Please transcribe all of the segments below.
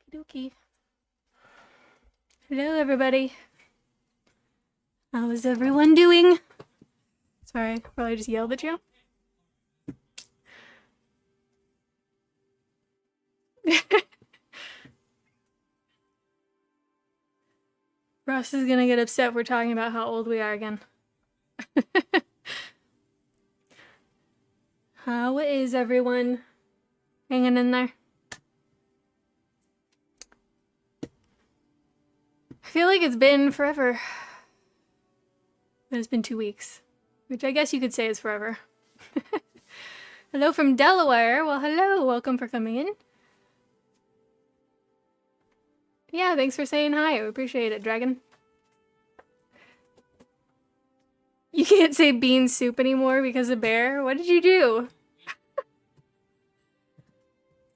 Okie dokie. Hello, everybody. How is everyone doing? Sorry, probably just yelled at you. Ross is gonna get upset if we're talking about how old we are again. How is everyone hanging in there? I feel like it's been forever. But it's been 2 weeks, which I guess you could say is forever. Hello from Delaware. Well, hello. Welcome for coming in. Yeah, thanks for saying hi. I appreciate it, Dragon. You can't say bean soup anymore because of Bear? What did you do?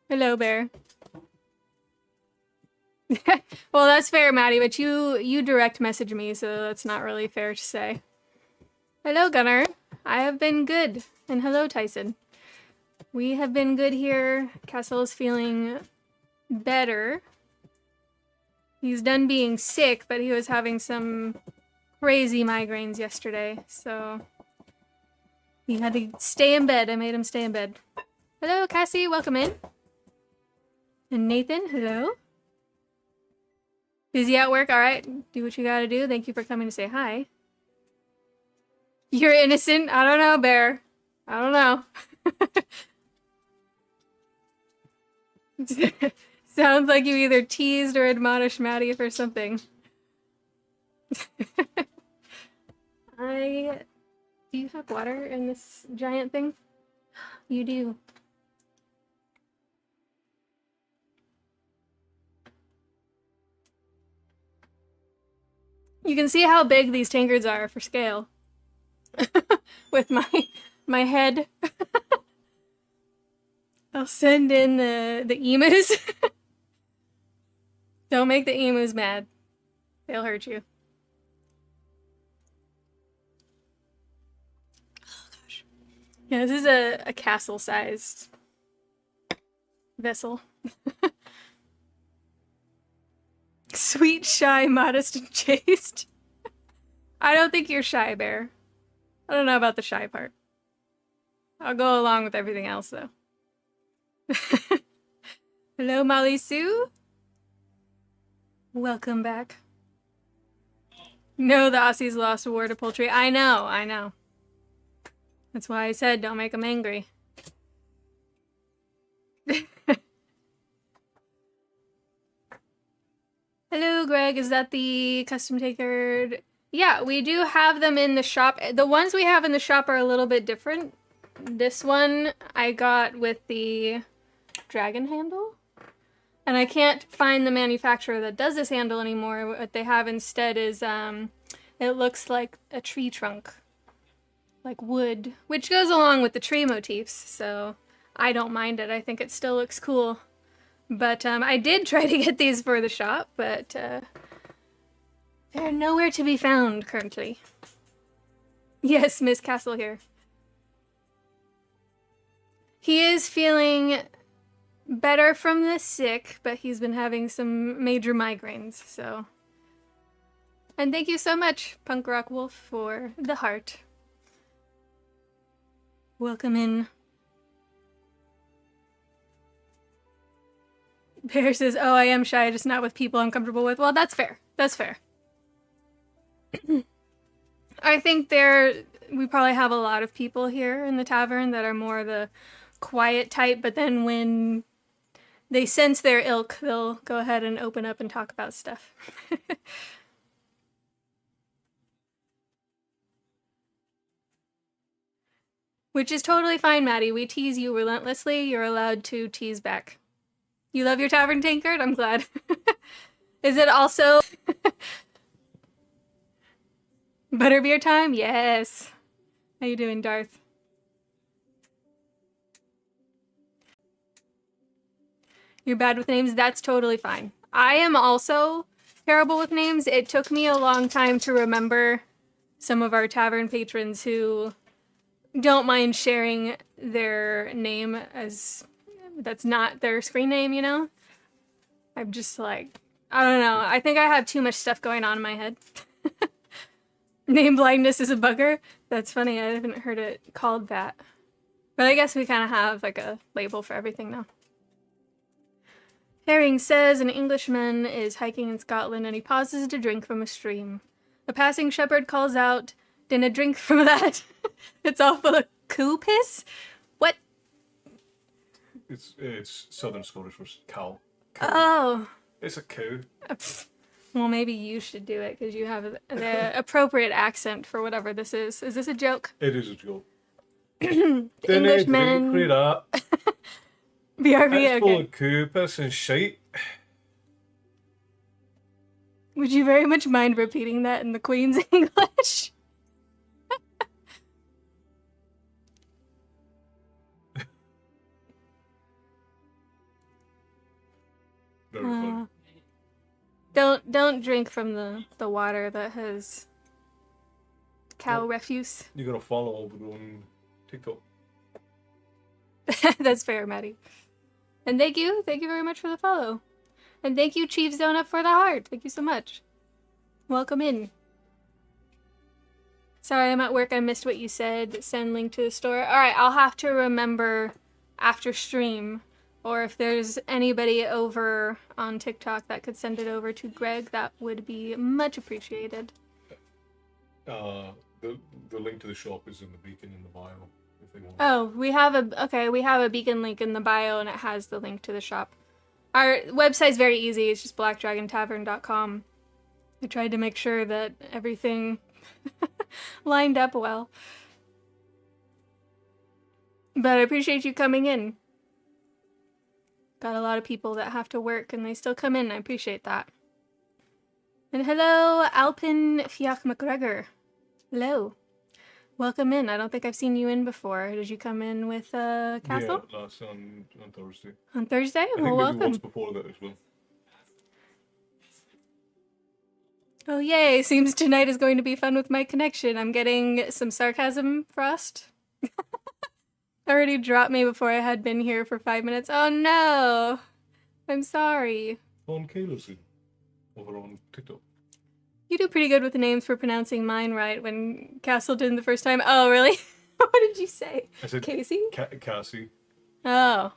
Hello, Bear. Well, that's fair, Maddie, but you direct message me, so that's not really fair to say. Hello, Gunnar. I have been good. And hello, Tyson. We have been good here. Castle is feeling better. He's done being sick, but he was having some crazy migraines yesterday, so he had to stay in bed. I made him stay in bed. Hello, Cassie. Welcome in. And Nathan, hello. Busy at work? All right. Do what you gotta do. Thank you for coming to say hi. You're innocent? I don't know, Bear. I don't know. Sounds like you either teased or admonished Maddie for something. Do you have water in this giant thing? You do. You can see how big these tankards are for scale. With my head. I'll send in the emus. Don't make the emus mad. They'll hurt you. Oh gosh. Yeah, this is a castle-sized vessel. Sweet, shy, modest, and chaste. I don't think you're shy, Bear. I don't know about the shy part. I'll go along with everything else, though. Hello, Molly Sue. Welcome back. No, the Aussies lost a war to poultry. I know. That's why I said don't make them angry. Hello, Greg. Is that the custom takered? Yeah, we do have them in the shop. The ones we have in the shop are a little bit different. This one I got with the dragon handle. And I can't find the manufacturer that does this handle anymore. What they have instead is, it looks like a tree trunk. Like wood. Which goes along with the tree motifs, so I don't mind it. I think it still looks cool. But I did try to get these for the shop, but they're nowhere to be found currently. Yes, Miss Castle here. He is feeling better from the sick, but he's been having some major migraines, so. And thank you so much, Punk Rock Wolf, for the heart. Welcome in. Bear says, oh, I am shy, just not with people I'm comfortable with. Well, that's fair. That's fair. I think we probably have a lot of people here in the tavern that are more the quiet type, but then when they sense their ilk, they'll go ahead and open up and talk about stuff. Which is totally fine, Maddie. We tease you relentlessly. You're allowed to tease back. You love your tavern tankard? I'm glad. Is it also butterbeer time? Yes. How you doing, Darth? You're bad with names? That's totally fine. I am also terrible with names. It took me a long time to remember some of our tavern patrons who don't mind sharing their name as that's not their screen name, you know? I'm just like, I don't know. I think I have too much stuff going on in my head. Name blindness is a bugger? That's funny. I haven't heard it called that. But I guess we kind of have like a label for everything now. Herring says an Englishman is hiking in Scotland and he pauses to drink from a stream. A passing shepherd calls out, "Dinna drink from that. It's all full of coo piss." What? It's Southern Scottish for cow. Oh. It's a cow. Well, maybe you should do it because you have the appropriate accent for whatever this is. Is this a joke? It is a joke. Englishmen. Drink that. BRB, It's full okay. of coo piss and shite. Would you very much mind repeating that in the Queen's English? Very funny. Don't drink from the water that has cow Nope. refuse. You gotta follow over on TikTok. That's fair, Maddie. And thank you very much for the follow. And thank you, Chiefs Donut, for the heart. Thank you so much. Welcome in. Sorry, I'm at work. I missed what you said. Send link to the store. All right, I'll have to remember after stream, or if there's anybody over on TikTok that could send it over to Greg, that would be much appreciated. The link to the shop is in the beacon in the bio if they want. Oh, we have a beacon link in the bio, and it has the link to the shop. Our website's very easy. It's just blackdragontavern.com. I tried to make sure that everything lined up well. But I appreciate you coming in. Got a lot of people that have to work and they still come in. I appreciate that. And hello, Alpin Fiach McGregor. Hello. Welcome in. I don't think I've seen you in before. Did you come in with Castle? Yeah, last on Thursday. On Thursday? I think Well, maybe welcome. once before that as well. Oh, yay. Seems tonight is going to be fun with my connection. I'm getting some sarcasm, Frost. Already dropped me before I had been here for 5 minutes. Oh, no. I'm sorry. On Kayla's over on TikTok. You do pretty good with the names for pronouncing mine right when Castle didn't the first time. Oh, really? What did you say? I said Casey? Cassie. Oh.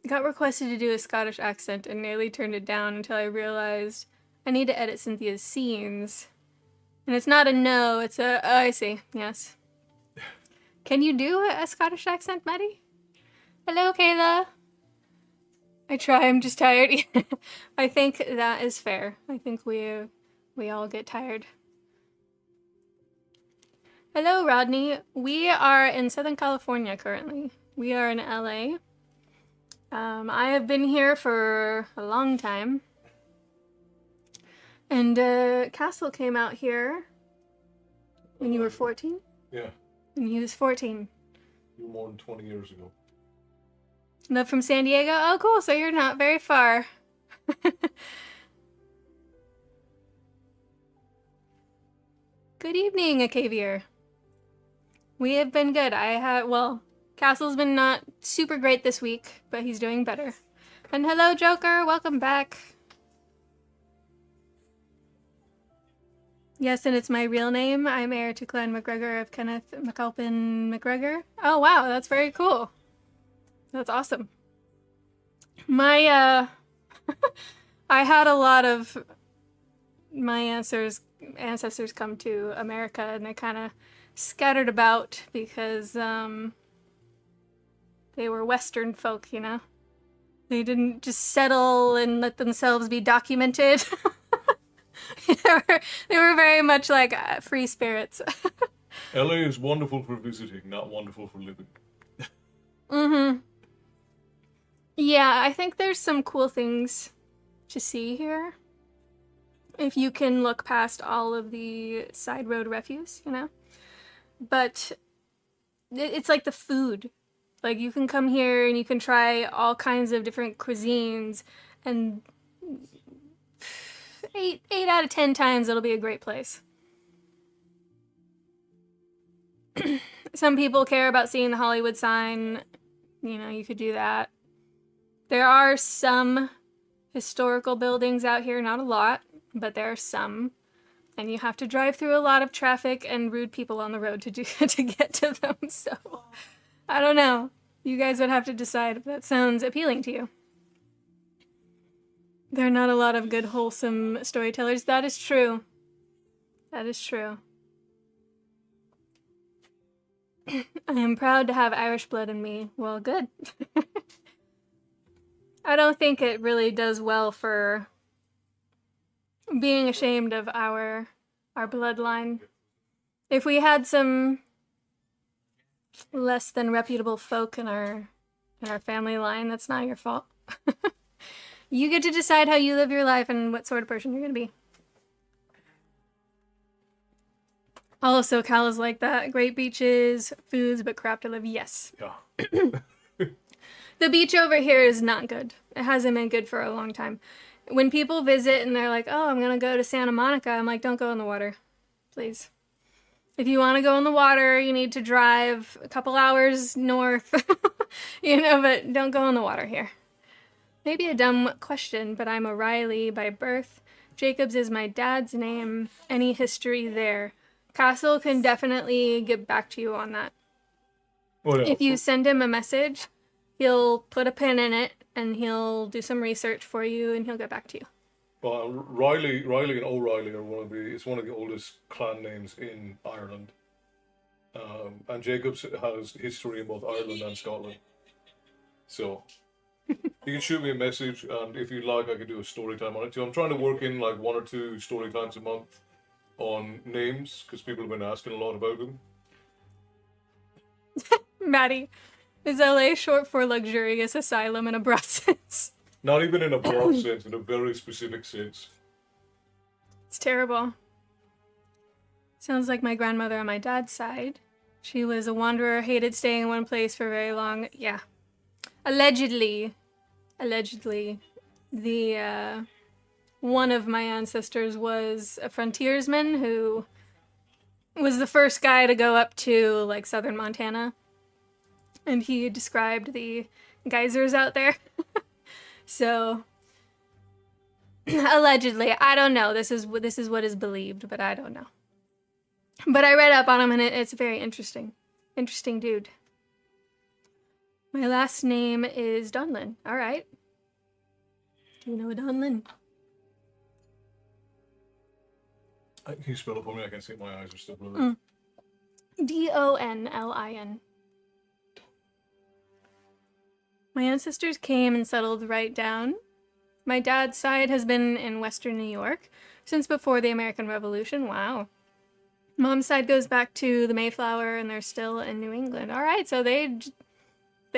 Got requested to do a Scottish accent and nearly turned it down until I realized I need to edit Cynthia's scenes. And it's not a no, it's a... Oh, I see. Yes. Can you do a Scottish accent, Maddie? Hello, Kayla. I try, I'm just tired. I think that is fair. I think we all get tired. Hello, Rodney. We are in Southern California currently. We are in LA. I have been here for a long time. And Castle came out here when you were 14? Yeah. When he was 14. More than 20 years ago. Love from San Diego? Oh, cool. So you're not very far. Good evening, Acavier. We have been good. Castle's been not super great this week, but he's doing better. And hello, Joker. Welcome back. Yes, and it's my real name. I'm heir to Clan McGregor of Kenneth McAlpin McGregor. Oh, wow. That's very cool. That's awesome. My, I had a lot of my ancestors come to America, and they kind of scattered about because they were Western folk, you know? They didn't just settle and let themselves be documented. They were very much like free spirits. LA is wonderful for visiting, not wonderful for living. Mm-hmm. Yeah, I think there's some cool things to see here. If you can look past all of the side road refuse, you know? But it's like the food. Like, you can come here and you can try all kinds of different cuisines, and 8 out of 10 times it'll be a great place. Some people care about seeing the Hollywood sign. You could do that. There are some historical buildings out here, not a lot, but there are some. And you have to drive through a lot of traffic and rude people on the road to get to them. So, I don't know. You guys would have to decide if that sounds appealing to you. There are not a lot of good, wholesome storytellers. That is true. That is true. I am proud to have Irish blood in me. Well, good. I don't think it really does well for being ashamed of our bloodline. If we had some less than reputable folk in our family line, that's not your fault. You get to decide how you live your life and what sort of person you're going to be. All of SoCal is like that. Great beaches, foods, but crap to live. Yes. Yeah. The beach over here is not good. It hasn't been good for a long time. When people visit and they're like, oh, I'm going to go to Santa Monica, I'm like, don't go in the water, please. If you want to go in the water, you need to drive a couple hours north, but don't go in the water here. Maybe a dumb question, but I'm O'Reilly by birth. Jacobs is my dad's name. Any history there? Castle can definitely get back to you on that. Well, yeah. If you send him a message, he'll put a pin in it and he'll do some research for you and he'll get back to you. Well, Riley and O'Reilly are one of the oldest clan names in Ireland. And Jacobs has history in both Ireland and Scotland. So you can shoot me a message, and if you'd like, I could do a story time on it too. I'm trying to work in like 1 or 2 story times a month on names because people have been asking a lot about them. Maddie, is LA short for luxurious asylum in a broad sense? Not even in a broad sense, in a very specific sense. It's terrible. Sounds like my grandmother on my dad's side. She was a wanderer, hated staying in one place for very long. Yeah. Allegedly, the one of my ancestors was a frontiersman who was the first guy to go up to like southern Montana, and he described the geysers out there. So allegedly, I don't know. This is what is believed, but I don't know. But I read up on him, and it's very interesting. Interesting dude. My last name is Donlin. All right. Do you know a Donlin? Can you spell it for me? I can see my eyes are still blurry. Donlin. My ancestors came and settled right down. My dad's side has been in Western New York since before the American Revolution. Wow. Mom's side goes back to the Mayflower, and they're still in New England. All right, so they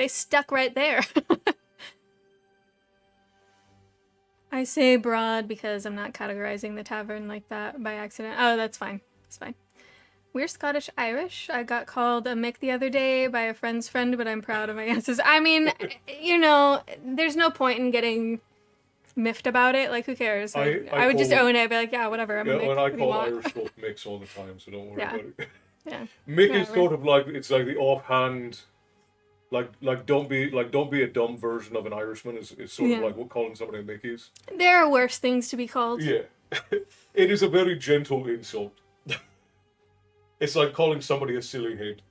stuck right there. I say broad because I'm not categorizing the tavern like that by accident. Oh, that's fine. That's fine. We're Scottish-Irish. I got called a Mick the other day by a friend's friend, but I'm proud of my answers. I mean, there's no point in getting miffed about it. Like, who cares? I would just own it. I'd be like, yeah, whatever. I'm a Mick. When I call Irish folk Micks all the time, so don't worry about it. Yeah. Mick is sort of like, it's like the offhand, like don't be a dumb version of an Irishman is sort of like what calling somebody a Mick is. There are worse things to be called. Yeah. It is a very gentle insult. It's like calling somebody a silly head.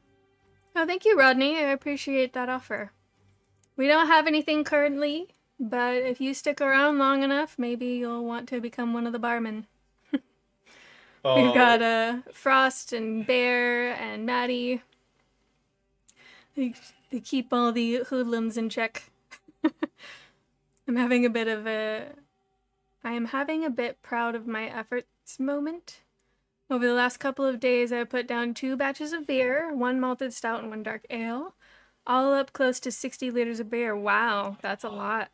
Oh, thank you, Rodney. I appreciate that offer. We don't have anything currently, but if you stick around long enough, maybe you'll want to become one of the barmen. We've got Frost and Bear and Maddie. They keep all the hoodlums in check. I am having a bit proud of my efforts moment. Over the last couple of days, I put down 2 batches of beer, 1 malted stout and 1 dark ale, all up close to 60 liters of beer. Wow, that's a lot.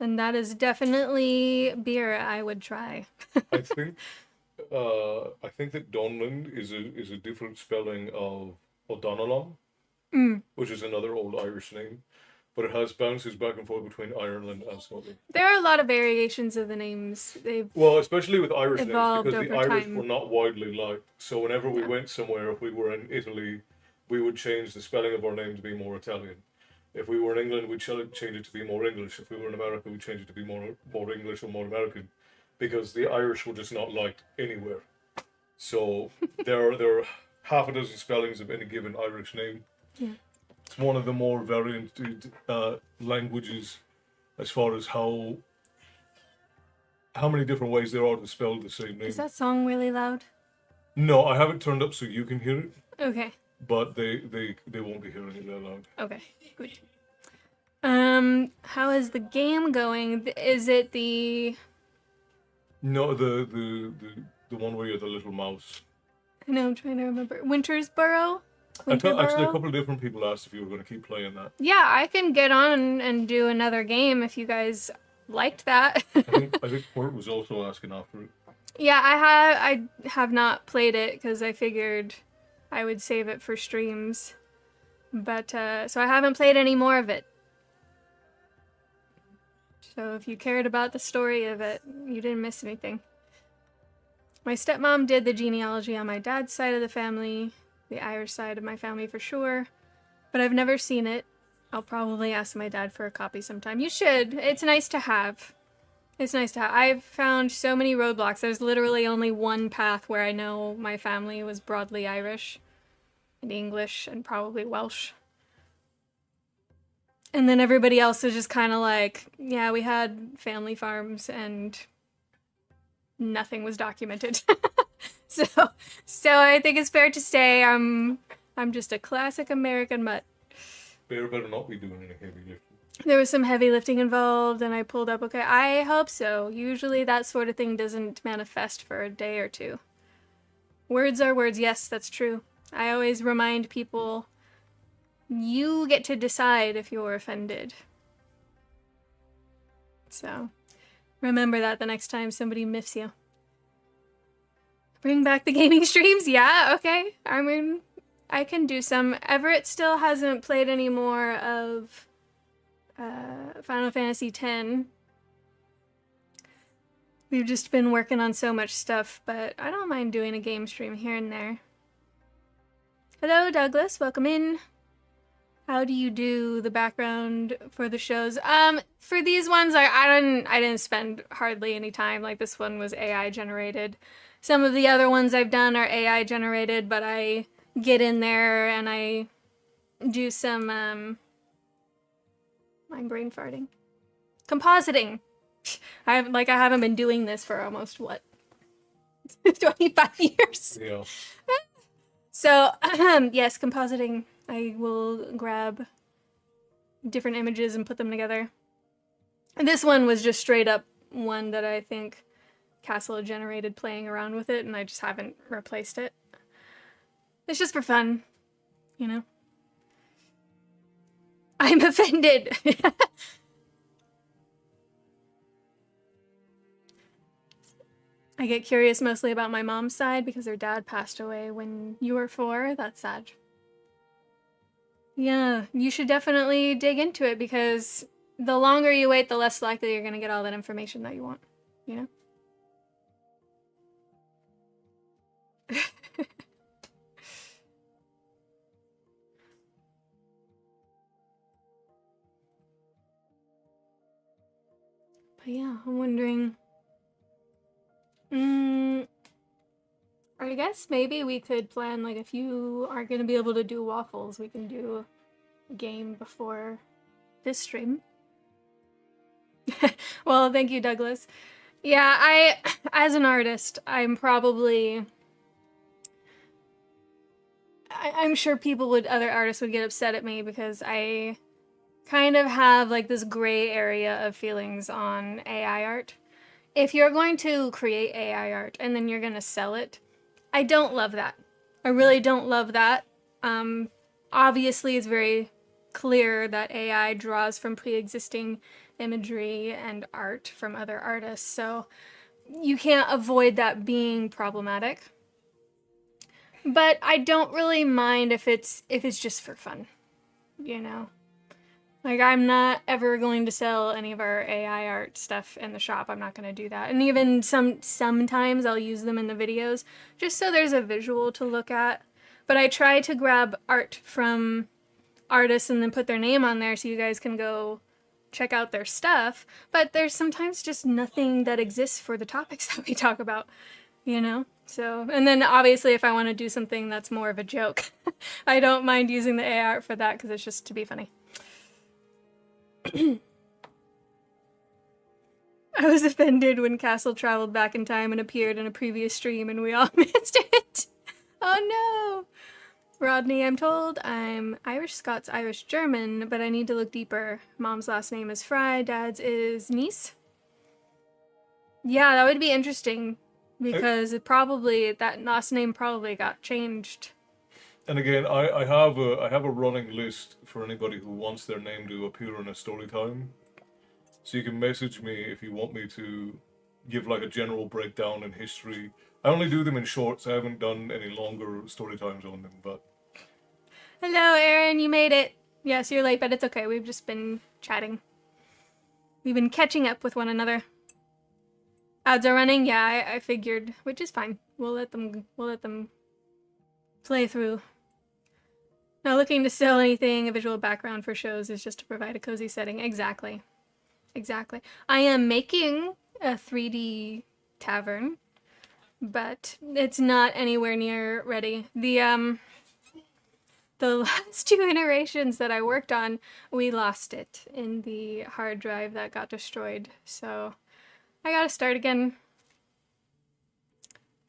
And that is definitely beer I would try. I think that Donlin is a different spelling of O'Donnellan, which is another old Irish name, but it has bounces back and forth between Ireland and Scotland. There are a lot of variations of the names. Well, especially with Irish names, because the Irish time. were not widely liked. So whenever we went somewhere, if we were in Italy, we would change the spelling of our name to be more Italian. If we were in England, we'd change it to be more English. If we were in America, we'd change it to be more English or more American, because the Irish were just not liked anywhere. So there are half a dozen spellings of any given Irish name. Yeah. It's one of the more variant languages as far as how many different ways there are to spell the same name. Is that song really loud? No, I have it turned up so you can hear it, Okay. but they won't be hearing it that loud. Okay. Good. How is the game going? Is it the... No, the one where you're the little mouse. I know, I'm trying to remember. Wintersboro? Actually, a Winterboro? couple of different people asked if you were going to keep playing that. Yeah, I can get on and do another game if you guys liked that. I think Kurt was also asking after it. Yeah, I have not played it because I figured I would save it for streams. But, so I haven't played any more of it. So if you cared about the story of it, you didn't miss anything. My stepmom did the genealogy on my dad's side of the family, the Irish side of my family for sure, but I've never seen it. I'll probably ask my dad for a copy sometime. You should. It's nice to have. It's nice to have. I've found so many roadblocks. There's literally only one path where I know my family was broadly Irish and English and probably Welsh. And then everybody else is just kind of like, yeah, we had family farms and nothing was documented. so I think it's fair to say I'm just a classic American mutt. Bear better not be doing any heavy lifting. There was some heavy lifting involved, and I pulled up, okay, I hope so. Usually that sort of thing doesn't manifest for a day or two. Words are words, yes, that's true. I always remind people, you get to decide if you're offended. So, remember that the next time somebody miffs you. Bring back the gaming streams? Yeah, okay. I mean, I can do some. Everett still hasn't played any more of Final Fantasy X. We've just been working on so much stuff, but I don't mind doing a game stream here and there. Hello, Douglas. Welcome in. How do you do the background for the shows? For these ones, I didn't spend hardly any time. Like, this one was AI generated. Some of the other ones I've done are AI generated, but I get in there and I do some, I'm brain farting. Compositing. I haven't been doing this for almost, 25 years? Yeah. So, yes, compositing. I will grab different images and put them together. And this one was just straight up one that I think Castle generated playing around with it, and I just haven't replaced it. It's just for fun, you know? I'm offended! I get curious mostly about my mom's side because her dad passed away when you were 4. That's sad. Yeah, you should definitely dig into it because the longer you wait, the less likely you're going to get all that information that you want, you know? But yeah, I'm wondering... I guess maybe we could plan, like, if you aren't going to be able to do waffles, we can do a game before this stream. Well, thank you, Douglas. Yeah, as an artist, I'm probably... I'm sure other artists would get upset at me because I kind of have, like, this gray area of feelings on AI art. If you're going to create AI art and then you're going to sell it, I don't love that. I really don't love that. Obviously, it's very clear that AI draws from pre-existing imagery and art from other artists, so you can't avoid that being problematic. But I don't really mind if it's just for fun, you know? Like, I'm not ever going to sell any of our AI art stuff in the shop. I'm not going to do that. And even sometimes I'll use them in the videos just so there's a visual to look at. But I try to grab art from artists and then put their name on there so you guys can go check out their stuff. But there's sometimes just nothing that exists for the topics that we talk about, you know? So, and then obviously if I want to do something that's more of a joke, I don't mind using the AI art for that because it's just to be funny. I was offended when Castle traveled back in time and appeared in a previous stream and we all missed it. Oh no! Rodney, I'm told I'm Irish, Scots, Irish, German, but I need to look deeper. Mom's last name is Fry, Dad's is Nice. Yeah, that would be interesting because that last name probably got changed. And again, I have a running list for anybody who wants their name to appear in a story time. So you can message me if you want me to give like a general breakdown in history. I only do them in shorts. I haven't done any longer story times on them, but... Hello, Aaron, you made it. Yes, you're late, but it's okay. We've just been chatting. We've been catching up with one another. Ads are running? Yeah, I figured, which is fine. We'll let them play through. Not looking to sell anything. A visual background for shows is just to provide a cozy setting. Exactly. Exactly. I am making a 3D tavern, but it's not anywhere near ready. The last 2 iterations that I worked on, we lost it in the hard drive that got destroyed. So I gotta start again.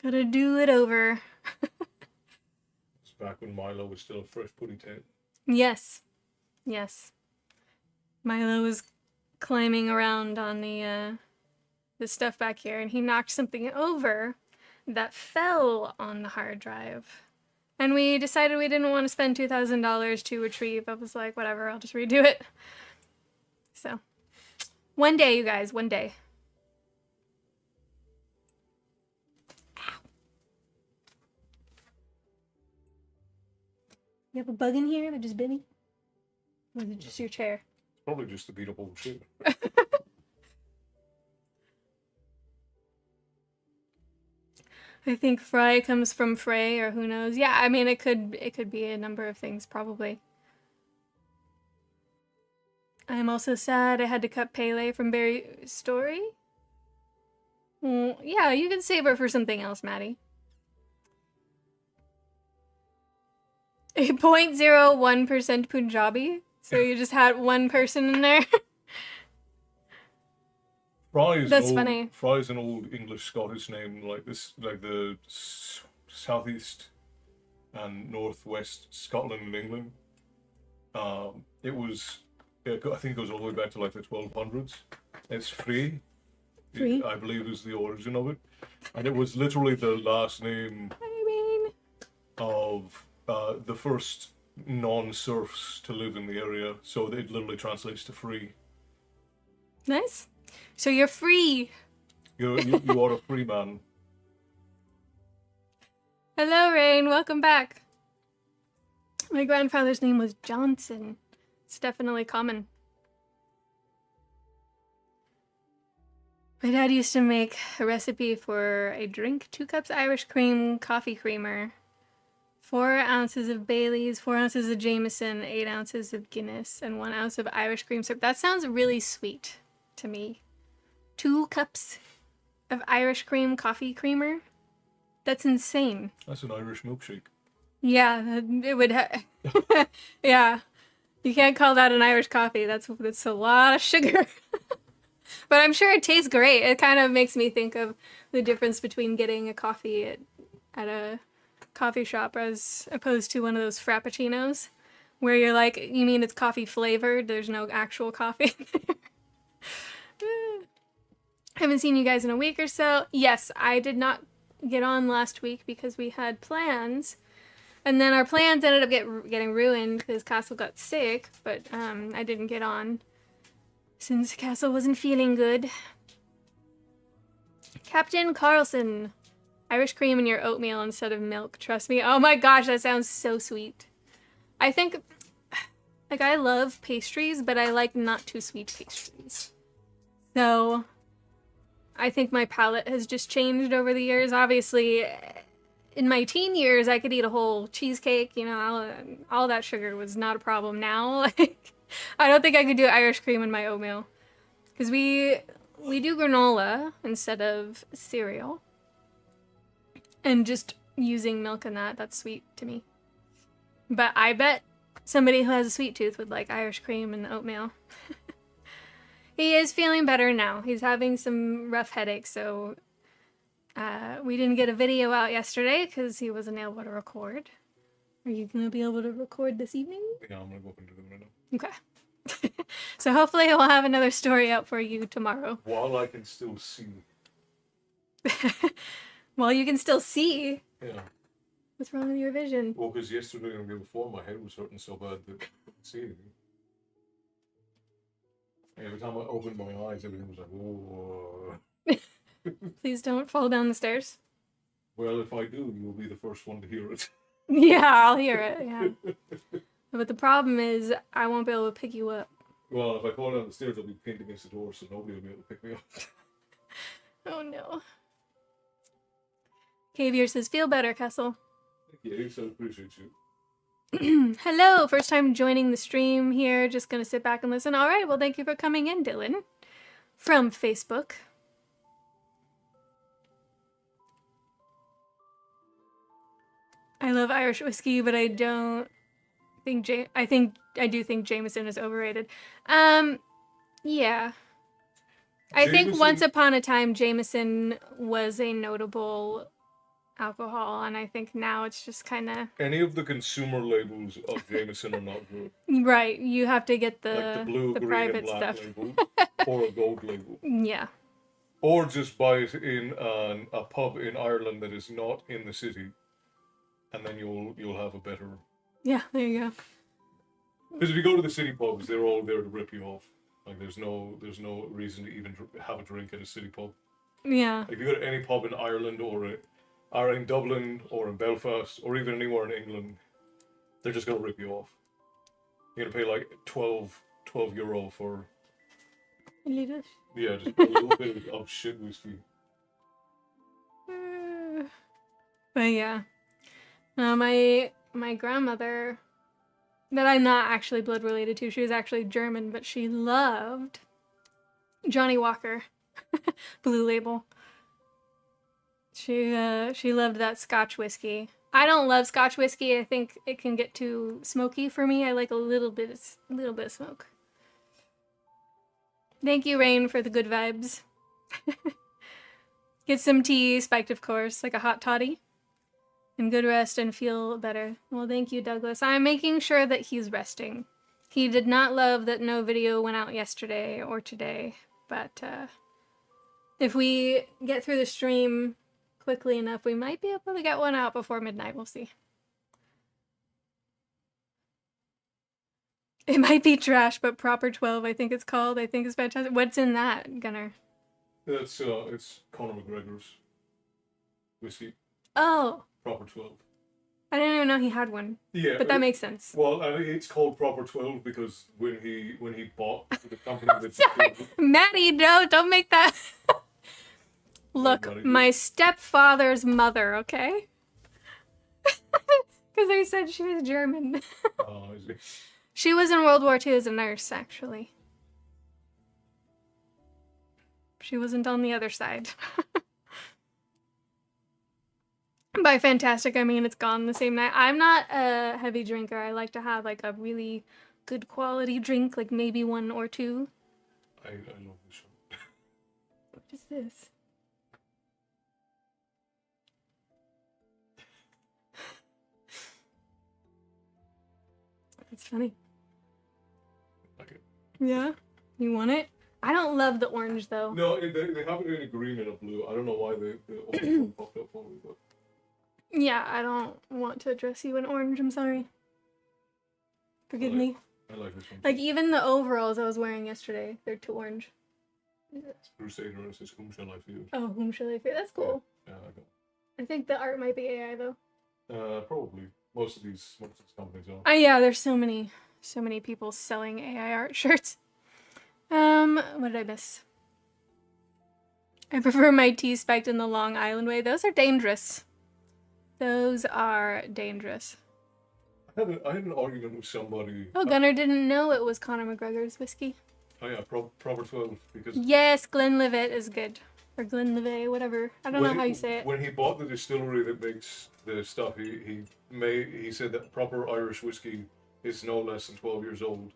Gotta do it over. It's back when Milo was still a fresh putty tail. Yes. Yes. Milo was climbing around on the stuff back here, and he knocked something over that fell on the hard drive. And we decided we didn't want to spend $2,000 to retrieve. I was like, whatever, I'll just redo it. So, one day, you guys, one day. Ow. You have a bug in here that just bit me? Or is it just your chair? Probably just the beat up old shit. I think Fry comes from Frey, or who knows. Yeah, I mean, it could be a number of things, probably. I'm also sad I had to cut Pele from Barry's story. Yeah, you can save her for something else, Maddie. 0.01% Punjabi. So you just had one person in there. That's funny. Fry's an old English Scottish name, like the southeast and northwest Scotland and England. It was, I think it goes all the way back to like the 1200s. It's Frey, I believe, is the origin of it, and it was literally the last name of the first non-serfs to live in the area, so it literally translates to free. Nice. So you're free. You are a free man. Hello, Rain. Welcome back. My grandfather's name was Johnson. It's definitely common. My dad used to make a recipe for a drink: 2 cups Irish cream, coffee creamer, 4 ounces of Baileys, 4 ounces of Jameson, 8 ounces of Guinness, and 1 ounce of Irish cream syrup. That sounds really sweet to me. 2 cups of Irish cream coffee creamer? That's insane. That's an Irish milkshake. Yeah, it would yeah. You can't call that an Irish coffee. That's a lot of sugar. But I'm sure it tastes great. It kind of makes me think of the difference between getting a coffee at a coffee shop as opposed to one of those frappuccinos where you're like, you mean it's coffee flavored? There's no actual coffee there. Haven't seen you guys in a week or so. Yes, I did not get on last week because we had plans. And then our plans ended up getting ruined because Castle got sick, but I didn't get on since Castle wasn't feeling good. Captain Carlson. Irish cream in your oatmeal instead of milk. Trust me. Oh my gosh, that sounds so sweet. I think, like, I love pastries, but I like not too sweet pastries. So I think my palate has just changed over the years. Obviously, in my teen years, I could eat a whole cheesecake. You know, all that sugar was not a problem. Now, like, I don't think I could do Irish cream in my oatmeal because we do granola instead of cereal, and just using milk in that's sweet to me. But I bet somebody who has a sweet tooth would like Irish cream and oatmeal. He is feeling better now. He's having some rough headaches, so we didn't get a video out yesterday because he wasn't able to record. Are you going to be able to record this evening? Yeah, I'm going to go up into the window. Okay. So hopefully we'll have another story out for you tomorrow. While I can still see. While you can still see? Yeah. What's wrong with your vision? Well, because yesterday and the day before, my head was hurting so bad that I couldn't see anything. Every time I opened my eyes, everything was like, whoa. Please don't fall down the stairs. Well, if I do, you'll be the first one to hear it. Yeah, I'll hear it, yeah. But the problem is, I won't be able to pick you up. Well, if I fall down the stairs, I'll be pinned against the door, so nobody will be able to pick me up. Oh no. Cavier says, feel better, Kessel. Thank you, so I appreciate you. Hello, first time joining the stream here. Just gonna sit back and listen. All right, well, thank you for coming in, Dylan. From Facebook. I love Irish whiskey, but I don't think I do think Jameson is overrated. Yeah. I think once upon a time Jameson was a notable alcohol, and I think now it's just kind of... Any of the consumer labels of Jameson are not good. Right, you have to get like the blue, green, private and black stuff. label, or a gold label. Yeah. Or just buy it in a pub in Ireland that is not in the city, and then you'll have a better... Yeah, there you go. Because if you go to the city pubs, they're all there to rip you off. Like, there's no reason to even have a drink at a city pub. Yeah. If you go to any pub in Ireland or in Dublin or in Belfast or even anywhere in England, they're just going to rip you off. You're going to pay like 12 euro for... A little? Yeah, just a little bit of shit whiskey. But yeah. My grandmother, that I'm not actually blood related to, she was actually German, but she loved Johnny Walker, Blue Label. She loved that Scotch whiskey. I don't love Scotch whiskey. I think it can get too smoky for me. I like a little bit of smoke. Thank you, Rain, for the good vibes. Get some tea, spiked of course, like a hot toddy. And good rest and feel better. Well, thank you, Douglas. I'm making sure that he's resting. He did not love that no video went out yesterday or today, but if we get through the stream quickly enough, we might be able to get one out before midnight. We'll see. It might be trash, but Proper 12, I think it's called. I think it's fantastic. What's in that, Gunnar? It's Conor McGregor's whiskey. Oh. Proper 12. I didn't even know he had one. Yeah. But that makes sense. Well, it's called Proper 12 because when he bought the company that... Maddie, no, don't make that... Look, my stepfather's mother, okay? Because I said she was German. Oh, I see. She was in World War II as a nurse, actually. She wasn't on the other side. By fantastic, I mean it's gone the same night. I'm not a heavy drinker. I like to have like a really good quality drink, like maybe one or two. I love this one. What is this? It's funny. Okay. Yeah? You want it? I don't love the orange though. No, they have it in a green and a blue. I don't know why the orange one popped up for me, but... Yeah, I don't want to dress you in orange, I'm sorry. Forgive me. I like this one. Like, even the overalls I was wearing yesterday, they're too orange. It's Crusader and it says, whom shall I fear? Oh, whom shall I fear? That's cool. Yeah, I know. I think the art might be AI, though. Probably. Most of these companies are. Yeah, there's so many people selling AI art shirts. What did I miss? I prefer my tea spiked in the Long Island way. Those are dangerous. Those are dangerous. I had an argument with somebody. Oh, Gunnar didn't know it was Conor McGregor's whiskey. Oh yeah, Proper 12, because Yes, Glenlivet is good. Or Glenlivet, whatever. I don't know how you say it. when he bought the distillery that makes the stuff, he said that proper Irish whiskey is no less than 12 years old.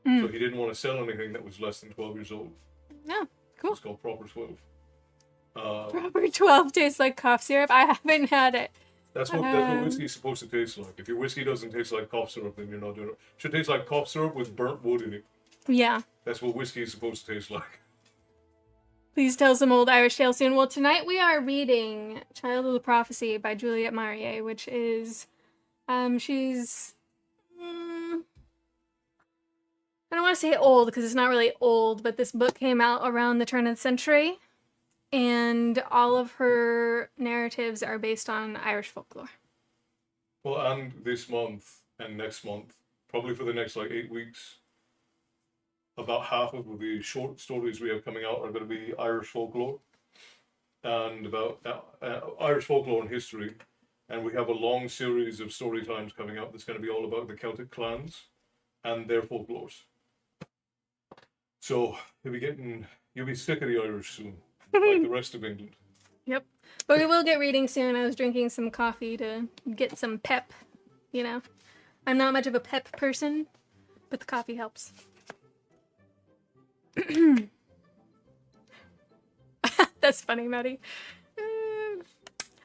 So he didn't want to sell anything that was less than 12 years old. Oh, cool. It's called Proper 12. Proper 12 tastes like cough syrup. I haven't had it. That's what whiskey is supposed to taste like. If your whiskey doesn't taste like cough syrup, then you're not doing it. It should taste like cough syrup with burnt wood in it. Yeah. That's what whiskey is supposed to taste like. Please tell some old Irish tale soon. Well, tonight we are reading Child of the Prophecy by Juliette Marie, which is, she's, I don't want to say old because it's not really old, but this book came out around the turn of the century, and all of her narratives are based on Irish folklore. Well, and this month and next month, probably for the next like 8 weeks, about half of the short stories we have coming out are going to be Irish folklore and about Irish folklore and history. And we have a long series of story times coming up that's going to be all about the Celtic clans and their folklores. So you'll be sick of the Irish soon, like the rest of England. Yep. But we will get reading soon. I was drinking some coffee to get some pep, you know. I'm not much of a pep person, but the coffee helps. That's funny, Maddie.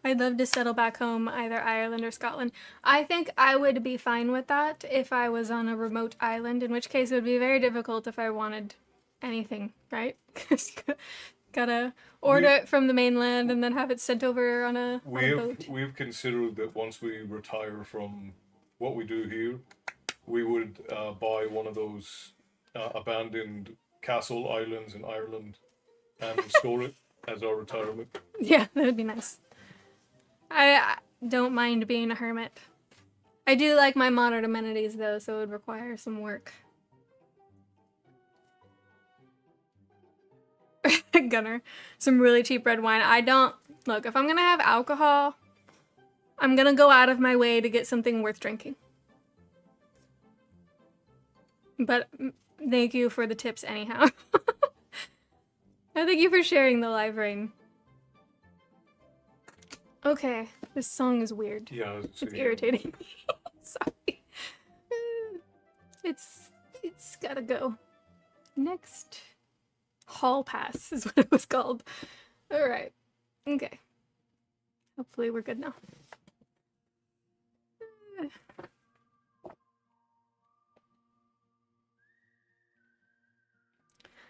I'd love to settle back home, either Ireland or Scotland. I think I would be fine with that if I was on a remote island, in which case it would be very difficult if I wanted anything, right? Gotta order it from the mainland and then have it sent over on a boat. We've considered that once we retire from what we do here, we would buy one of those abandoned castle islands in Ireland and store it as our retirement. Yeah, that would be nice. I don't mind being a hermit. I do like my modern amenities though, so it would require some work. Gunner, some really cheap red wine. Look, if I'm gonna have alcohol, I'm gonna go out of my way to get something worth drinking. But thank you for the tips anyhow. Thank you for sharing the live rain. Okay, this song is weird. Yeah, it's irritating me. Sorry. It's gotta go. Next. Hall Pass is what it was called. Alright. Okay. Hopefully we're good now.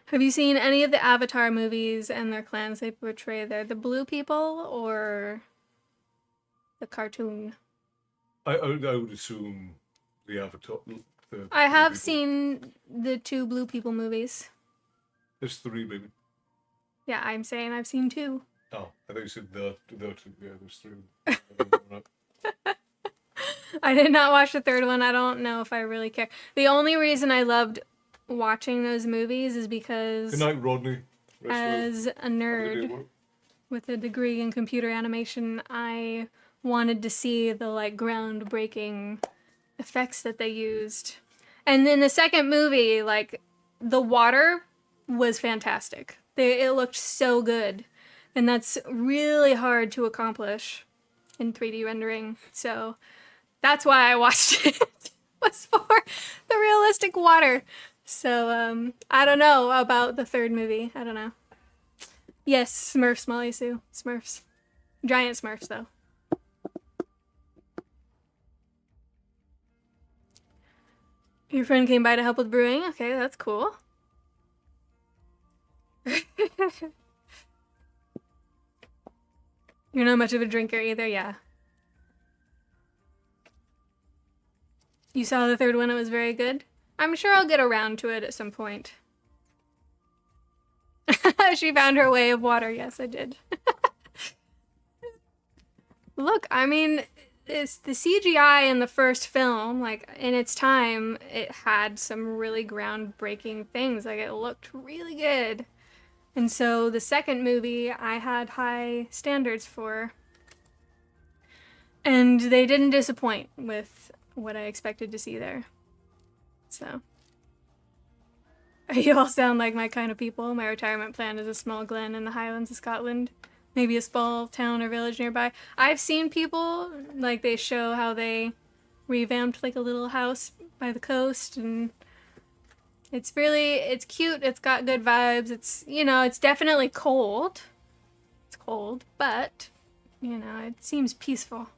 Have you seen any of the Avatar movies and their clans they portray there? The blue people or the cartoon? I would assume the Avatar. I have seen the 2 blue people movies. There's 3, baby. Yeah, I'm saying I've seen 2. Oh, I thought you said the 2. Yeah, there's 3. I did not watch the 3rd one. I don't know if I really care. The only reason I loved watching those movies is because Good night, Rodney. As a nerd with a degree in computer animation, I wanted to see the like groundbreaking effects that they used. And then the second movie, like the water was fantastic. It looked so good. And that's really hard to accomplish in 3D rendering. So that's why I watched it. Was for the realistic water. So, I don't know about the 3rd movie. I don't know. Yes, Smurfs, Molly Sue. Smurfs. Giant Smurfs, though. Your friend came by to help with brewing? Okay, that's cool. You're not much of a drinker either, yeah. You saw the 3rd one, it was very good? I'm sure I'll get around to it at some point. She found her way of water. Yes, I did. Look, I mean, it's the CGI in the first film, like, in its time, it had some really groundbreaking things. Like, it looked really good. And so the second movie, I had high standards for. And they didn't disappoint with what I expected to see there. So, you all sound like my kind of people. My retirement plan is a small glen in the Highlands of Scotland. Maybe a small town or village nearby. I've seen people, like, they show how they revamped, like, a little house by the coast, and it's cute, it's got good vibes, it's, it's definitely cold. It's cold, but, it seems peaceful.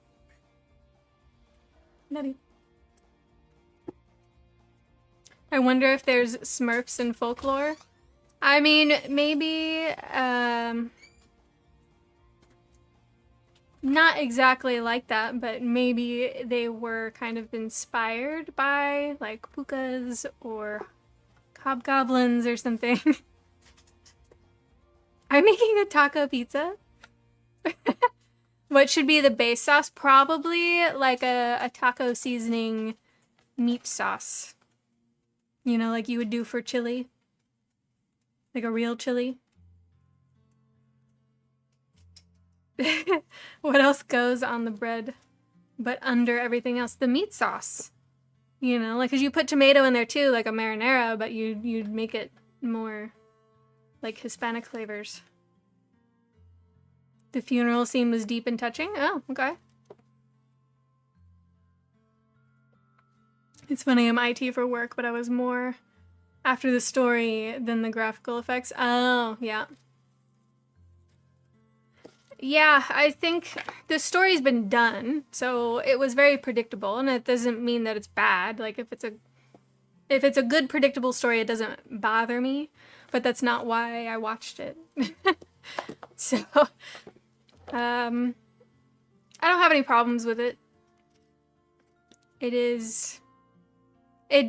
Nutty. I wonder if there's Smurfs in folklore. I mean, maybe, not exactly like that, but maybe they were kind of inspired by, like, pukas or hobgoblins or something. I'm making a taco pizza. What should be the base sauce? Probably like a taco seasoning meat sauce. Like you would do for chili. Like a real chili. What else goes on the bread but under everything else? The meat sauce. Like, because you put tomato in there too, like a marinara, but you'd make it more like Hispanic flavors. The funeral scene was deep and touching? Oh, okay. It's funny, I'm IT for work, but I was more after the story than the graphical effects. Oh, yeah. Yeah, I think the story's been done, so it was very predictable, and it doesn't mean that it's bad. Like, if it's a good, predictable story, it doesn't bother me, but that's not why I watched it. So, I don't have any problems with it. It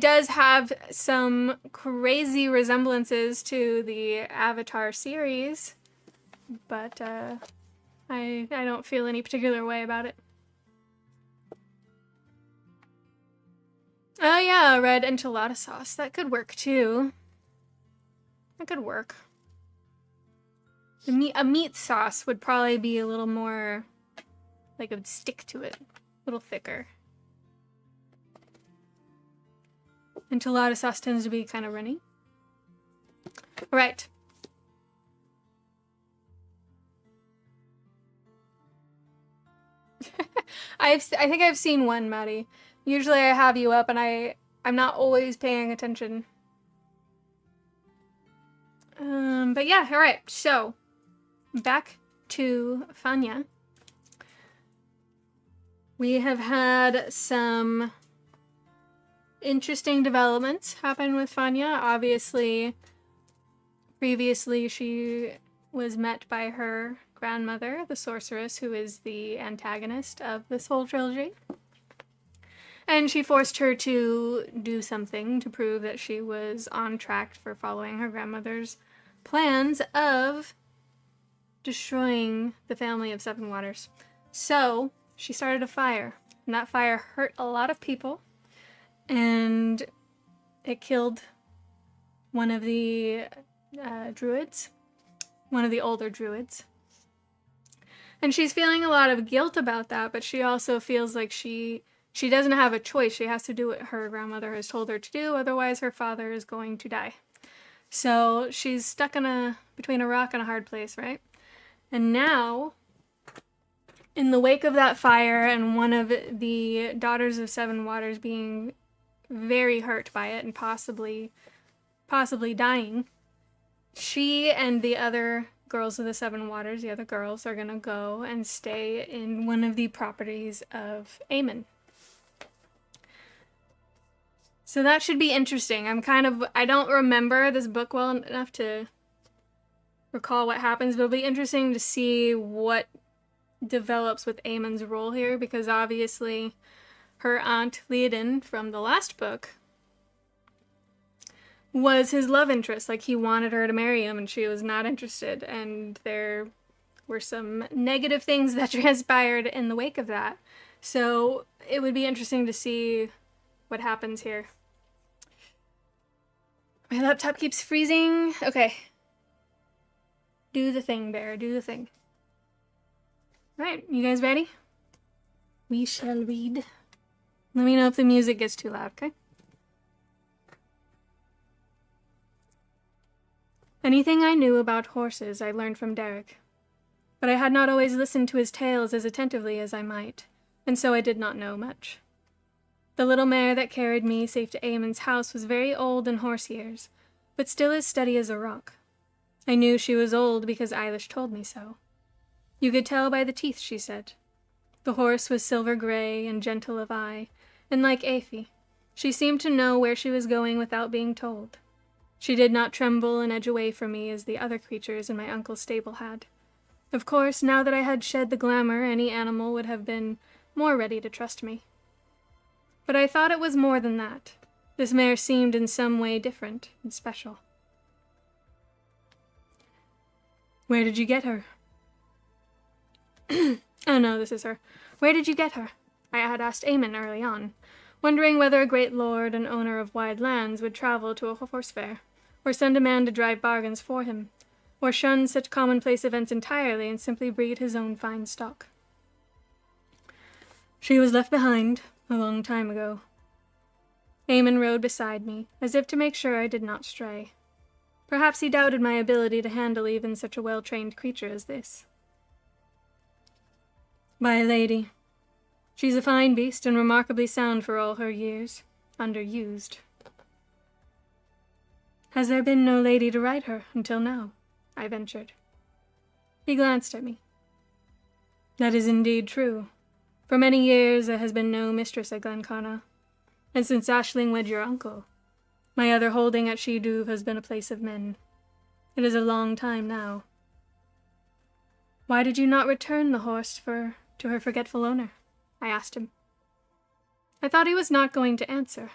does have some crazy resemblances to the Avatar series, but, I don't feel any particular way about it. Oh yeah, red enchilada sauce. That could work too. That could work. A meat sauce would probably be a little more, like, it would stick to it. A little thicker. Enchilada sauce tends to be kind of runny. All right. I think I've seen one, Maddie. Usually I have you up and I'm not always paying attention. But yeah, all right. So, back to Fanya. We have had some interesting developments happen with Fanya. Obviously, previously she was met by her grandmother, the sorceress, who is the antagonist of this whole trilogy. And she forced her to do something to prove that she was on track for following her grandmother's plans of destroying the family of Seven Waters. So she started a fire, and that fire hurt a lot of people, and it killed one of the druids, one of the older druids. And she's feeling a lot of guilt about that, but she also feels like she doesn't have a choice. She has to do what her grandmother has told her to do, otherwise her father is going to die. So she's stuck between a rock and a hard place, right? And now, in the wake of that fire and one of the daughters of Seven Waters being very hurt by it and possibly dying, she and the other girls of the Seven Waters, the other girls, are gonna go and stay in one of the properties of Aemon. So that should be interesting. I don't remember this book well enough to recall what happens, but it'll be interesting to see what develops with Aemon's role here, because obviously her aunt Leodin from the last book was his love interest. Like, he wanted her to marry him and she was not interested, and there were some negative things that transpired in the wake of that. So it would be interesting to see what happens here. My laptop keeps freezing. Okay. Do the thing, Bear. Do the thing. Alright, you guys ready? We shall read. Let me know if the music gets too loud, okay? Anything I knew about horses I learned from Derek, but I had not always listened to his tales as attentively as I might, and so I did not know much. The little mare that carried me safe to Eamon's house was very old in horse years, but still as steady as a rock. I knew she was old because Eilish told me so. You could tell by the teeth, she said. The horse was silver-gray and gentle of eye, and like Aphie, she seemed to know where she was going without being told. She did not tremble and edge away from me as the other creatures in my uncle's stable had. Of course, now that I had shed the glamour, any animal would have been more ready to trust me. But I thought it was more than that. This mare seemed in some way different and special. Where did you get her? Oh no, this is her. Where did you get her? I had asked Eamon early on, wondering whether a great lord and owner of wide lands would travel to a horse fair, or send a man to drive bargains for him, or shun such commonplace events entirely and simply breed his own fine stock. She was left behind a long time ago. Eamon rode beside me, as if to make sure I did not stray. Perhaps he doubted my ability to handle even such a well-trained creature as this. By a lady. She's a fine beast and remarkably sound for all her years. Underused. Has there been no lady to ride her until now? I ventured. He glanced at me. That is indeed true. For many years there has been no mistress at Glencarna, and since Aisling wed your uncle, my other holding at Shidouv has been a place of men. It is a long time now. Why did you not return the horse to her forgetful owner? I asked him. I thought he was not going to answer.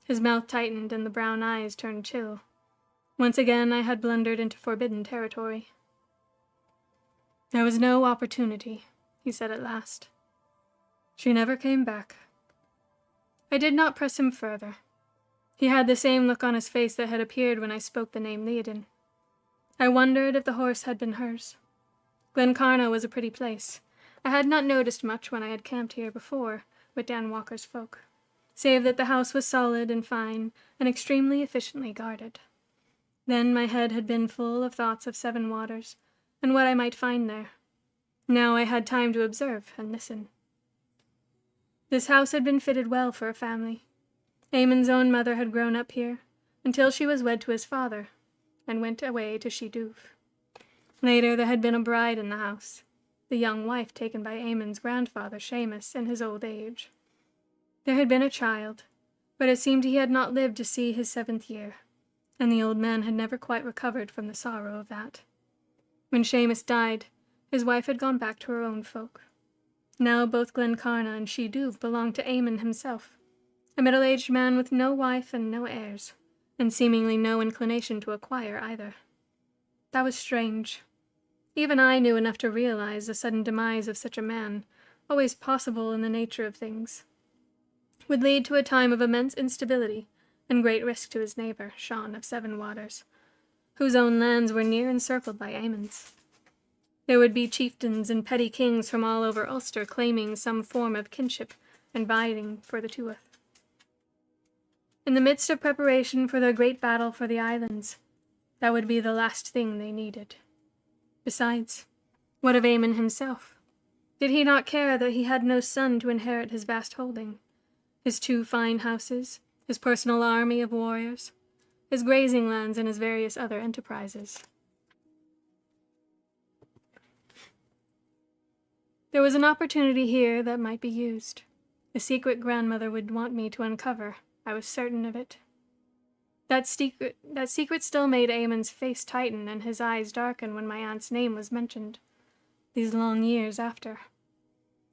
His mouth tightened and the brown eyes turned chill. Once again I had blundered into forbidden territory. There was no opportunity, he said at last. She never came back. I did not press him further. He had the same look on his face that had appeared when I spoke the name Theoden. I wondered if the horse had been hers. Glencarna was a pretty place. I had not noticed much when I had camped here before with Dan Walker's folk, save that the house was solid and fine and extremely efficiently guarded. Then my head had been full of thoughts of Seven Waters and what I might find there. Now I had time to observe and listen. This house had been fitted well for a family. Eamon's own mother had grown up here until she was wed to his father and went away to Shidouv. Later there had been a bride in the house, the young wife taken by Eamon's grandfather Seamus in his old age. There had been a child, but it seemed he had not lived to see his 7th year, and the old man had never quite recovered from the sorrow of that. When Seamus died, his wife had gone back to her own folk. Now both Glencarna and Shidouv belonged to Eamon himself, a middle-aged man with no wife and no heirs, and seemingly no inclination to acquire either. That was strange. Even I knew enough to realize the sudden demise of such a man, always possible in the nature of things, would lead to a time of immense instability and great risk to his neighbor, Sean of Seven Waters, whose own lands were near encircled by Eamon's. There would be chieftains and petty kings from all over Ulster claiming some form of kinship and vying for the Tuath. In the midst of preparation for their great battle for the islands, that would be the last thing they needed. Besides, what of Eamon himself? Did he not care that he had no son to inherit his vast holding, his 2 fine houses, his personal army of warriors, his grazing lands, and his various other enterprises? There was an opportunity here that might be used. A secret grandmother would want me to uncover. I was certain of it. That secret still made Eamon's face tighten and his eyes darken when my aunt's name was mentioned, these long years after.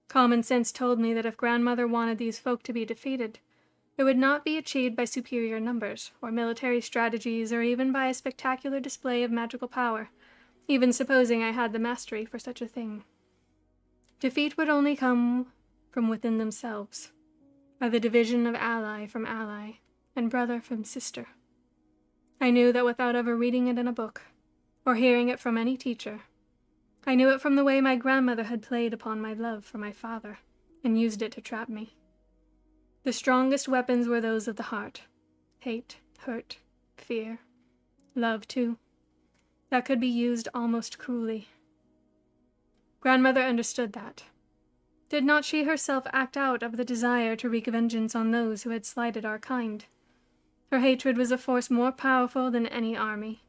Common sense told me that if grandmother wanted these folk to be defeated, it would not be achieved by superior numbers, or military strategies, or even by a spectacular display of magical power, even supposing I had the mastery for such a thing. Defeat would only come from within themselves, by the division of ally from ally, and brother from sister. I knew that without ever reading it in a book, or hearing it from any teacher. I knew it from the way my grandmother had played upon my love for my father, and used it to trap me. The strongest weapons were those of the heart. Hate, hurt, fear, love too. That could be used almost cruelly. Grandmother understood that. Did not she herself act out of the desire to wreak vengeance on those who had slighted our kind? Her hatred was a force more powerful than any army.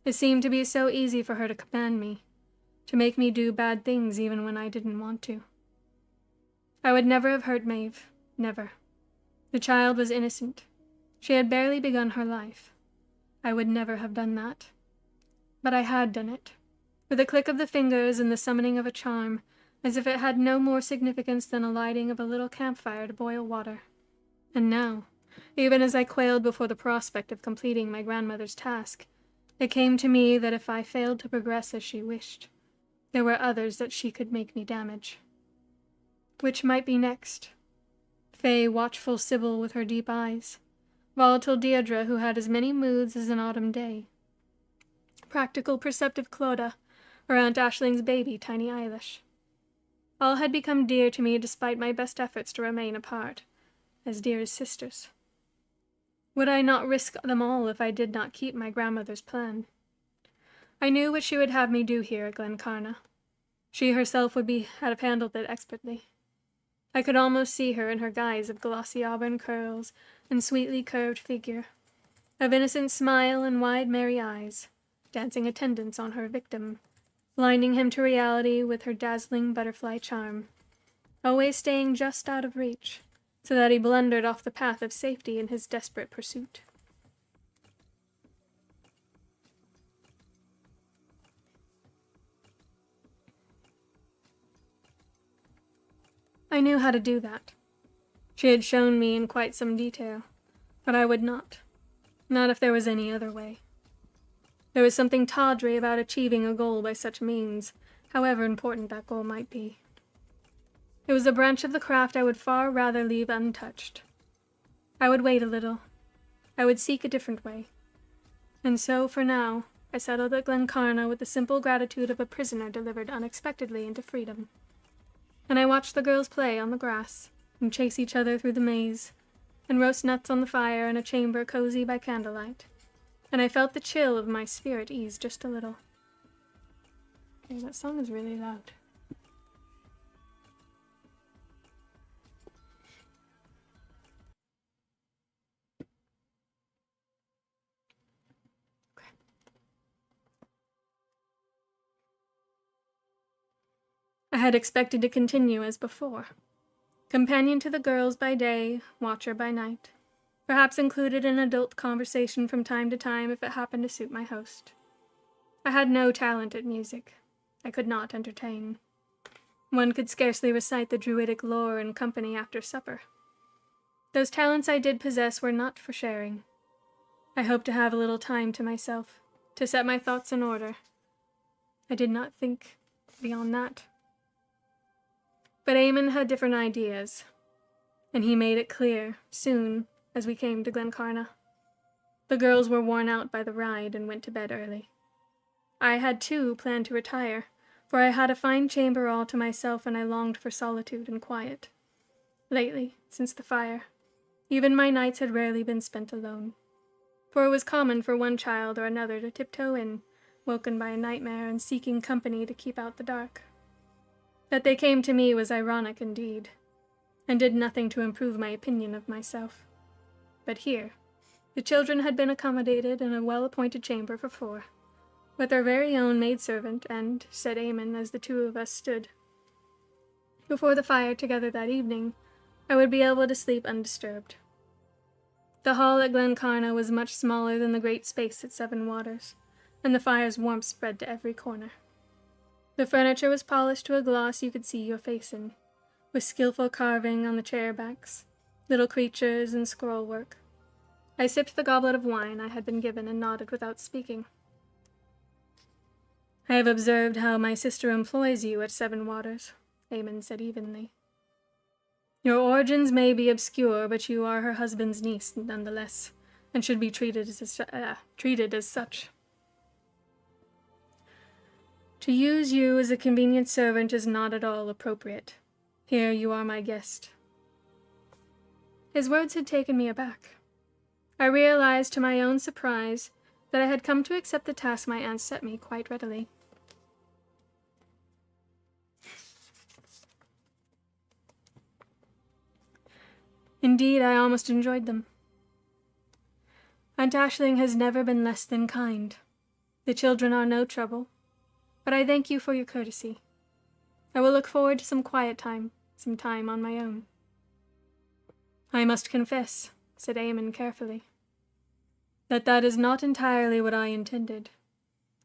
It seemed to be so easy for her to command me, to make me do bad things even when I didn't want to. I would never have hurt Maeve, never. The child was innocent. She had barely begun her life. I would never have done that. But I had done it, with a click of the fingers and the summoning of a charm, as if it had no more significance than a lighting of a little campfire to boil water. And now, even as I quailed before the prospect of completing my grandmother's task, it came to me that if I failed to progress as she wished, there were others that she could make me damage. Which might be next? Fey, watchful Sybil with her deep eyes, volatile Deirdre who had as many moods as an autumn day, practical, perceptive Clodagh, or Aunt Ashling's baby, Tiny Eilish. All had become dear to me despite my best efforts to remain apart, as dear as sisters. Would I not risk them all if I did not keep my grandmother's plan? I knew what she would have me do here at Glencarna. She herself would have handled it expertly. I could almost see her in her guise of glossy auburn curls and sweetly curved figure, of innocent smile and wide merry eyes, dancing attendance on her victim, blinding him to reality with her dazzling butterfly charm, always staying just out of reach, so that he blundered off the path of safety in his desperate pursuit. I knew how to do that. She had shown me in quite some detail, but I would not if there was any other way. There was something tawdry about achieving a goal by such means, however important that goal might be. It was a branch of the craft I would far rather leave untouched. I would wait a little. I would seek a different way. And so, for now, I settled at Glencarna with the simple gratitude of a prisoner delivered unexpectedly into freedom. And I watched the girls play on the grass, and chase each other through the maze, and roast nuts on the fire in a chamber cozy by candlelight, and I felt the chill of my spirit ease just a little. Okay, that song is really loud. Okay. I had expected to continue as before. Companion to the girls by day, watcher by night. Perhaps included in adult conversation from time to time if it happened to suit my host. I had no talent at music. I could not entertain. One could scarcely recite the druidic lore in company after supper. Those talents I did possess were not for sharing. I hoped to have a little time to myself, to set my thoughts in order. I did not think beyond that. But Eamon had different ideas, and he made it clear, soon, as we came to Glencarna. The girls were worn out by the ride and went to bed early. I had, too, planned to retire, for I had a fine chamber all to myself and I longed for solitude and quiet. Lately, since the fire, even my nights had rarely been spent alone, for it was common for one child or another to tiptoe in, woken by a nightmare and seeking company to keep out the dark. That they came to me was ironic indeed, and did nothing to improve my opinion of myself. But here, the children had been accommodated in a well-appointed chamber for 4, with our very own maidservant, and, said Eamon as the 2 of us stood before the fire together that evening, I would be able to sleep undisturbed. The hall at Glencarna was much smaller than the great space at Seven Waters, and the fire's warmth spread to every corner. The furniture was polished to a gloss you could see your face in, with skillful carving on the chair backs, little creatures and scroll work. I sipped the goblet of wine I had been given and nodded without speaking. I have observed how my sister employs you at Seven Waters, Eamon said evenly. Your origins may be obscure, but you are her husband's niece nonetheless, and should be treated as such. To use you as a convenient servant is not at all appropriate. Here you are my guest. His words had taken me aback. I realized to my own surprise that I had come to accept the task my aunt set me quite readily. Indeed, I almost enjoyed them. Aunt Aisling has never been less than kind. The children are no trouble, but I thank you for your courtesy. I will look forward to some quiet time, some time on my own. I must confess, said Eamon carefully, that is not entirely what I intended,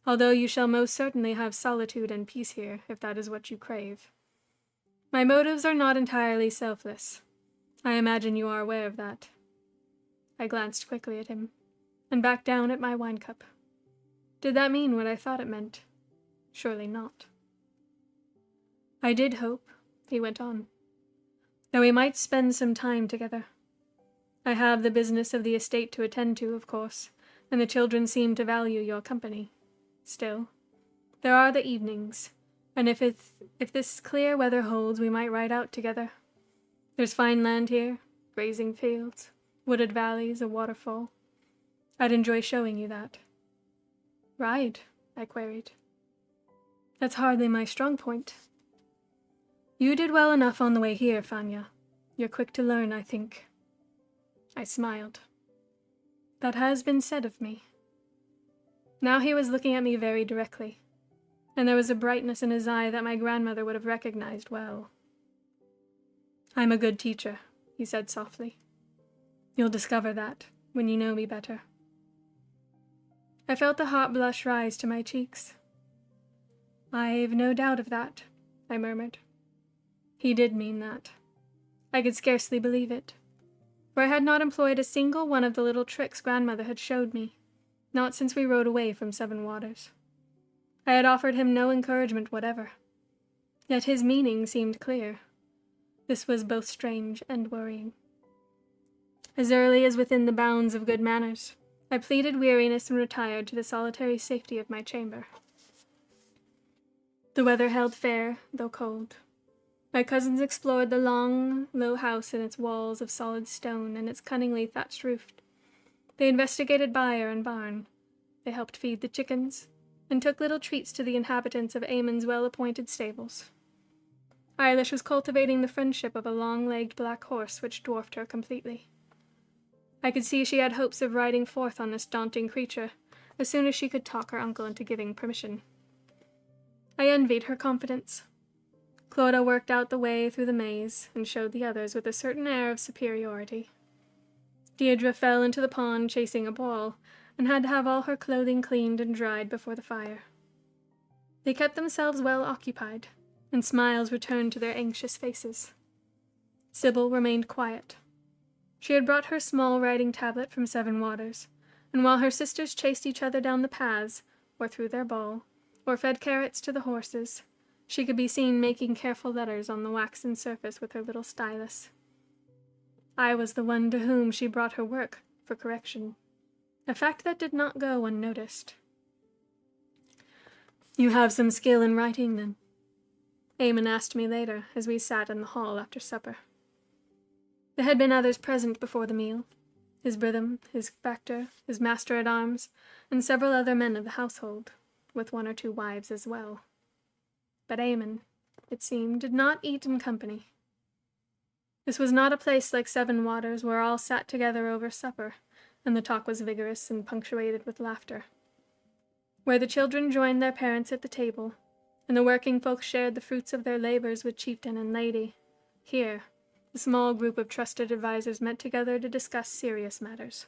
although you shall most certainly have solitude and peace here, if that is what you crave. My motives are not entirely selfless. I imagine you are aware of that. I glanced quickly at him, and back down at my wine cup. Did that mean what I thought it meant? Surely not. I did hope, he went on, that we might spend some time together. I have the business of the estate to attend to, of course, and the children seem to value your company. Still, there are the evenings, and if this clear weather holds, we might ride out together. There's fine land here, grazing fields, wooded valleys, a waterfall. I'd enjoy showing you that. Ride? I queried. That's hardly my strong point. You did well enough on the way here, Fanya. You're quick to learn, I think. I smiled. That has been said of me. Now he was looking at me very directly, and there was a brightness in his eye that my grandmother would have recognized well. I'm a good teacher, he said softly. You'll discover that when you know me better. I felt the hot blush rise to my cheeks. I've no doubt of that, I murmured. He did mean that. I could scarcely believe it, for I had not employed a single one of the little tricks grandmother had showed me, not since we rode away from Seven Waters. I had offered him no encouragement whatever, yet his meaning seemed clear. This was both strange and worrying. As early as within the bounds of good manners, I pleaded weariness and retired to the solitary safety of my chamber. The weather held fair, though cold. My cousins explored the long, low house and its walls of solid stone and its cunningly thatched roof. They investigated byre and barn. They helped feed the chickens, and took little treats to the inhabitants of Eamon's well-appointed stables. Eilish was cultivating the friendship of a long-legged black horse which dwarfed her completely. I could see she had hopes of riding forth on this daunting creature as soon as she could talk her uncle into giving permission. I envied her confidence. Clodagh worked out the way through the maze and showed the others with a certain air of superiority. Deirdre fell into the pond chasing a ball and had to have all her clothing cleaned and dried before the fire. They kept themselves well occupied, and smiles returned to their anxious faces. Sybil remained quiet. She had brought her small writing tablet from Seven Waters, and while her sisters chased each other down the paths, or threw their ball, or fed carrots to the horses, she could be seen making careful letters on the waxen surface with her little stylus. I was the one to whom she brought her work for correction, a fact that did not go unnoticed. You have some skill in writing, then? Eamon asked me later, as we sat in the hall after supper. There had been others present before the meal, his Britham, his factor, his master-at-arms, and several other men of the household, with one or two wives as well. But Eamon, it seemed, did not eat in company. This was not a place like Seven Waters where all sat together over supper, and the talk was vigorous and punctuated with laughter. Where the children joined their parents at the table, and the working folk shared the fruits of their labors with chieftain and lady, here, the small group of trusted advisors met together to discuss serious matters.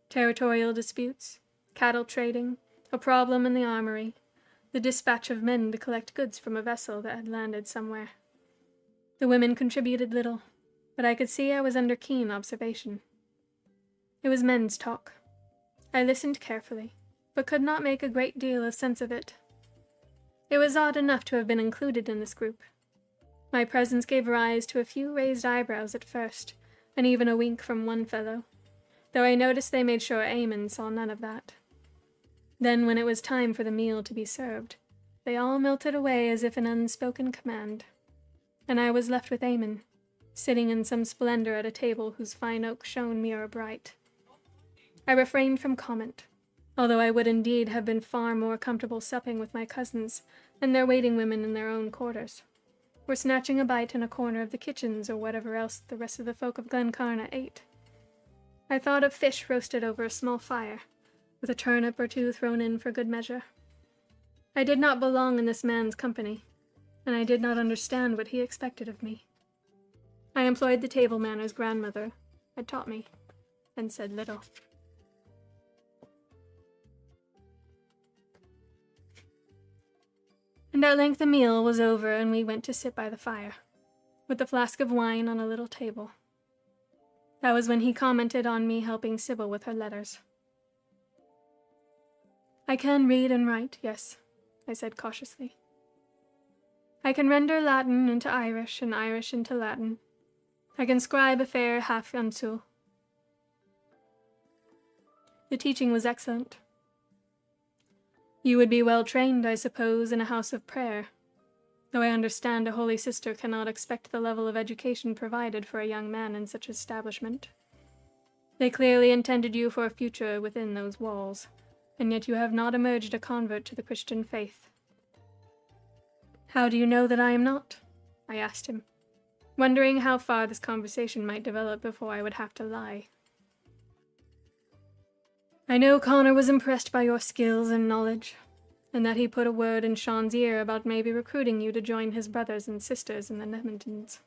Territorial disputes, cattle trading, a problem in the armory, the dispatch of men to collect goods from a vessel that had landed somewhere. The women contributed little, but I could see I was under keen observation. It was men's talk. I listened carefully, but could not make a great deal of sense of it. It was odd enough to have been included in this group. My presence gave rise to a few raised eyebrows at first, and even a wink from one fellow, though I noticed they made sure Eamon saw none of that. Then, when it was time for the meal to be served, they all melted away as if an unspoken command. and I was left with Eamon, sitting in some splendor at a table whose fine oak shone mirror bright. I refrained from comment, although I would indeed have been far more comfortable supping with my cousins and their waiting women in their own quarters, or snatching a bite in a corner of the kitchens or whatever else the rest of the folk of Glencarna ate. I thought of fish roasted over a small fire, with a turnip or two thrown in for good measure. I did not belong in this man's company, and I did not understand what he expected of me. I employed the table manners grandmother had taught me, and said little. And at length the meal was over, and we went to sit by the fire, with a flask of wine on a little table. That was when he commented on me helping Sybil with her letters. I can read and write, yes, I said cautiously. I can render Latin into Irish and Irish into Latin. I can scribe a fair half unsul. The teaching was excellent. You would be well trained, I suppose, in a house of prayer, though I understand a holy sister cannot expect the level of education provided for a young man in such establishment. They clearly intended you for a future within those walls, and yet you have not emerged a convert to the Christian faith. How do you know that I am not? I asked him, wondering how far this conversation might develop before I would have to lie. I know Connor was impressed by your skills and knowledge, and that he put a word in Sean's ear about maybe recruiting you to join his brothers and sisters in the Nementons.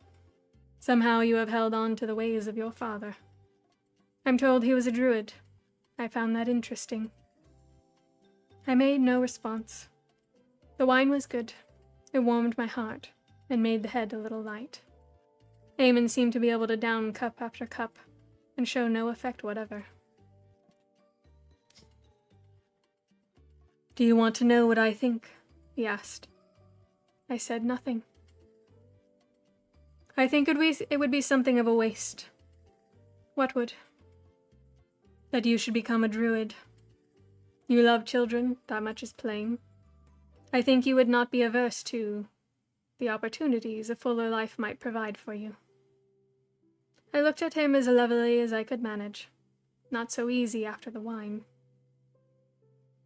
Somehow you have held on to the ways of your father. I'm told he was a druid. I found that interesting. I made no response. The wine was good. It warmed my heart, and made the head a little light. Eamon seemed to be able to down cup after cup, and show no effect whatever. Do you want to know what I think? He asked. I said nothing. I think it would be something of a waste. What would? That you should become a druid. You love children, that much is plain. I think you would not be averse to the opportunities a fuller life might provide for you. I looked at him as levelly as I could manage. Not so easy after the wine.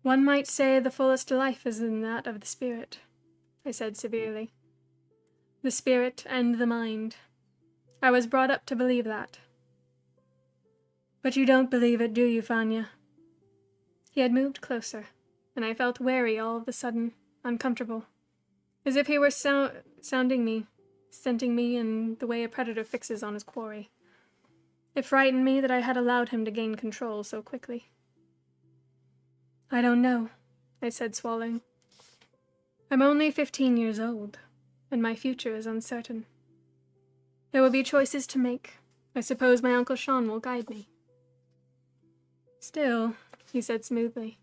One might say the fullest life is in that of the spirit, I said severely. The spirit and the mind. I was brought up to believe that. But you don't believe it, do you, Fanya? He had moved closer, and I felt wary all of a sudden, uncomfortable, as if he were scenting me in the way a predator fixes on his quarry. It frightened me that I had allowed him to gain control so quickly. I don't know, I said, swallowing. I'm only 15 years old, and my future is uncertain. There will be choices to make. I suppose my Uncle Sean will guide me. Still, he said smoothly,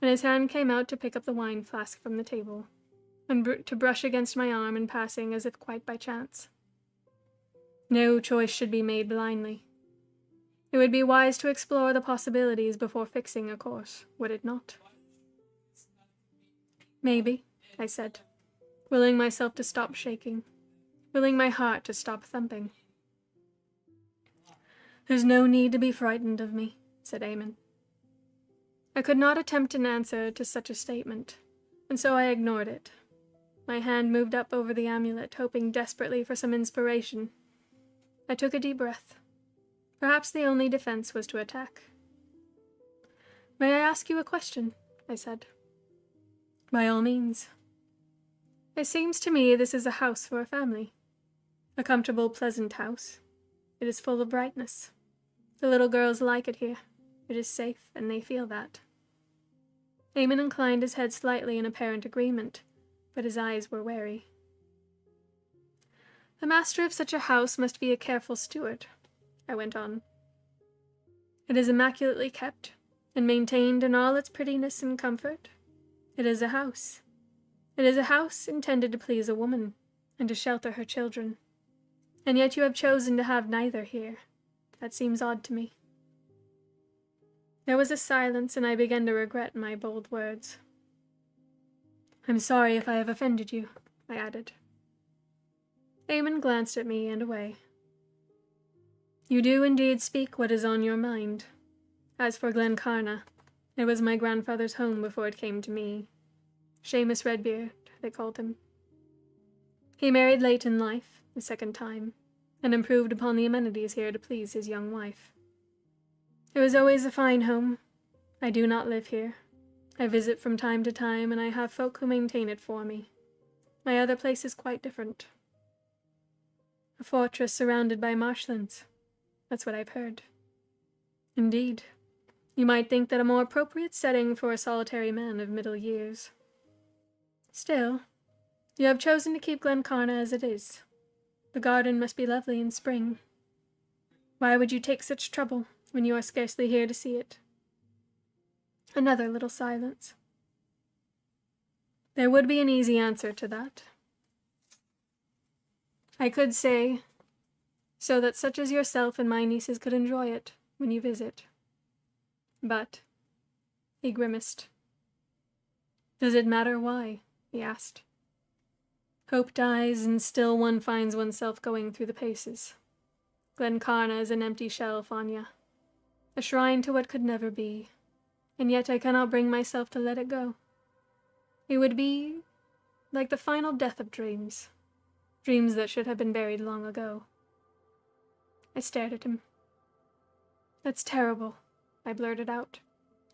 and his hand came out to pick up the wine flask from the table, and to brush against my arm in passing as if quite by chance. No choice should be made blindly. It would be wise to explore the possibilities before fixing a course, would it not? Maybe, I said, willing myself to stop shaking, willing my heart to stop thumping. There's no need to be frightened of me, said Eamon. I could not attempt an answer to such a statement, and so I ignored it. My hand moved up over the amulet, hoping desperately for some inspiration. I took a deep breath. Perhaps the only defense was to attack. May I ask you a question? I said. By all means. It seems to me this is a house for a family. A comfortable, pleasant house. It is full of brightness. The little girls like it here. It is safe, and they feel that. Eamon inclined his head slightly in apparent agreement, but his eyes were wary. The master of such a house must be a careful steward, I went on. It is immaculately kept, and maintained in all its prettiness and comfort. It is a house. It is a house intended to please a woman, and to shelter her children. And yet you have chosen to have neither here. That seems odd to me. There was a silence, and I began to regret my bold words. I'm sorry if I have offended you, I added. Eamon glanced at me and away. You do indeed speak what is on your mind. As for Glencarna, it was my grandfather's home before it came to me. Seamus Redbeard, they called him. He married late in life, the second time, and improved upon the amenities here to please his young wife. It was always a fine home. I do not live here. I visit from time to time, and I have folk who maintain it for me. My other place is quite different. A fortress surrounded by marshlands. That's what I've heard. Indeed. You might think that a more appropriate setting for a solitary man of middle years. Still, you have chosen to keep Glencarna as it is. The garden must be lovely in spring. Why would you take such trouble when you are scarcely here to see it? Another little silence. There would be an easy answer to that. I could say, so that such as yourself and my nieces could enjoy it when you visit. But, he grimaced. Does it matter why? He asked. Hope dies, and still one finds oneself going through the paces. Glencarna is an empty shell, Fanya. A shrine to what could never be, and yet I cannot bring myself to let it go. It would be like the final death of dreams. Dreams that should have been buried long ago. I stared at him. That's terrible, I blurted out,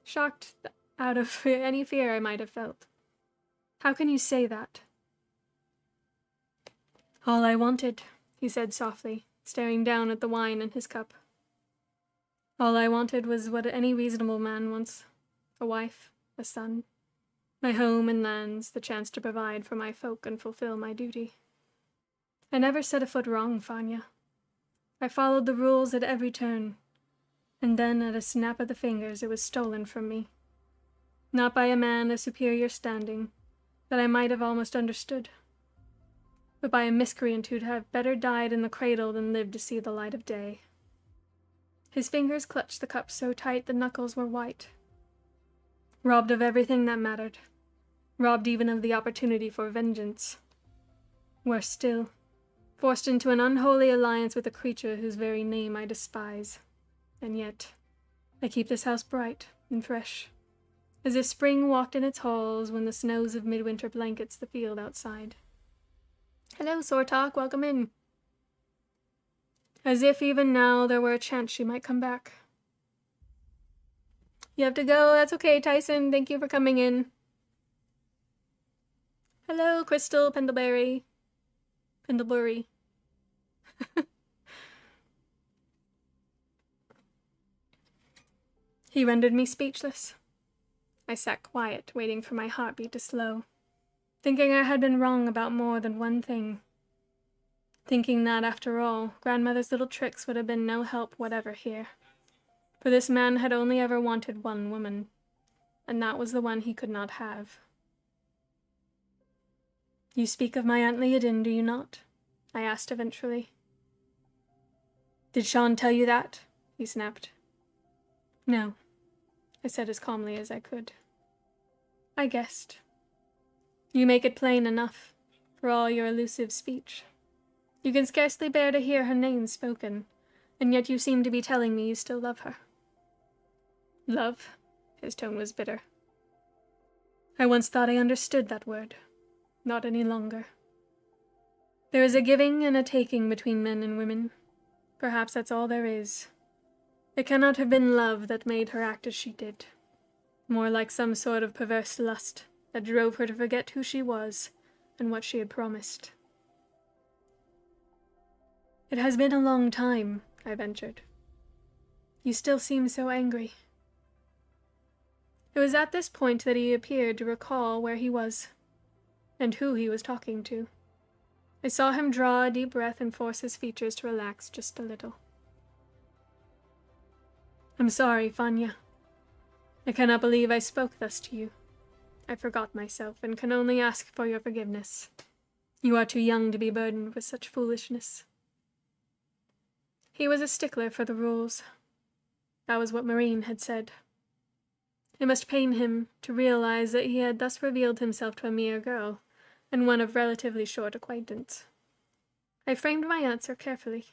shocked out of any fear I might have felt. How can you say that? All I wanted, he said softly, staring down at the wine in his cup. All I wanted was what any reasonable man wants. A wife, a son, my home and lands, the chance to provide for my folk and fulfill my duty. I never set a foot wrong, Fanya. I followed the rules at every turn, and then at a snap of the fingers it was stolen from me. Not by a man of superior standing, that I might have almost understood, but by a miscreant who'd have better died in the cradle than lived to see the light of day. His fingers clutched the cup so tight the knuckles were white. Robbed of everything that mattered, robbed even of the opportunity for vengeance. Worse still, forced into an unholy alliance with a creature whose very name I despise. And yet, I keep this house bright and fresh, as if spring walked in its halls when the snows of midwinter blankets the field outside. Hello, Sortok, welcome in. As if even now there were a chance she might come back. You have to go, that's okay, Tyson, thank you for coming in. Hello, Crystal Pendlebury. Pendlebury. He rendered me speechless. I sat quiet, waiting for my heartbeat to slow, thinking I had been wrong about more than one thing. Thinking that, after all, grandmother's little tricks would have been no help whatever here. For this man had only ever wanted one woman, and that was the one he could not have. You speak of my Aunt Leodin, do you not? I asked eventually. Did Sean tell you that? He snapped. No, I said as calmly as I could. I guessed. You make it plain enough, for all your elusive speech. You can scarcely bear to hear her name spoken, and yet you seem to be telling me you still love her. Love? His tone was bitter. I once thought I understood that word. Not any longer. There is a giving and a taking between men and women. Perhaps that's all there is. It cannot have been love that made her act as she did. More like some sort of perverse lust that drove her to forget who she was and what she had promised. It has been a long time, I ventured. You still seem so angry. It was at this point that he appeared to recall where he was, and who he was talking to. I saw him draw a deep breath and force his features to relax just a little. I'm sorry, Fanya. I cannot believe I spoke thus to you. I forgot myself and can only ask for your forgiveness. You are too young to be burdened with such foolishness. He was a stickler for the rules. That was what Marine had said. It must pain him to realize that he had thus revealed himself to a mere girl, and one of relatively short acquaintance. I framed my answer carefully.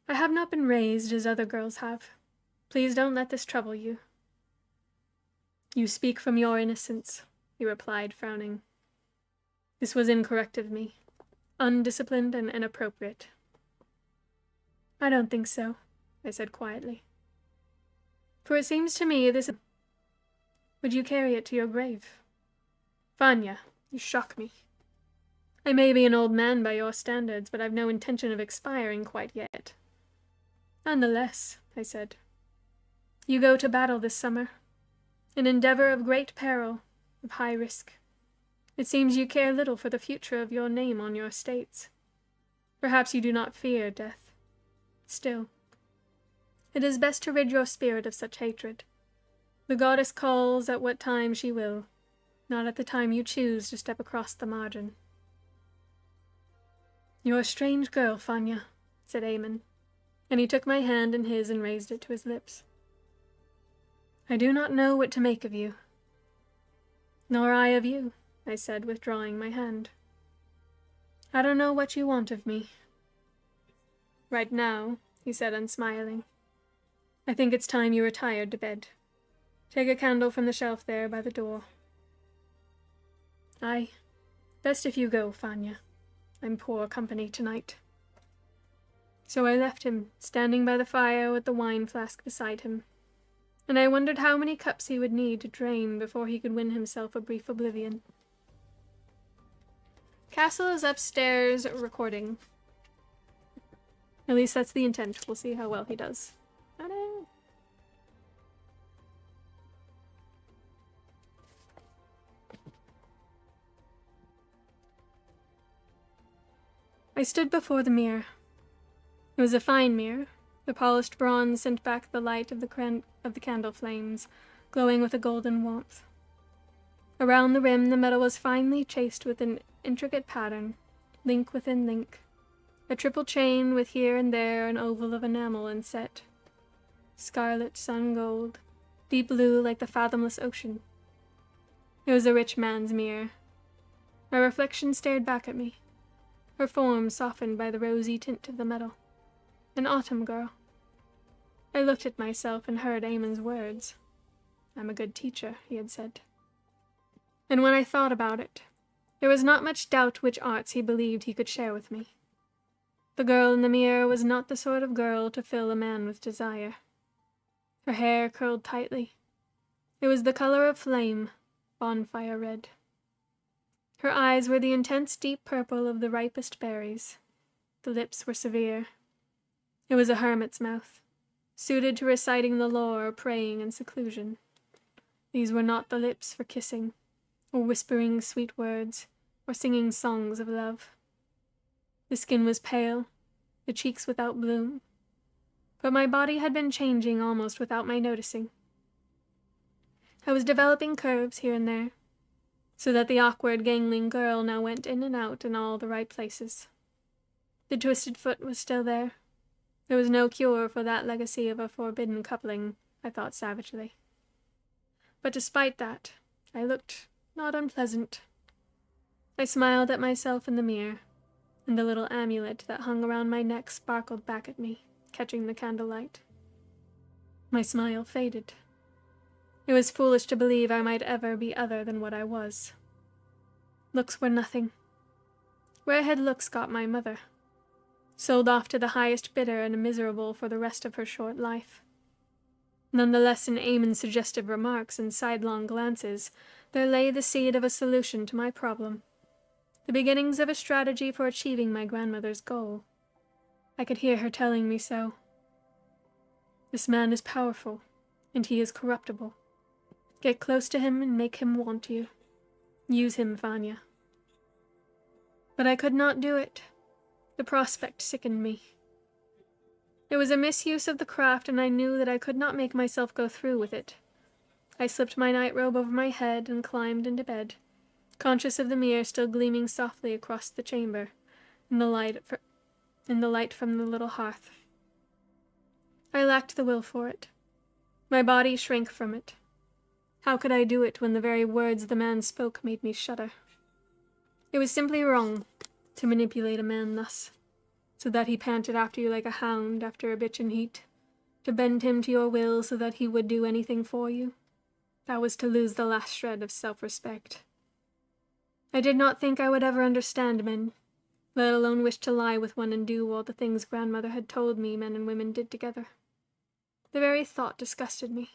I have not been raised as other girls have. Please don't let this trouble you. You speak from your innocence, he replied, frowning. This was incorrect of me, undisciplined and inappropriate. I don't think so, I said quietly. For it seems to me this... Would you carry it to your grave? Vanya, you shock me. I may be an old man by your standards, but I've no intention of expiring quite yet. Nonetheless, I said, you go to battle this summer, an endeavor of great peril, of high risk. It seems you care little for the future of your name on your estates. Perhaps you do not fear death. Still, it is best to rid your spirit of such hatred. The goddess calls at what time she will, not at the time you choose to step across the margin. You're a strange girl, Fanya, said Aemon, and he took my hand in his and raised it to his lips. I do not know what to make of you. Nor I of you, I said, withdrawing my hand. I don't know what you want of me. Right now, he said, unsmiling. I think it's time you retired to bed. Take a candle from the shelf there by the door. Aye, best if you go, Fanya. I'm poor company tonight. So I left him, standing by the fire with the wine flask beside him, and I wondered how many cups he would need to drain before he could win himself a brief oblivion. Castle is upstairs recording. At least that's the intent. We'll see how well he does. I know. I stood before the mirror. It was a fine mirror. The polished bronze sent back the light of the candle flames, glowing with a golden warmth. Around the rim, the metal was finely chased with an intricate pattern, link within link. A triple chain with here and there an oval of enamel inset. Scarlet, sun gold, deep blue like the fathomless ocean. It was a rich man's mirror. My reflection stared back at me, her form softened by the rosy tint of the metal. An autumn girl. I looked at myself and heard Aemon's words. I'm a good teacher, he had said. And when I thought about it, there was not much doubt which arts he believed he could share with me. The girl in the mirror was not the sort of girl to fill a man with desire. Her hair curled tightly. It was the color of flame, bonfire red. Her eyes were the intense deep purple of the ripest berries. The lips were severe. It was a hermit's mouth, suited to reciting the lore or praying in seclusion. These were not the lips for kissing, or whispering sweet words, or singing songs of love. The skin was pale, the cheeks without bloom, but my body had been changing almost without my noticing. I was developing curves here and there, so that the awkward, gangling girl now went in and out in all the right places. The twisted foot was still there. There was no cure for that legacy of a forbidden coupling, I thought savagely. But despite that, I looked not unpleasant. I smiled at myself in the mirror, and the little amulet that hung around my neck sparkled back at me, catching the candlelight. My smile faded. It was foolish to believe I might ever be other than what I was. Looks were nothing. Where had looks got my mother? Sold off to the highest bidder and miserable for the rest of her short life. Nonetheless, in Aemon's suggestive remarks and sidelong glances, there lay the seed of a solution to my problem, the beginnings of a strategy for achieving my grandmother's goal. I could hear her telling me so. This man is powerful, and he is corruptible. Get close to him and make him want you. Use him, Vanya. But I could not do it. The prospect sickened me. It was a misuse of the craft, and I knew that I could not make myself go through with it. I slipped my nightrobe over my head and climbed into bed, conscious of the mirror still gleaming softly across the chamber, in the light from the little hearth. I lacked the will for it. My body shrank from it. How could I do it when the very words the man spoke made me shudder? It was simply wrong. to manipulate a man thus, so that he panted after you like a hound after a bitch in heat, to bend him to your will so that he would do anything for you. That was to lose the last shred of self-respect. I did not think I would ever understand men, let alone wish to lie with one and do all the things grandmother had told me men and women did together. The very thought disgusted me.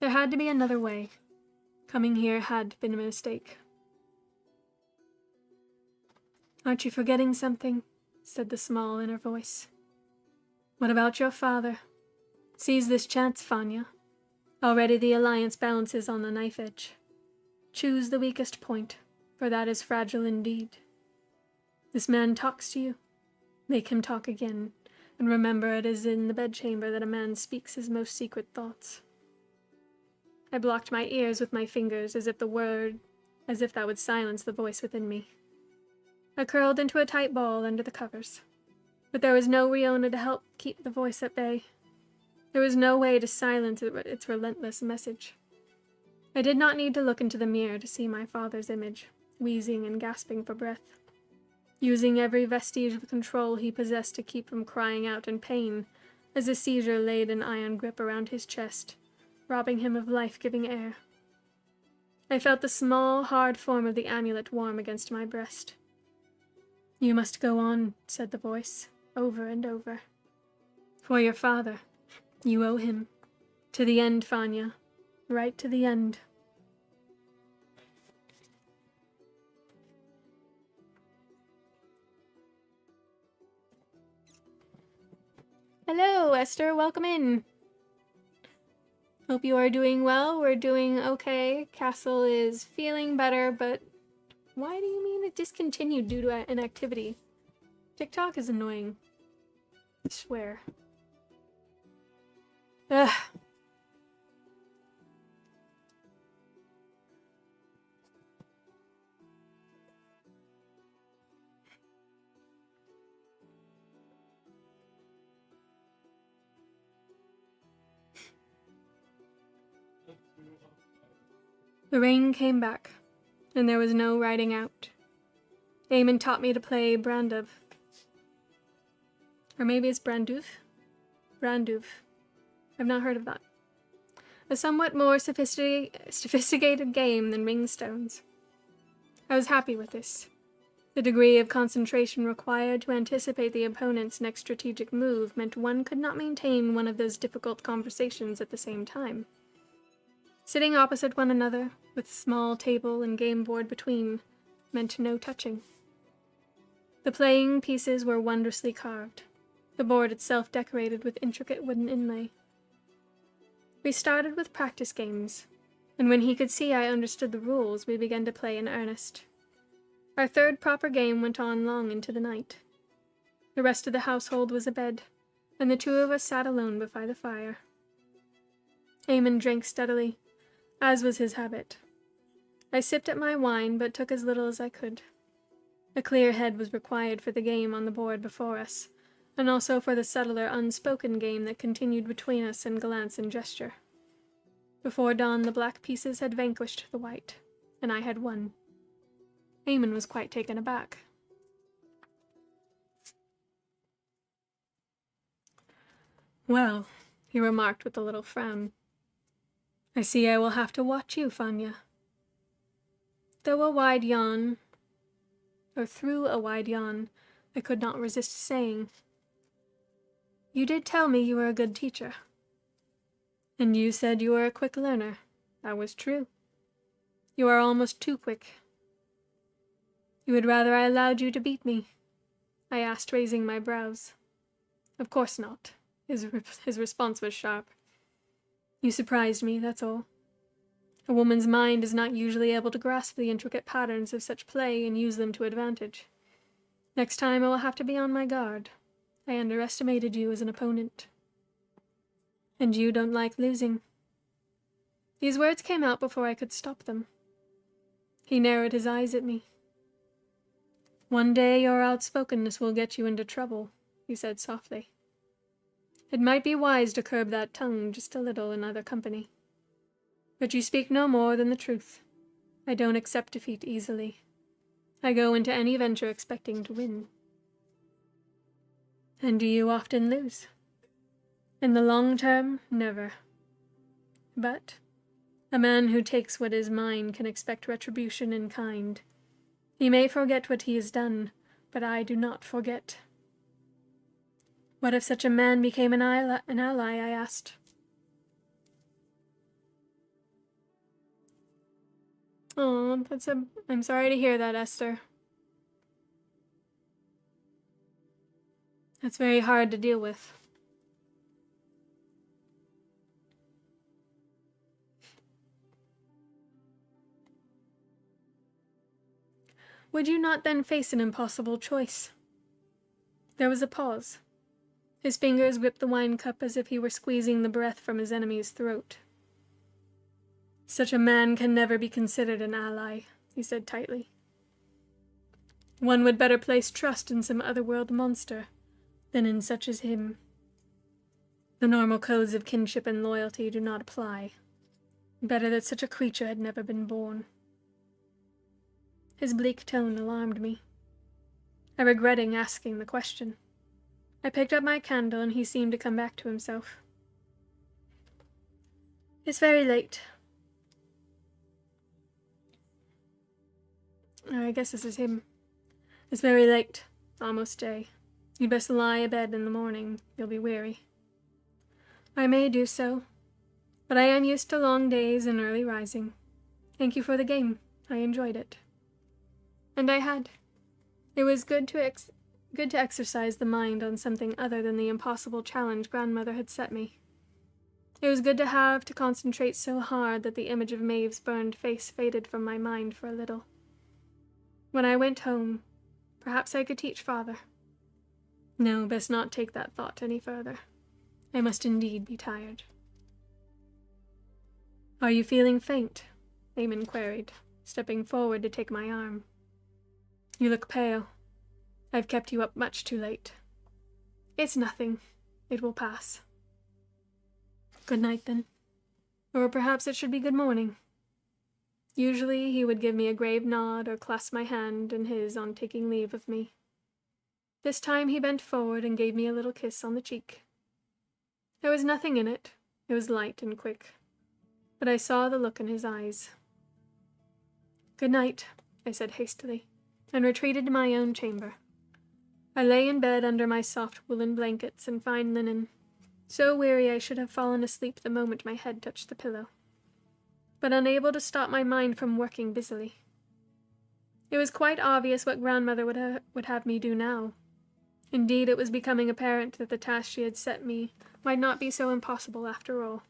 There had to be another way. Coming here had been a mistake. Aren't you forgetting something? Said the small inner voice. What about your father? Seize this chance, Fanya. Already the alliance balances on the knife edge. Choose the weakest point, for that is fragile indeed. This man talks to you. Make him talk again, and remember it is in the bedchamber that a man speaks his most secret thoughts. I blocked my ears with my fingers as if that would silence the voice within me. I curled into a tight ball under the covers, but there was no Riona to help keep the voice at bay. There was no way to silence its relentless message. I did not need to look into the mirror to see my father's image, wheezing and gasping for breath, using every vestige of control he possessed to keep from crying out in pain as a seizure laid an iron grip around his chest, robbing him of life-giving air. I felt the small, hard form of the amulet warm against my breast. You must go on, said the voice, over and over. For your father. You owe him. To the end, Fanya. Right to the end. Hello, Esther. Welcome in. Hope you are doing well. We're doing okay. Castle is feeling better, but why do you mean it discontinued due to inactivity? TikTok is annoying. I swear. Ugh. The rain came back, and there was no riding out. Eamon taught me to play Branduv. Or maybe it's Branduv? Branduv. I've not heard of that. A somewhat more sophisticated game than Ringstones. I was happy with this. The degree of concentration required to anticipate the opponent's next strategic move meant one could not maintain one of those difficult conversations at the same time. Sitting opposite one another, with small table and game board between, meant no touching. The playing pieces were wondrously carved, the board itself decorated with intricate wooden inlay. We started with practice games, and when he could see I understood the rules, we began to play in earnest. Our third proper game went on long into the night. The rest of the household was abed, and the two of us sat alone beside the fire. Eamon drank steadily, as was his habit. I sipped at my wine, but took as little as I could. A clear head was required for the game on the board before us, and also for the subtler, unspoken game that continued between us in glance and gesture. Before dawn, the black pieces had vanquished the white, and I had won. Eamon was quite taken aback. Well, he remarked with a little frown, I see I will have to watch you, Fanya. Through a wide yawn, I could not resist saying, You did tell me you were a good teacher. And you said you were a quick learner. That was true. You are almost too quick. You would rather I allowed you to beat me? I asked, raising my brows. Of course not. His response was sharp. You surprised me, that's all. A woman's mind is not usually able to grasp the intricate patterns of such play and use them to advantage. Next time I will have to be on my guard. I underestimated you as an opponent. And you don't like losing. These words came out before I could stop them. He narrowed his eyes at me. One day your outspokenness will get you into trouble, he said softly. It might be wise to curb that tongue just a little in other company. But you speak no more than the truth. I don't accept defeat easily. I go into any venture expecting to win. And do you often lose? In the long term, never. But a man who takes what is mine can expect retribution in kind. He may forget what he has done, but I do not forget. What if such a man became an ally, I asked. Oh, I'm sorry to hear that, Esther. That's very hard to deal with. Would you not then face an impossible choice? There was a pause. His fingers gripped the wine cup as if he were squeezing the breath from his enemy's throat. Such a man can never be considered an ally, he said tightly. One would better place trust in some otherworld monster than in such as him. The normal codes of kinship and loyalty do not apply. Better that such a creature had never been born. His bleak tone alarmed me. I regretted asking the question. I picked up my candle and he seemed to come back to himself. It's very late. I guess this is him. It's very late. Almost day. You'd best lie abed in the morning. You'll be weary. I may do so, but I am used to long days and early rising. Thank you for the game. I enjoyed it. And I had. It was good to exercise the mind on something other than the impossible challenge grandmother had set me. It was good to have to concentrate so hard that the image of Maeve's burned face faded from my mind for a little. When I went home, perhaps I could teach father. No, best not take that thought any further. I must indeed be tired. Are you feeling faint? Eamon queried, stepping forward to take my arm. You look pale. I've kept you up much too late. It's nothing. It will pass. Good night, then. Or perhaps it should be good morning. Usually he would give me a grave nod or clasp my hand in his on taking leave of me. This time he bent forward and gave me a little kiss on the cheek. There was nothing in it. It was light and quick. But I saw the look in his eyes. Good night, I said hastily, and retreated to my own chamber. I lay in bed under my soft woolen blankets and fine linen, so weary I should have fallen asleep the moment my head touched the pillow, but unable to stop my mind from working busily. It was quite obvious what grandmother would have me do now. Indeed, it was becoming apparent that the task she had set me might not be so impossible after all.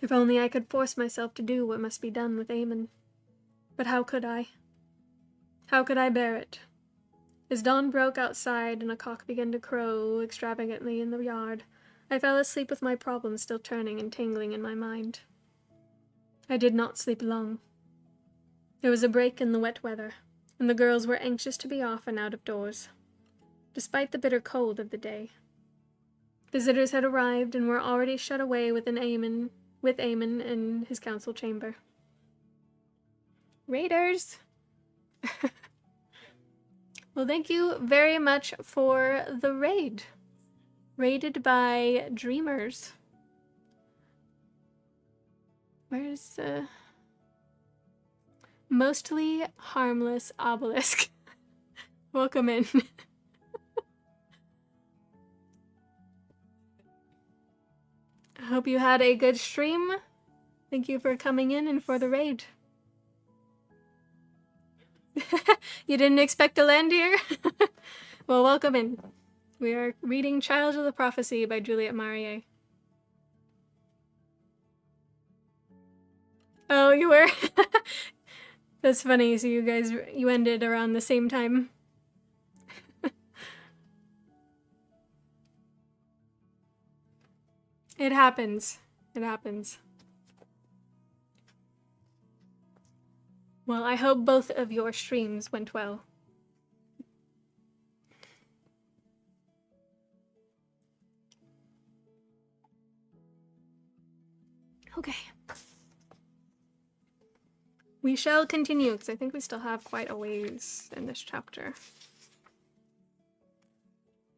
If only I could force myself to do what must be done with Eamon. But how could I? How could I bear it? As dawn broke outside and a cock began to crow extravagantly in the yard, I fell asleep with my problems still turning and tingling in my mind. I did not sleep long. There was a break in the wet weather, and the girls were anxious to be off and out of doors, despite the bitter cold of the day. Visitors had arrived and were already shut away with Eamon in his council chamber. Raiders! Well, thank you very much for the raid. Raided by Dreamers. Where's Mostly Harmless Obelisk. Welcome in. I hope you had a good stream. Thank you for coming in and for the raid. You didn't expect to land here? Well, welcome in. We are reading Child of the Prophecy by Juliet Marie. Oh, you were? That's funny. So you ended around the same time. It happens. It happens. Well, I hope both of your streams went well. Okay. we shall continue, because I think we still have quite a ways in this chapter.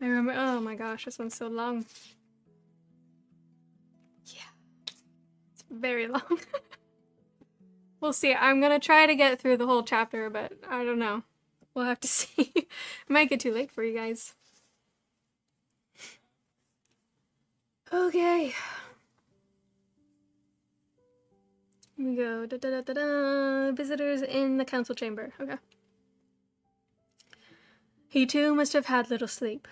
I remember, oh my gosh, this one's so long. Yeah, it's very long. We'll see. I'm gonna try to get through the whole chapter, but I don't know. We'll have to see. It might get too late for you guys. Okay. Here we go. Da, da, da, da, da. Visitors in the council chamber. Okay. He too must have had little sleep.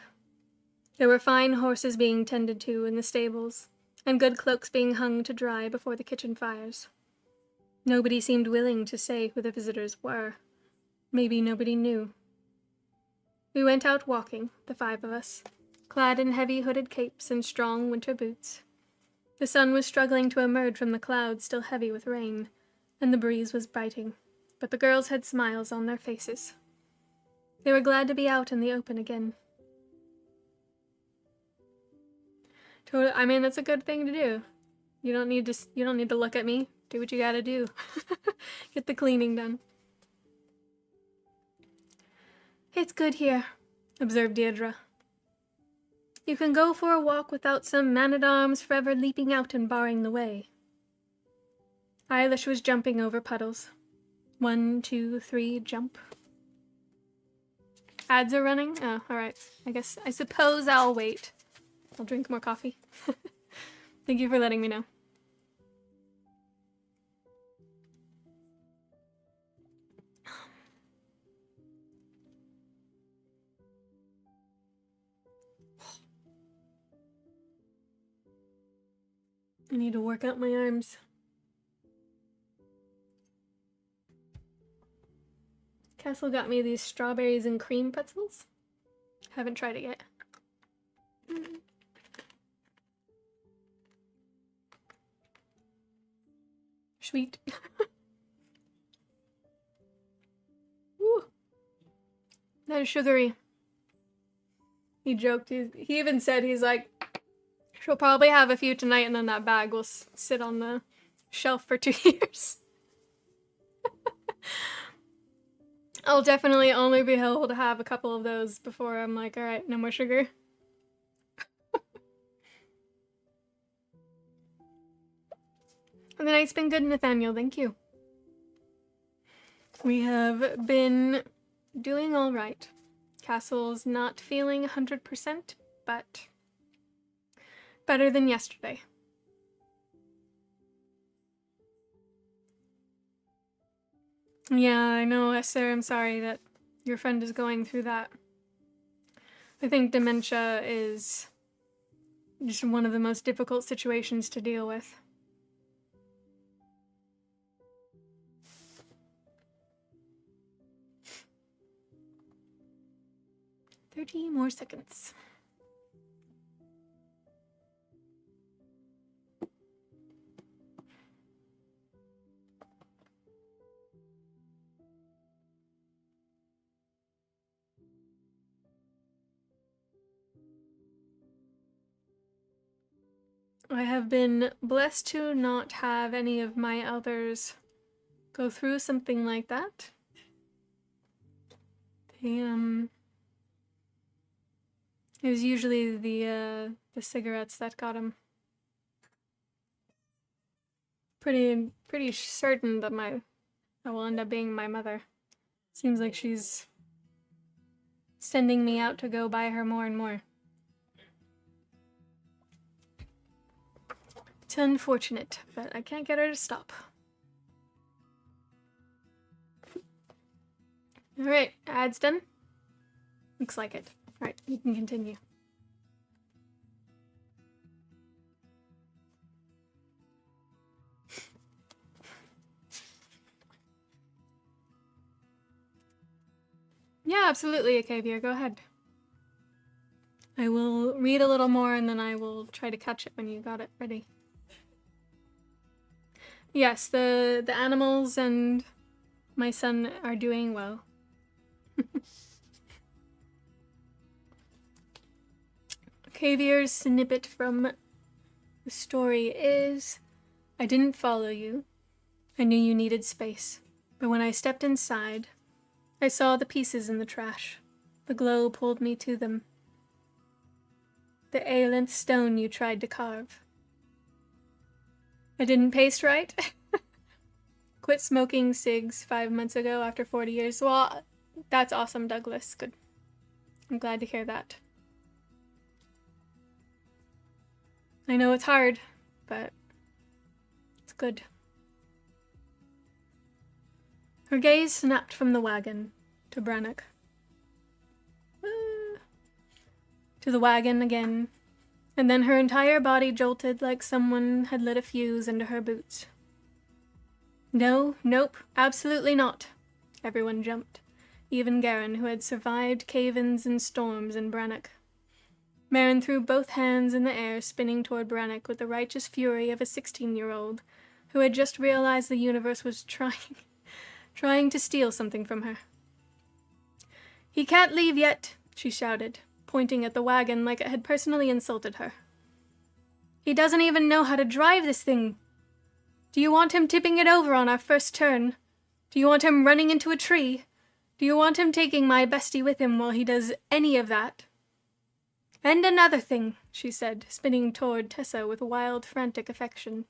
There were fine horses being tended to in the stables, and good cloaks being hung to dry before the kitchen fires. Nobody seemed willing to say who the visitors were. Maybe nobody knew. We went out walking, the 5 of us, clad in heavy hooded capes and strong winter boots. The sun was struggling to emerge from the clouds still heavy with rain, and the breeze was biting, but the girls had smiles on their faces. They were glad to be out in the open again. I mean, that's a good thing to do. You don't need to look at me. Do what you gotta do. Get the cleaning done. It's good here, observed Deirdre. You can go for a walk without some man-at-arms forever leaping out and barring the way. Eilish was jumping over puddles. 1, 2, 3, jump. Ads are running? Oh, alright. I suppose I'll wait. I'll drink more coffee. Thank you for letting me know. I need to work out my arms. Castle got me these strawberries and cream pretzels. Haven't tried it yet. Sweet. Woo. That is sugary. He joked. He even said, he's like, she'll probably have a few tonight and then that bag will sit on the shelf for 2 years. I'll definitely only be able to have a couple of those before I'm like, alright, no more sugar. And the night's been good, Nathaniel, thank you. We have been doing alright. Castle's not feeling 100%, but better than yesterday. Yeah, I know, Esther, I'm sorry that your friend is going through that. I think dementia is just one of the most difficult situations to deal with. 30 more seconds. I have been blessed to not have any of my others go through something like that. It was usually the cigarettes that got him. Pretty certain that I will end up being my mother. Seems like she's sending me out to go buy her more and more. It's unfortunate, but I can't get her to stop. Alright, ads done? Looks like it. Alright, you can continue. Yeah, absolutely, Akavia, go ahead. I will read a little more and then I will try to catch it when you got it ready. Yes, the animals and my son are doing well. Akavier's snippet from the story is, I didn't follow you. I knew you needed space. But when I stepped inside, I saw the pieces in the trash. The glow pulled me to them. The aeolith stone you tried to carve. I didn't paste right. Quit smoking cigs 5 months ago after 40 years. Well, that's awesome, Douglas. Good. I'm glad to hear that. I know it's hard, but it's good. Her gaze snapped from the wagon to Brannock. To the wagon again, and then her entire body jolted like someone had lit a fuse into her boots. No, nope, absolutely not. Everyone jumped, even Garen, who had survived cave-ins and storms in Brannock. Merrin threw both hands in the air, spinning toward Brannock with the righteous fury of a 16-year-old who had just realized the universe was trying to steal something from her. "He can't leave yet," she shouted, pointing at the wagon like it had personally insulted her. "He doesn't even know how to drive this thing. Do you want him tipping it over on our first turn? Do you want him running into a tree? Do you want him taking my bestie with him while he does any of that? And another thing," she said, spinning toward Tessa with wild, frantic affection.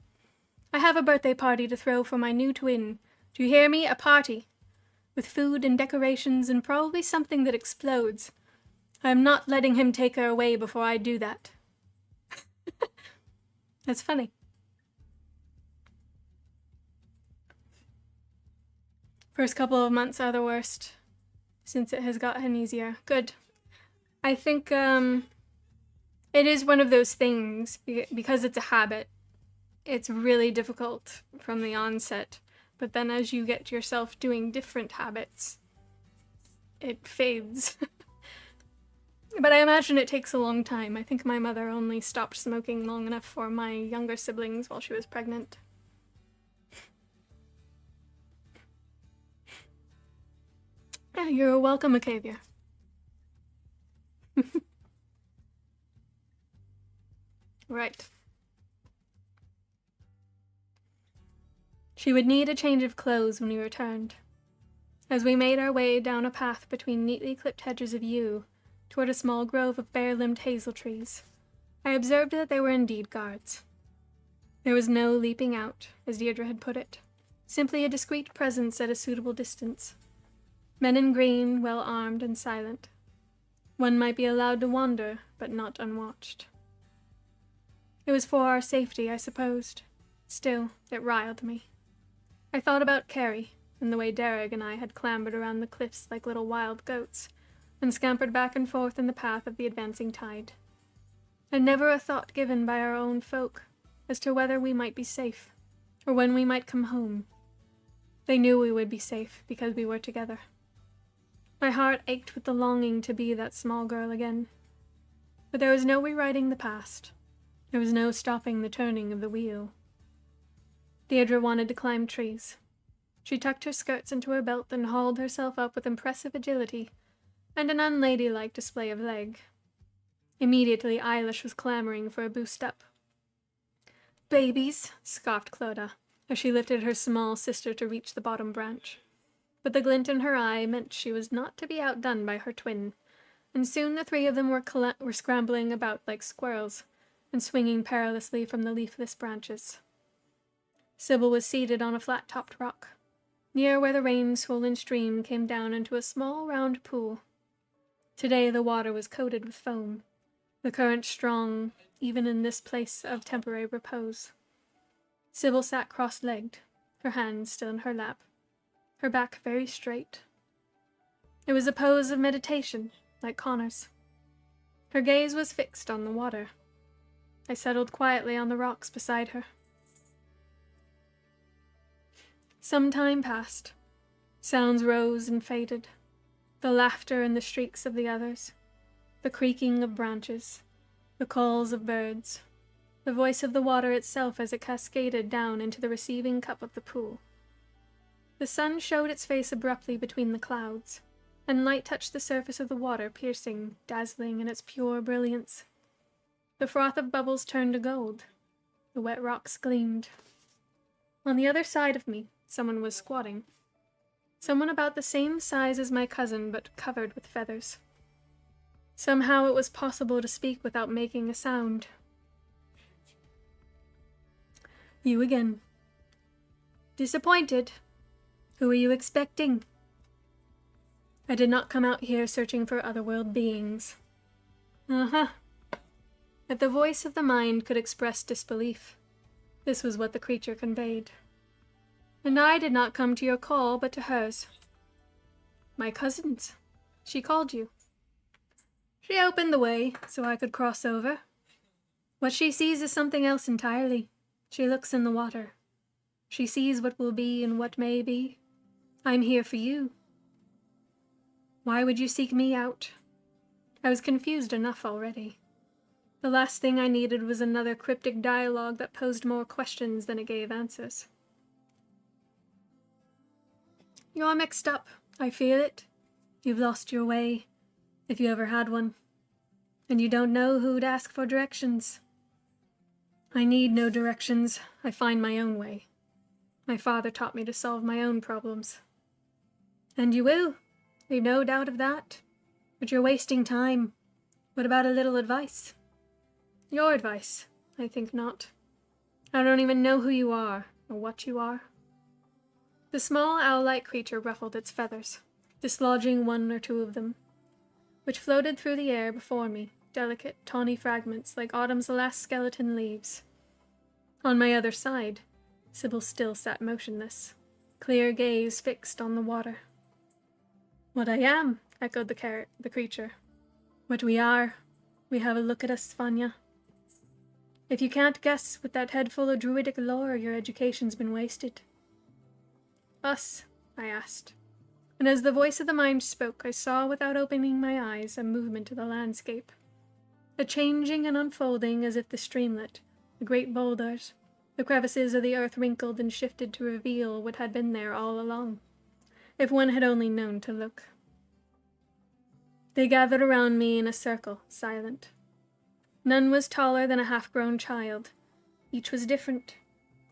"I have a birthday party to throw for my new twin. Do you hear me? A party. With food and decorations and probably something that explodes. I am not letting him take her away before I do that." That's funny. First couple of months are the worst, since it has gotten easier. Good. I think it is one of those things, because it's a habit. It's really difficult from the onset, but then as you get yourself doing different habits, it fades. But I imagine it takes a long time. I think my mother only stopped smoking long enough for my younger siblings while she was pregnant. Yeah, you're welcome, Acavia. Right. She would need a change of clothes when we returned. As we made our way down a path between neatly clipped hedges of yew, toward a small grove of bare-limbed hazel trees, I observed that they were indeed guards. There was no leaping out, as Deirdre had put it, simply a discreet presence at a suitable distance. Men in green, well-armed and silent. One might be allowed to wander, but not unwatched. It was for our safety, I supposed. Still, it riled me. I thought about Carrie, and the way Derek and I had clambered around the cliffs like little wild goats, and scampered back and forth in the path of the advancing tide. And never a thought given by our own folk as to whether we might be safe, or when we might come home. They knew we would be safe because we were together. My heart ached with the longing to be that small girl again. But there was no rewriting the past. There was no stopping the turning of the wheel. Deirdre wanted to climb trees. She tucked her skirts into her belt and hauled herself up with impressive agility and an unladylike display of leg. Immediately, Eilish was clamoring for a boost up. "Babies," scoffed Clodagh, as she lifted her small sister to reach the bottom branch. But the glint in her eye meant she was not to be outdone by her twin, and soon the three of them were scrambling about like squirrels, and swinging perilously from the leafless branches. Sybil was seated on a flat-topped rock, near where the rain-swollen stream came down into a small round pool. Today the water was coated with foam, the current strong, even in this place of temporary repose. Sybil sat cross-legged, her hands still in her lap, her back very straight. It was a pose of meditation, like Connor's. Her gaze was fixed on the water. I settled quietly on the rocks beside her. Some time passed. Sounds rose and faded. The laughter and the shrieks of the others. The creaking of branches. The calls of birds. The voice of the water itself as it cascaded down into the receiving cup of the pool. The sun showed its face abruptly between the clouds, and light touched the surface of the water, piercing, dazzling in its pure brilliance. The froth of bubbles turned to gold. The wet rocks gleamed. On the other side of me, someone was squatting. Someone about the same size as my cousin, but covered with feathers. Somehow it was possible to speak without making a sound. You again. Disappointed? Who were you expecting? I did not come out here searching for otherworld beings. Uh-huh. If the voice of the mind could express disbelief, this was what the creature conveyed. And I did not come to your call, but to hers. My cousin's. She called you. She opened the way, so I could cross over. What she sees is something else entirely. She looks in the water. She sees what will be and what may be. I'm here for you. Why would you seek me out? I was confused enough already. The last thing I needed was another cryptic dialogue that posed more questions than it gave answers. You're mixed up. I feel it. You've lost your way, if you ever had one. And you don't know who'd ask for directions. I need no directions. I find my own way. My father taught me to solve my own problems. And you will. We've no doubt of that. But you're wasting time. What about a little advice? Your advice? I think not. I don't even know who you are, or what you are. The small owl-like creature ruffled its feathers, dislodging one or two of them, which floated through the air before me, delicate, tawny fragments like autumn's last skeleton leaves. On my other side, Sybil still sat motionless, clear gaze fixed on the water. What I am, echoed the creature. What we are. We have a look at us, Vanya. If you can't guess with that head full of druidic lore, your education's been wasted. Us? I asked. And as the voice of the mind spoke, I saw without opening my eyes a movement of the landscape. A changing and unfolding as if the streamlet, the great boulders, the crevices of the earth wrinkled and shifted to reveal what had been there all along, if one had only known to look. They gathered around me in a circle, silent. None was taller than a half-grown child. Each was different.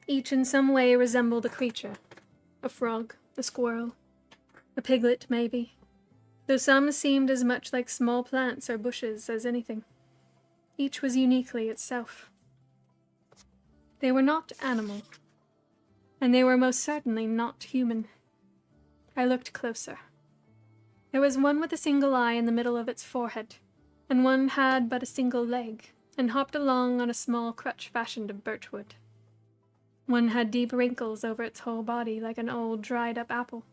Each in some way resembled a creature. A frog, a squirrel, a piglet, maybe. Though some seemed as much like small plants or bushes as anything. Each was uniquely itself. They were not animal. And they were most certainly not human. I looked closer. There was one with a single eye in the middle of its forehead, and one had but a single leg, and hopped along on a small crutch fashioned of birchwood. One had deep wrinkles over its whole body like an old dried-up apple,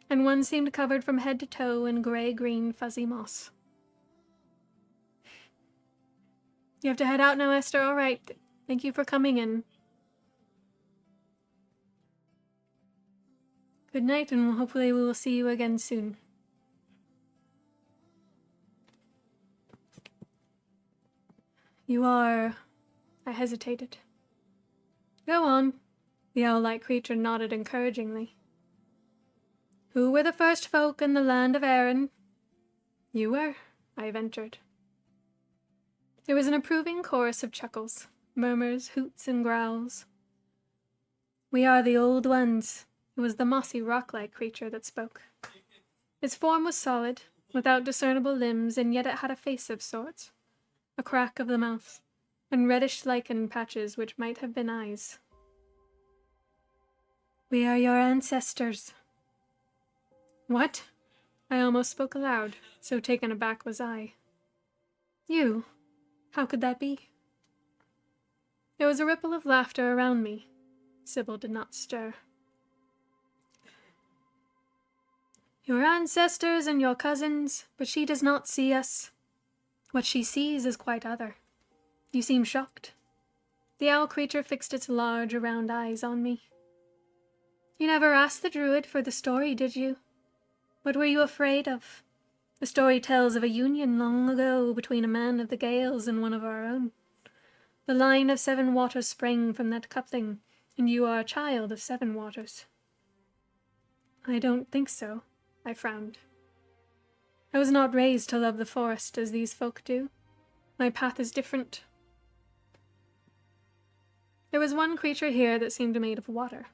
and one seemed covered from head to toe in gray-green fuzzy moss. You have to head out now, Esther. All right. Thank you for coming in. Good night, and hopefully we will see you again soon. You are... I hesitated. Go on. The owl-like creature nodded encouragingly. Who were the first folk in the land of Erin? You were, I ventured. There was an approving chorus of chuckles, murmurs, hoots, and growls. We are the old ones. It was the mossy rock-like creature that spoke. Its form was solid, without discernible limbs, and yet it had a face of sorts, a crack of the mouth, and reddish lichen patches which might have been eyes. We are your ancestors. What? I almost spoke aloud, so taken aback was I. You? How could that be? There was a ripple of laughter around me. Sybil did not stir. Your ancestors and your cousins, but she does not see us. What she sees is quite other. You seem shocked. The owl creature fixed its large, round eyes on me. You never asked the druid for the story, did you? What were you afraid of? The story tells of a union long ago between a man of the Gales and one of our own. The line of 7 waters sprang from that coupling, and you are a child of 7 waters. I don't think so, I frowned. I was not raised to love the forest as these folk do. My path is different. There was one creature here that seemed made of water.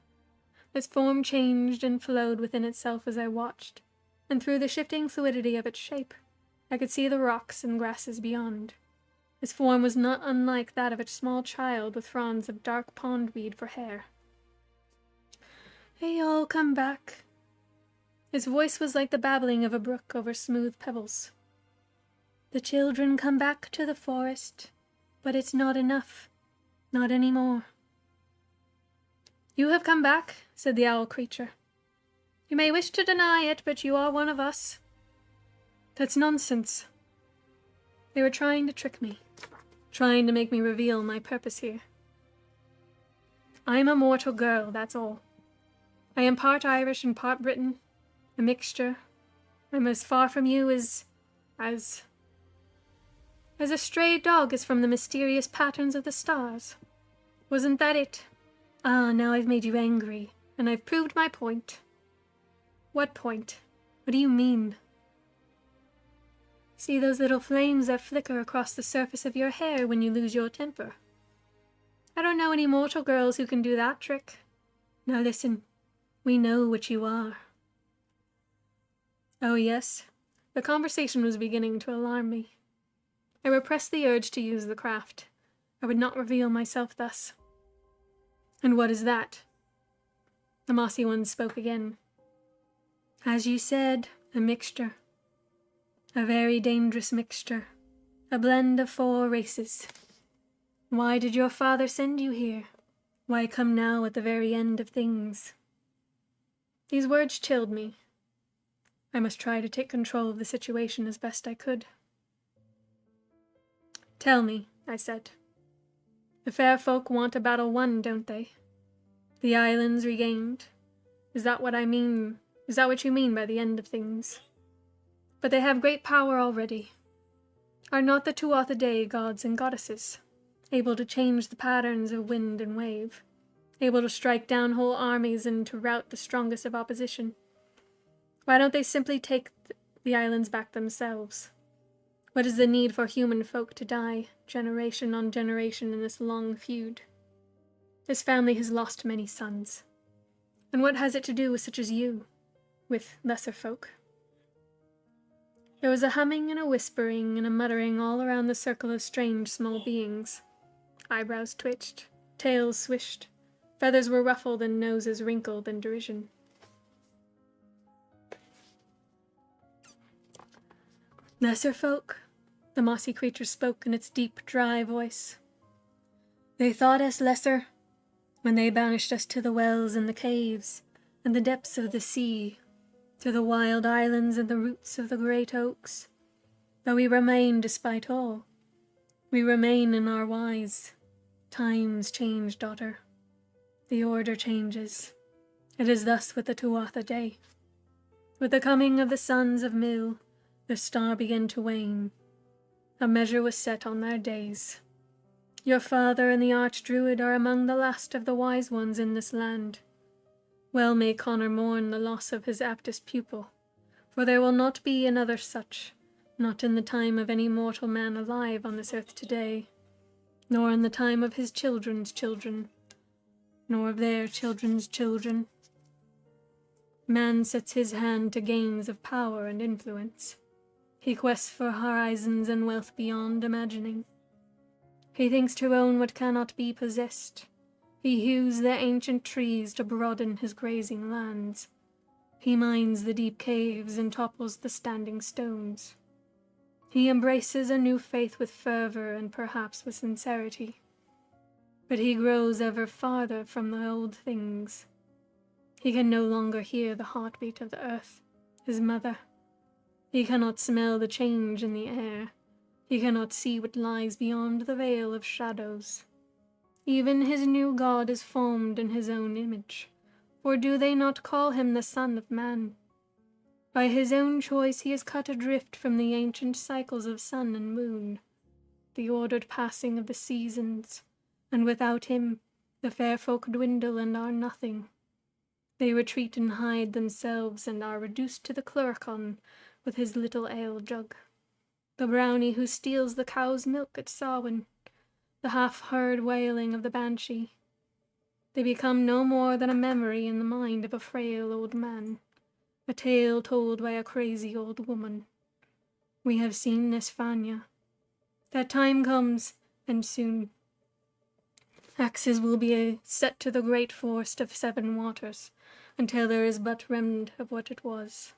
Its form changed and flowed within itself as I watched, and through the shifting fluidity of its shape, I could see the rocks and grasses beyond. Its form was not unlike that of a small child with fronds of dark pondweed for hair. "They all come back." Its voice was like the babbling of a brook over smooth pebbles. "The children come back to the forest, but it's not enough. Not anymore." "You have come back," said the owl creature. "You may wish to deny it, but you are one of us." "That's nonsense." They were trying to trick me, trying to make me reveal my purpose here. "I'm a mortal girl, that's all. I am part Irish and part Briton, a mixture. I'm as far from you as a stray dog is from the mysterious patterns of the stars. Wasn't that it? Ah, now I've made you angry, and I've proved my point." "What point? What do you mean?" "See those little flames that flicker across the surface of your hair when you lose your temper? I don't know any mortal girls who can do that trick. Now listen, we know what you are." Oh yes, the conversation was beginning to alarm me. I repressed the urge to use the craft. I would not reveal myself thus. "And what is that?" The mossy one spoke again. "As you said, a mixture. A very dangerous mixture. A blend of 4 races. Why did your father send you here? Why come now at the very end of things?" These words chilled me. I must try to take control of the situation as best I could. "Tell me," I said. "The fair folk want a battle won, don't they? The islands regained? Is that what I mean? Is that what you mean by the end of things? But they have great power already. Are not the Tuatha Dé gods and goddesses, able to change the patterns of wind and wave, able to strike down whole armies and to rout the strongest of opposition? Why don't they simply take the islands back themselves? What is the need for human folk to die, generation on generation, in this long feud? This family has lost many sons. And what has it to do with such as you, with lesser folk?" There was a humming and a whispering and a muttering all around the circle of strange small beings. Eyebrows twitched, tails swished, feathers were ruffled and noses wrinkled in derision. "Lesser folk," the mossy creature spoke in its deep, dry voice. "They thought us lesser when they banished us to the wells and the caves and the depths of the sea, to the wild islands and the roots of the great oaks. But we remain despite all. We remain in our wise. Times change, daughter. The order changes. It is thus with the Tuatha Dé. With the coming of the sons of Mil, the star began to wane. A measure was set on their days. Your father and the Archdruid are among the last of the wise ones in this land. Well may Connor mourn the loss of his aptest pupil, for there will not be another such, not in the time of any mortal man alive on this earth today, nor in the time of his children's children, nor of their children's children. Man sets his hand to gains of power and influence. He quests for horizons and wealth beyond imagining. He thinks to own what cannot be possessed. He hews the ancient trees to broaden his grazing lands. He mines the deep caves and topples the standing stones. He embraces a new faith with fervor and perhaps with sincerity. But he grows ever farther from the old things. He can no longer hear the heartbeat of the earth, his mother. He cannot smell the change in the air. He cannot see what lies beyond the veil of shadows. Even his new god is formed in his own image, for do they not call him the Son of Man? By his own choice he is cut adrift from the ancient cycles of sun and moon, the ordered passing of the seasons, and without him the fair folk dwindle and are nothing. They retreat and hide themselves and are reduced to the Cluricon with his little ale jug, the brownie who steals the cow's milk at Samhain, the half-heard wailing of the banshee. They become no more than a memory in the mind of a frail old man, a tale told by a crazy old woman. We have seen this, Fanya. That time comes, and soon. Axes will be set to the great forest of 7 waters, until there is but remnant of what it was.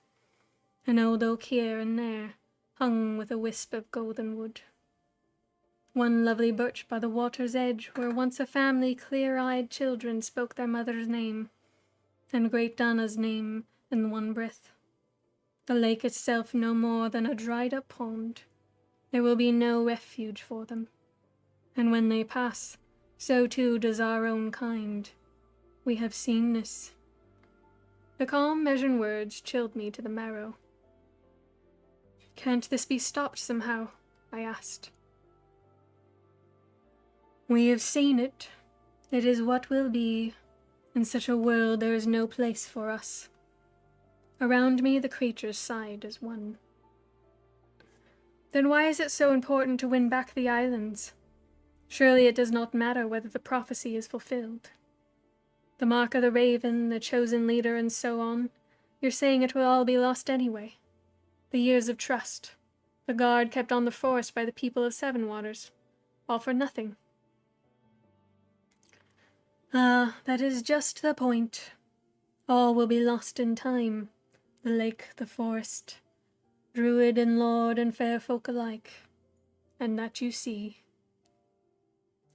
An old oak here and there, hung with a wisp of golden wood. One lovely birch by the water's edge, where once a family clear-eyed children spoke their mother's name, and great Donna's name in one breath. The lake itself no more than a dried-up pond. There will be no refuge for them. And when they pass, so too does our own kind. We have seen this. The calm, measured words chilled me to the marrow. Can't this be stopped somehow? I asked. We have seen it. It is what will be. In such a world there is no place for us. Around me the creatures sighed as one. Then why is it so important to win back the islands? Surely it does not matter whether the prophecy is fulfilled. The mark of the raven, the chosen leader, and so on. You're saying it will all be lost anyway. The years of trust, the guard kept on the forest by the people of 7 waters, all for nothing. Ah, that is just the point. All will be lost in time. The lake, the forest, druid and lord and fair folk alike. And that you see.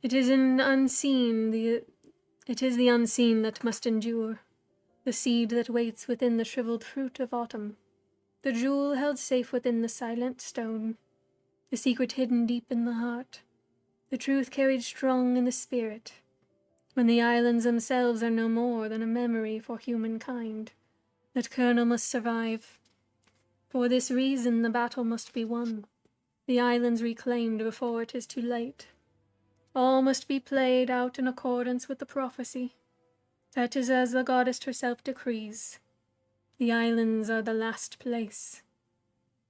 It is the unseen that must endure, the seed that waits within the shriveled fruit of autumn, the jewel held safe within the silent stone, the secret hidden deep in the heart, the truth carried strong in the spirit, when the islands themselves are no more than a memory for humankind. That kernel must survive. For this reason the battle must be won, the islands reclaimed before it is too late. All must be played out in accordance with the prophecy. That is as the goddess herself decrees. The islands are the last place.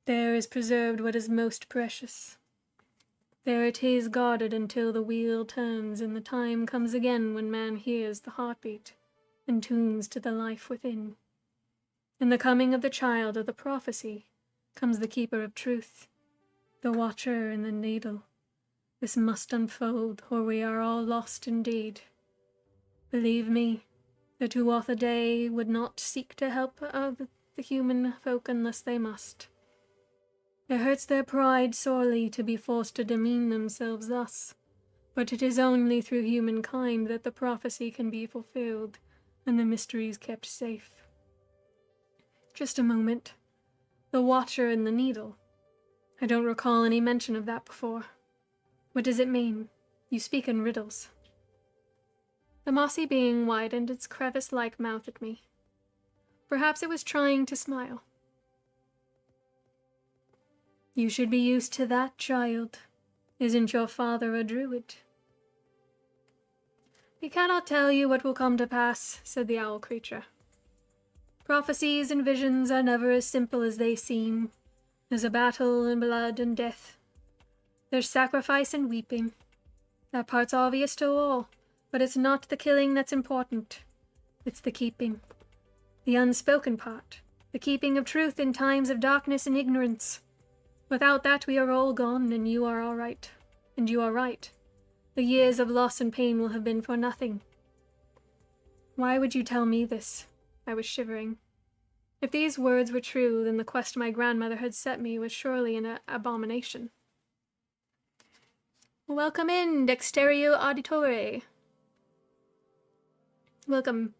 There is preserved what is most precious. There it is guarded until the wheel turns and the time comes again when man hears the heartbeat and tunes to the life within. In the coming of the child of the prophecy comes the keeper of truth, the watcher in the needle. This must unfold, or we are all lost indeed. Believe me, the Tuatha Dé would not seek to help the human folk unless they must. It hurts their pride sorely to be forced to demean themselves thus, but it is only through humankind that the prophecy can be fulfilled and the mysteries kept safe. Just a moment. The watcher in the needle. I don't recall any mention of that before. What does it mean? You speak in riddles. The mossy being widened its crevice-like mouth at me. Perhaps it was trying to smile. You should be used to that, child. Isn't your father a druid? We cannot tell you what will come to pass, said the owl creature. Prophecies and visions are never as simple as they seem. There's a battle and blood and death. There's sacrifice and weeping. That part's obvious to all, but it's not the killing that's important. It's the keeping. The unspoken part. The keeping of truth in times of darkness and ignorance. Without that we are all gone, and you are all right. And you are right. The years of loss and pain will have been for nothing. Why would you tell me this? I was shivering. If these words were true, then the quest my grandmother had set me was surely an abomination. Welcome in, Dexterio Auditore. Welcome.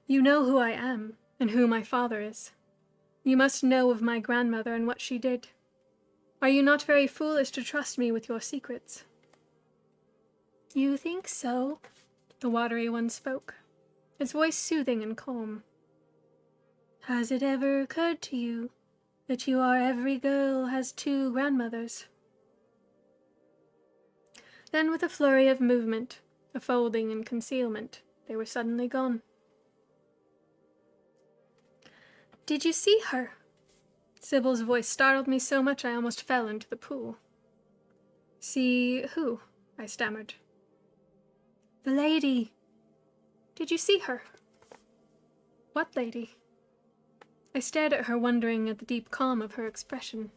You know who I am, and who my father is. You must know of my grandmother and what she did. Are you not very foolish to trust me with your secrets? You think so? The watery one spoke, its voice soothing and calm. Has it ever occurred to you that every girl has 2 grandmothers? Then with a flurry of movement, a folding and concealment, they were suddenly gone. Did you see her? Sybil's voice startled me so much I almost fell into the pool. See who? I stammered. The lady. Did you see her? What lady? I stared at her, wondering at the deep calm of her expression.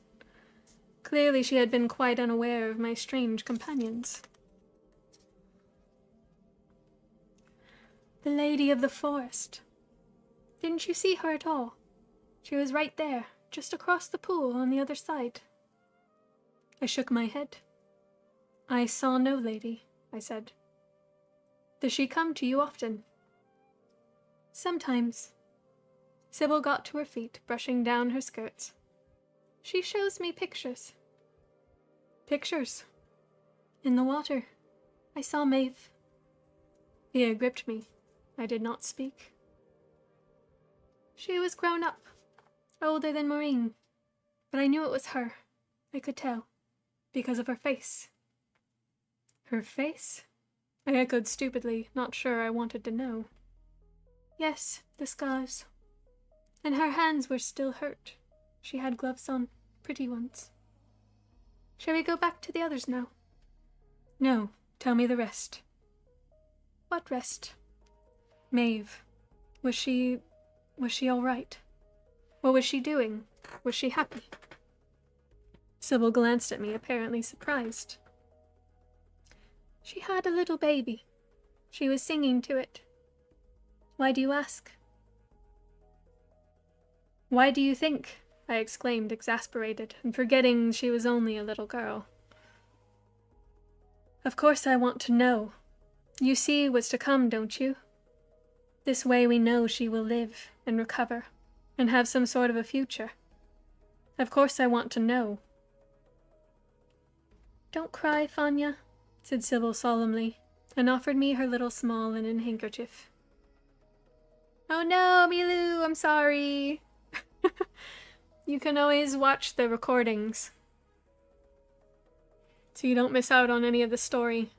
Clearly she had been quite unaware of my strange companions. The lady of the forest. Didn't you see her at all? She was right there, just across the pool on the other side. I shook my head. I saw no lady, I said. Does she come to you often? Sometimes. Sybil got to her feet, brushing down her skirts. She shows me pictures. Pictures? In the water. I saw Maeve. Fear gripped me. I did not speak. She was grown up, older than Maureen, but I knew it was her. I could tell, because of her face. Her face? I echoed stupidly, not sure I wanted to know. Yes, the scars. And her hands were still hurt. She had gloves on, pretty ones. Shall we go back to the others now? No, tell me the rest. What rest? Maeve. Was she all right? What was she doing? Was she happy? Sybil glanced at me, apparently surprised. She had a little baby. She was singing to it. Why do you ask? Why do you think? I exclaimed, exasperated, and forgetting she was only a little girl. Of course I want to know. You see what's to come, don't you? This way we know she will live and recover and have some sort of a future. Of course I want to know. Don't cry, Fanya, said Sybil solemnly, and offered me her little small linen handkerchief. Oh no, Milou, I'm sorry. You can always watch the recordings, so you don't miss out on any of the story.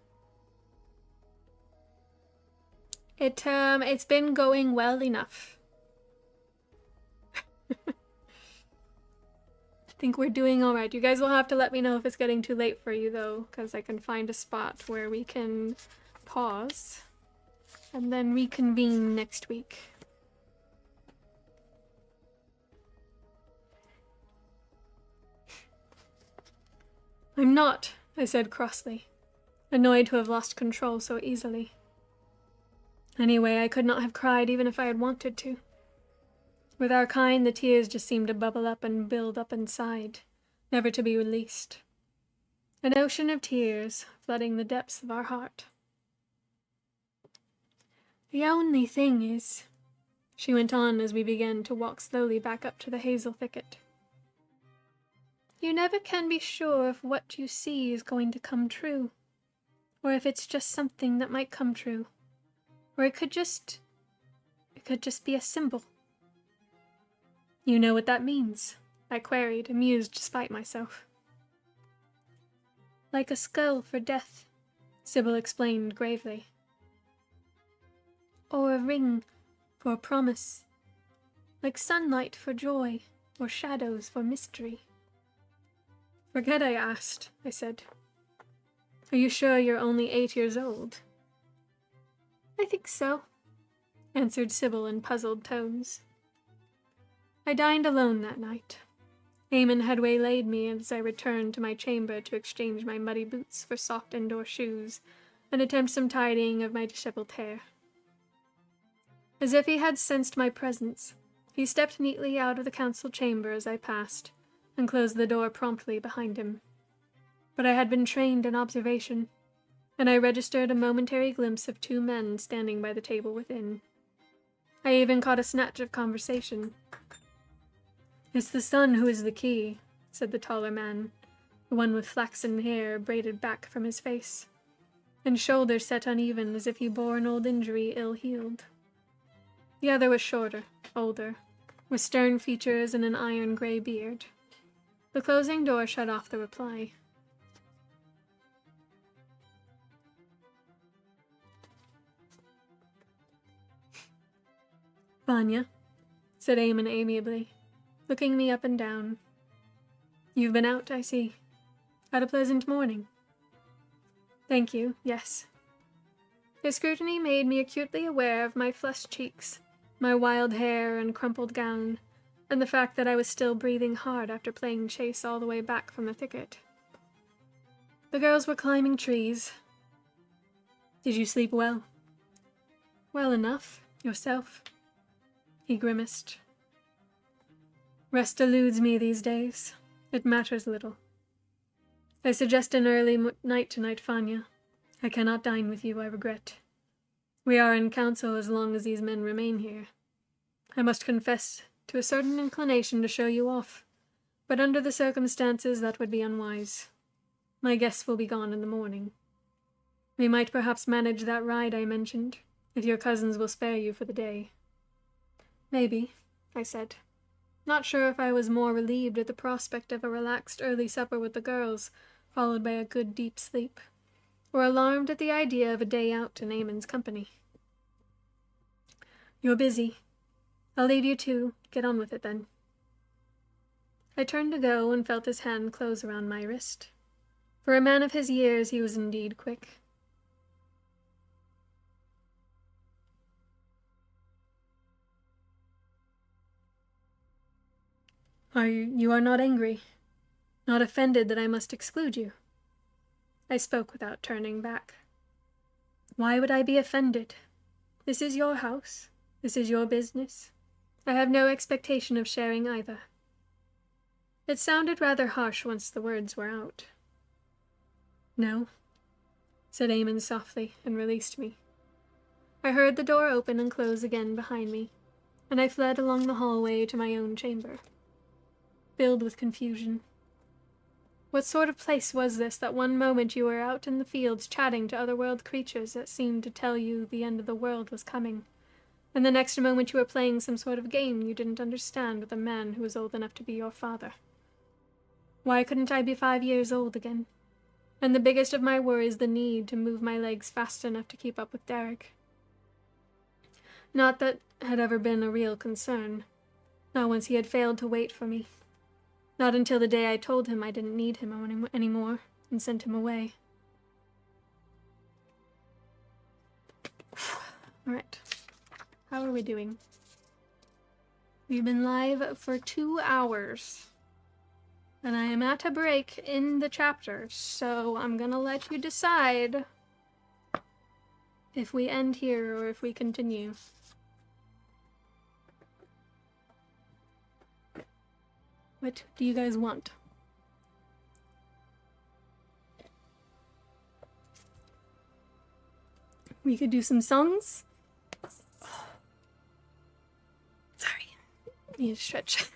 It's been going well enough. I think we're doing all right. You guys will have to let me know if it's getting too late for you, though, because I can find a spot where we can pause and then reconvene next week. I'm not, I said crossly, annoyed to have lost control so easily. Anyway, I could not have cried even if I had wanted to. With our kind, the tears just seemed to bubble up and build up inside, never to be released. An ocean of tears flooding the depths of our heart. The only thing is, she went on as we began to walk slowly back up to the hazel thicket. You never can be sure if what you see is going to come true, or if it's just something that might come true, or it could just be a symbol. You know what that means? I queried, amused despite myself. Like a skull for death, Sybil explained gravely. Or a ring for a promise, like sunlight for joy, or shadows for mystery. Forget I asked, I said. Are you sure you're only 8 years old? I think so, answered Sybil in puzzled tones. I dined alone that night. Eamon had waylaid me as I returned to my chamber to exchange my muddy boots for soft indoor shoes and attempt some tidying of my disheveled hair. As if he had sensed my presence, he stepped neatly out of the council chamber as I passed, and closed the door promptly behind him. But I had been trained in observation, and I registered a momentary glimpse of 2 men standing by the table within. I even caught a snatch of conversation. It's the son who is the key, said the taller man, the one with flaxen hair braided back from his face, and shoulders set uneven as if he bore an old injury ill-healed. The other was shorter, older, with stern features and an iron-gray beard. The closing door shut off the reply. Vanya, said Eamon amiably, looking me up and down. You've been out, I see. Had a pleasant morning. Thank you, yes. His scrutiny made me acutely aware of my flushed cheeks, my wild hair and crumpled gown, and the fact that I was still breathing hard after playing chase all the way back from the thicket. The girls were climbing trees. Did you sleep well? Well enough. Yourself? He grimaced. Rest eludes me these days. It matters little. I suggest an early night tonight, Fanya. I cannot dine with you, I regret. We are in council as long as these men remain here. I must confess to a certain inclination to show you off, but under the circumstances that would be unwise. My guests will be gone in the morning. We might perhaps manage that ride I mentioned, if your cousins will spare you for the day. Maybe, I said, not sure if I was more relieved at the prospect of a relaxed early supper with the girls, followed by a good deep sleep, or alarmed at the idea of a day out in Eamon's company. You're busy. I'll leave you to get on with it then. I turned to go and felt his hand close around my wrist. For a man of his years, he was indeed quick. You are not angry? Not offended that I must exclude you? I spoke without turning back. Why would I be offended? This is your house. This is your business. I have no expectation of sharing either. It sounded rather harsh once the words were out. No, said Eamon softly, and released me. I heard the door open and close again behind me, and I fled along the hallway to my own chamber, filled with confusion. What sort of place was this that one moment you were out in the fields chatting to otherworld creatures that seemed to tell you the end of the world was coming, and the next moment you were playing some sort of game you didn't understand with a man who was old enough to be your father? Why couldn't I be 5 years old again? And the biggest of my worries the need to move my legs fast enough to keep up with Derek. Not that had ever been a real concern, not once he had failed to wait for me. Not until the day I told him I didn't need him anymore and sent him away. Alright, how are we doing? We've been live for 2 hours. And I am at a break in the chapter, so I'm gonna let you decide if we end here or if we continue. What do you guys want? We could do some songs. Sorry, I need to stretch.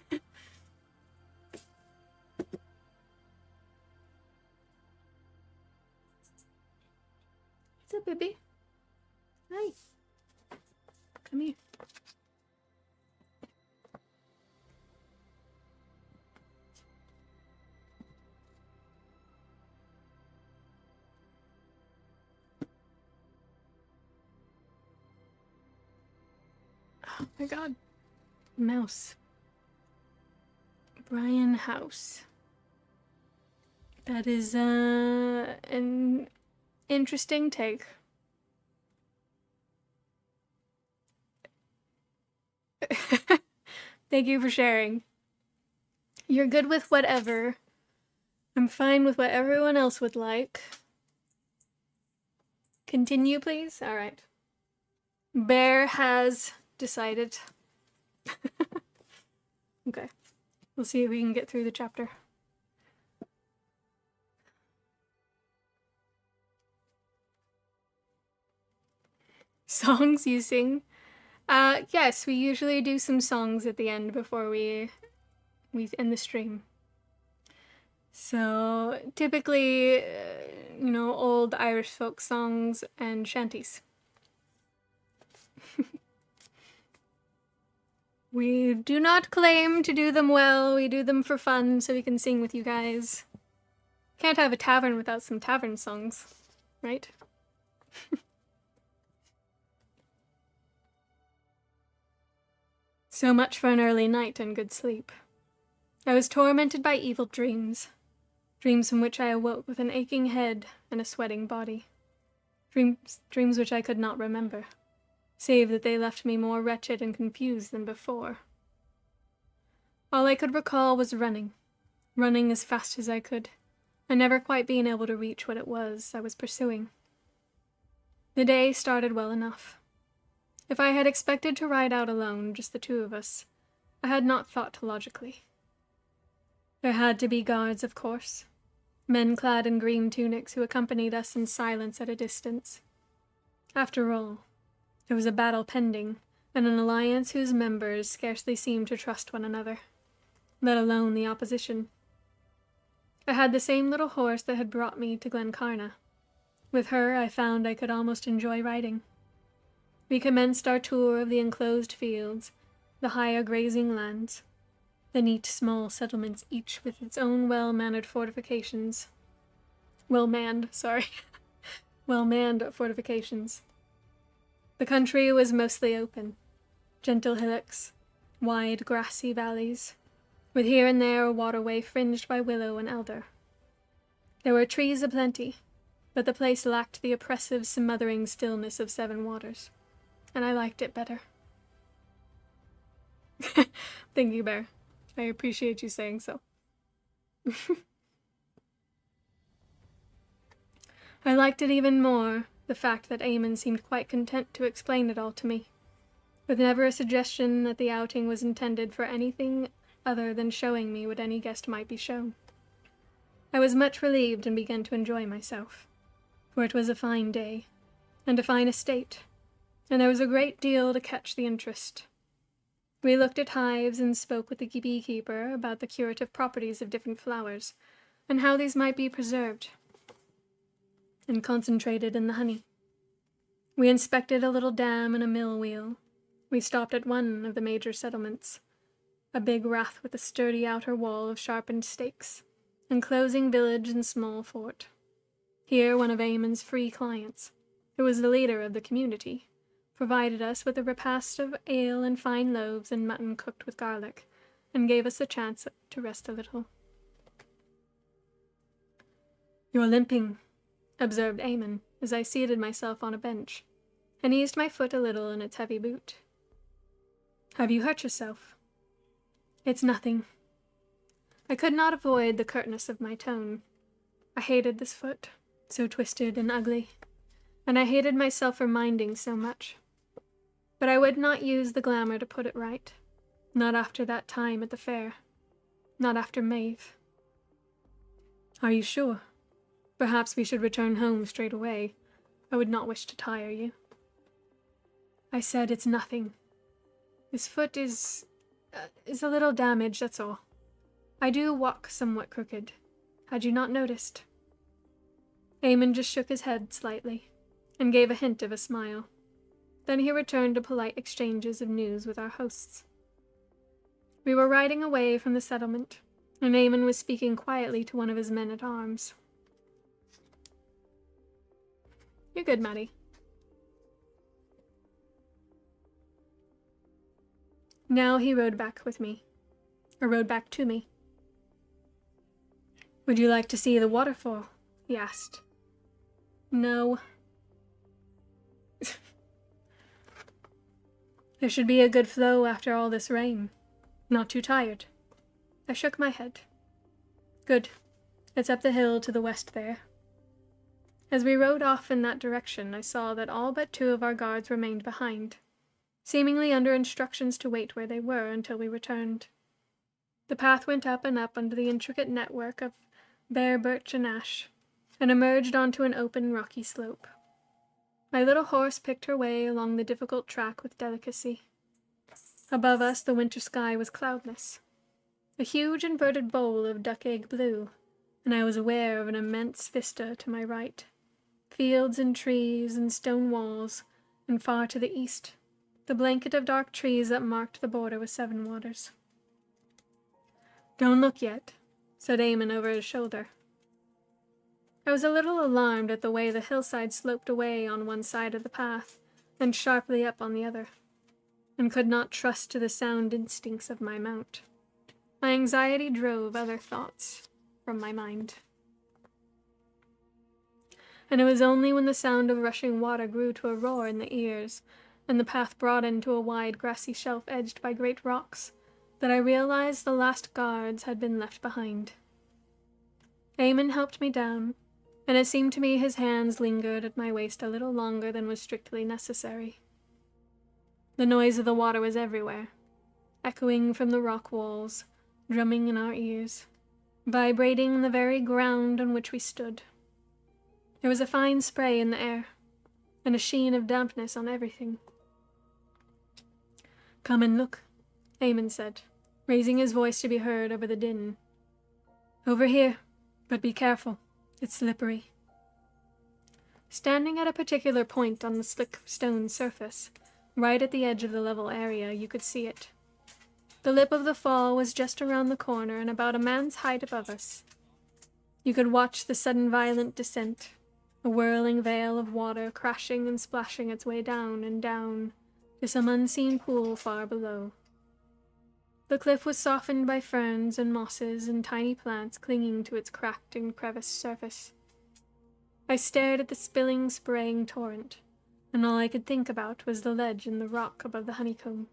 What's up, baby? Hi. Come here. Oh my god. Mouse. Brian House. That is an interesting take. Thank you for sharing. You're good with whatever. I'm fine with what everyone else would like. Continue, please? Alright. Bear has decided. Okay. We'll see if we can get through the chapter. Songs you sing? Yes, we usually do some songs at the end before we end the stream. So, typically, old Irish folk songs and shanties. We do not claim to do them well, we do them for fun so we can sing with you guys. Can't have a tavern without some tavern songs, right? So much for an early night and good sleep. I was tormented by evil dreams Dreams from which I awoke with an aching head and a sweating body. Dreams which I could not remember, save that they left me more wretched and confused than before. All I could recall was running as fast as I could, and never quite being able to reach what it was I was pursuing. The day started well enough. If I had expected to ride out alone, just the two of us, I had not thought logically. There had to be guards, of course, men clad in green tunics who accompanied us in silence at a distance. After all, there was a battle pending, and an alliance whose members scarcely seemed to trust one another, let alone the opposition. I had the same little horse that had brought me to Glencarna. With her, I found I could almost enjoy riding. We commenced our tour of the enclosed fields, the higher grazing lands, the neat small settlements, each with its own well-manned fortifications. Well-manned fortifications. The country was mostly open, gentle hillocks, wide grassy valleys, with here and there a waterway fringed by willow and elder. There were trees aplenty, but the place lacked the oppressive, smothering stillness of Seven Waters, and I liked it better. Thank you, Bear. I appreciate you saying so. I liked it even more, the fact that Eamon seemed quite content to explain it all to me, with never a suggestion that the outing was intended for anything other than showing me what any guest might be shown. I was much relieved and began to enjoy myself, for it was a fine day, and a fine estate, and there was a great deal to catch the interest. We looked at hives and spoke with the beekeeper about the curative properties of different flowers, and how these might be preserved and concentrated in the honey. We inspected a little dam and a mill wheel. We stopped at one of the major settlements, a big rath with a sturdy outer wall of sharpened stakes, enclosing village and small fort. Here one of Eamon's free clients, who was the leader of the community, provided us with a repast of ale and fine loaves and mutton cooked with garlic, and gave us a chance to rest a little. "You're limping," observed Eamon, as I seated myself on a bench, and eased my foot a little in its heavy boot. "Have you hurt yourself?" "It's nothing." I could not avoid the curtness of my tone. I hated this foot, so twisted and ugly, and I hated myself for minding so much. But I would not use the glamour to put it right. Not after that time at the fair. Not after Maeve. "Are you sure? Perhaps we should return home straight away. I would not wish to tire you." "I said it's nothing. This foot is a little damaged, that's all. I do walk somewhat crooked. Had you not noticed?" Eamon just shook his head slightly, and gave a hint of a smile. Then he returned to polite exchanges of news with our hosts. We were riding away from the settlement, and Eamon was speaking quietly to one of his men-at-arms. "You're good, Maddie." Now he rode back to me. "Would you like to see the waterfall?" he asked. "No." "There should be a good flow after all this rain. Not too tired?" I shook my head. "Good. It's up the hill to the west there." As we rode off in that direction, I saw that all but two of our guards remained behind, seemingly under instructions to wait where they were until we returned. The path went up and up under the intricate network of bare birch and ash, and emerged onto an open, rocky slope. My little horse picked her way along the difficult track with delicacy. Above us, the winter sky was cloudless, a huge inverted bowl of duck-egg blue, and I was aware of an immense vista to my right, fields and trees and stone walls, and far to the east, the blanket of dark trees that marked the border with Seven Waters. "Don't look yet," said Eamon over his shoulder. I was a little alarmed at the way the hillside sloped away on one side of the path and sharply up on the other, and could not trust to the sound instincts of my mount. My anxiety drove other thoughts from my mind. and it was only when the sound of rushing water grew to a roar in the ears, and the path broadened to a wide grassy shelf edged by great rocks, that I realized the last guards had been left behind. Eamon helped me down, and it seemed to me his hands lingered at my waist a little longer than was strictly necessary. The noise of the water was everywhere, echoing from the rock walls, drumming in our ears, vibrating the very ground on which we stood. There was a fine spray in the air, and a sheen of dampness on everything. "Come and look," Eamon said, raising his voice to be heard over the din. "Over here, but be careful, it's slippery." Standing at a particular point on the slick stone surface, right at the edge of the level area, you could see it. The lip of the fall was just around the corner and about a man's height above us. You could watch the sudden violent descent, a whirling veil of water crashing and splashing its way down and down to some unseen pool far below. The cliff was softened by ferns and mosses and tiny plants clinging to its cracked and creviced surface. I stared at the spilling, spraying torrent, and all I could think about was the ledge and the rock above the honeycomb,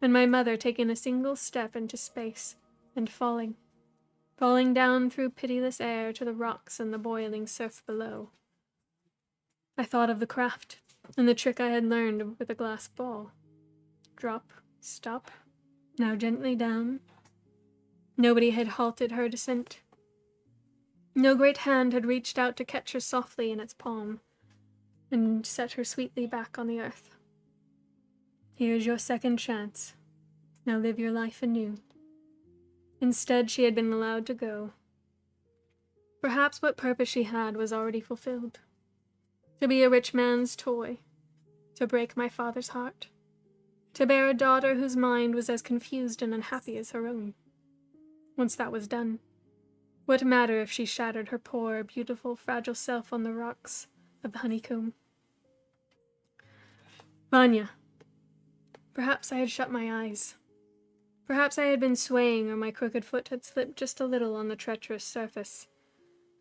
and my mother taking a single step into space and falling down through pitiless air to the rocks and the boiling surf below. I thought of the craft and the trick I had learned with a glass ball. Drop, stop, now gently down. Nobody had halted her descent. No great hand had reached out to catch her softly in its palm and set her sweetly back on the earth. Here's your second chance. Now live your life anew. Instead, she had been allowed to go. Perhaps what purpose she had was already fulfilled. To be a rich man's toy. To break my father's heart. To bear a daughter whose mind was as confused and unhappy as her own. Once that was done, what matter if she shattered her poor, beautiful, fragile self on the rocks of the honeycomb? Vanya. Perhaps I had shut my eyes. Perhaps I had been swaying, or my crooked foot had slipped just a little on the treacherous surface.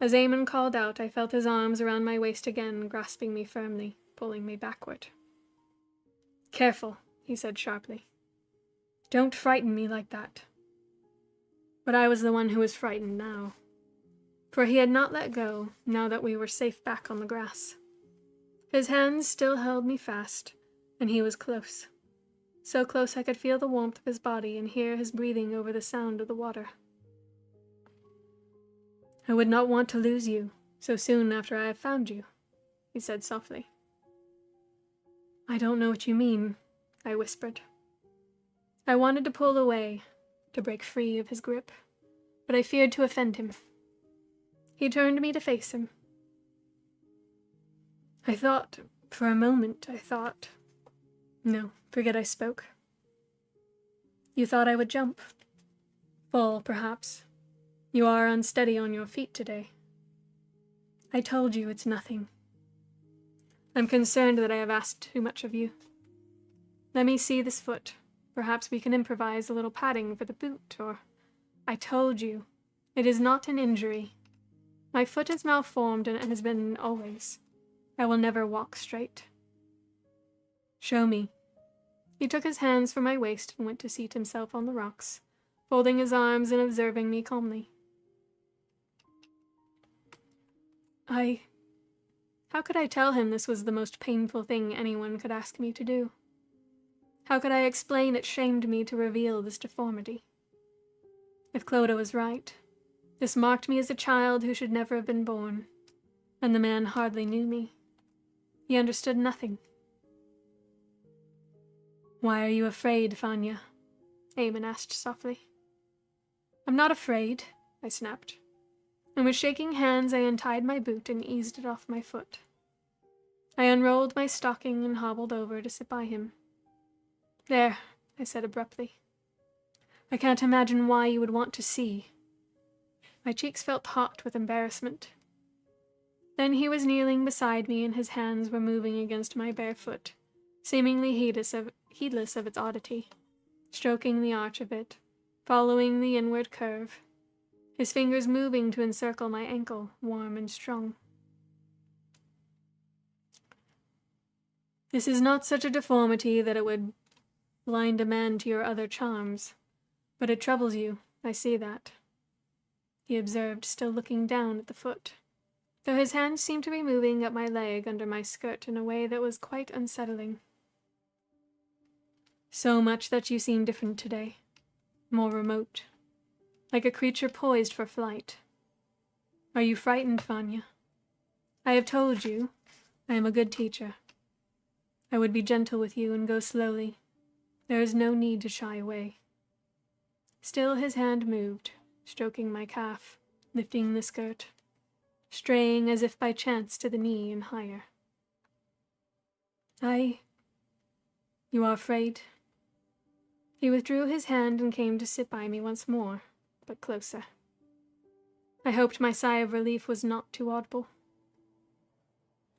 As Eamon called out, I felt his arms around my waist again, grasping me firmly, pulling me backward. "Careful," he said sharply. "Don't frighten me like that." But I was the one who was frightened now, for he had not let go, now that we were safe back on the grass. His hands still held me fast, and he was close. So close I could feel the warmth of his body and hear his breathing over the sound of the water. "I would not want to lose you so soon after I have found you," he said softly. "I don't know what you mean," I whispered. I wanted to pull away, to break free of his grip, but I feared to offend him. He turned me to face him. For a moment, I thought... No, forget I spoke. You thought I would jump. Fall, perhaps. You are unsteady on your feet today. I told you it's nothing. I'm concerned that I have asked too much of you. Let me see this foot. Perhaps we can improvise a little padding for the boot, or... I told you, it is not an injury. My foot is malformed and has been always. I will never walk straight. Show me. He took his hands from my waist and went to seat himself on the rocks, folding his arms and observing me calmly. How could I tell him this was the most painful thing anyone could ask me to do? How could I explain it shamed me to reveal this deformity? If Clodagh was right, this marked me as a child who should never have been born, and the man hardly knew me. He understood nothing. "Why are you afraid, Vanya?" Eamon asked softly. "I'm not afraid," I snapped, and with shaking hands I untied my boot and eased it off my foot. I unrolled my stocking and hobbled over to sit by him. "There," I said abruptly. "I can't imagine why you would want to see." My cheeks felt hot with embarrassment. Then he was kneeling beside me and his hands were moving against my bare foot, seemingly heedless of its oddity, stroking the arch of it, following the inward curve, his fingers moving to encircle my ankle, warm and strong. This is not such a deformity that it would blind a man to your other charms, but it troubles you, I see that," he observed, still looking down at the foot, though his hand seemed to be moving up my leg under my skirt in a way that was quite unsettling. "So much that you seem different today, more remote, like a creature poised for flight. Are you frightened, Fanya? I have told you, I am a good teacher. I would be gentle with you and go slowly. There is no need to shy away." Still his hand moved, stroking my calf, lifting the skirt, straying as if by chance to the knee and higher. You are afraid?" He withdrew his hand and came to sit by me once more, but closer. I hoped my sigh of relief was not too audible.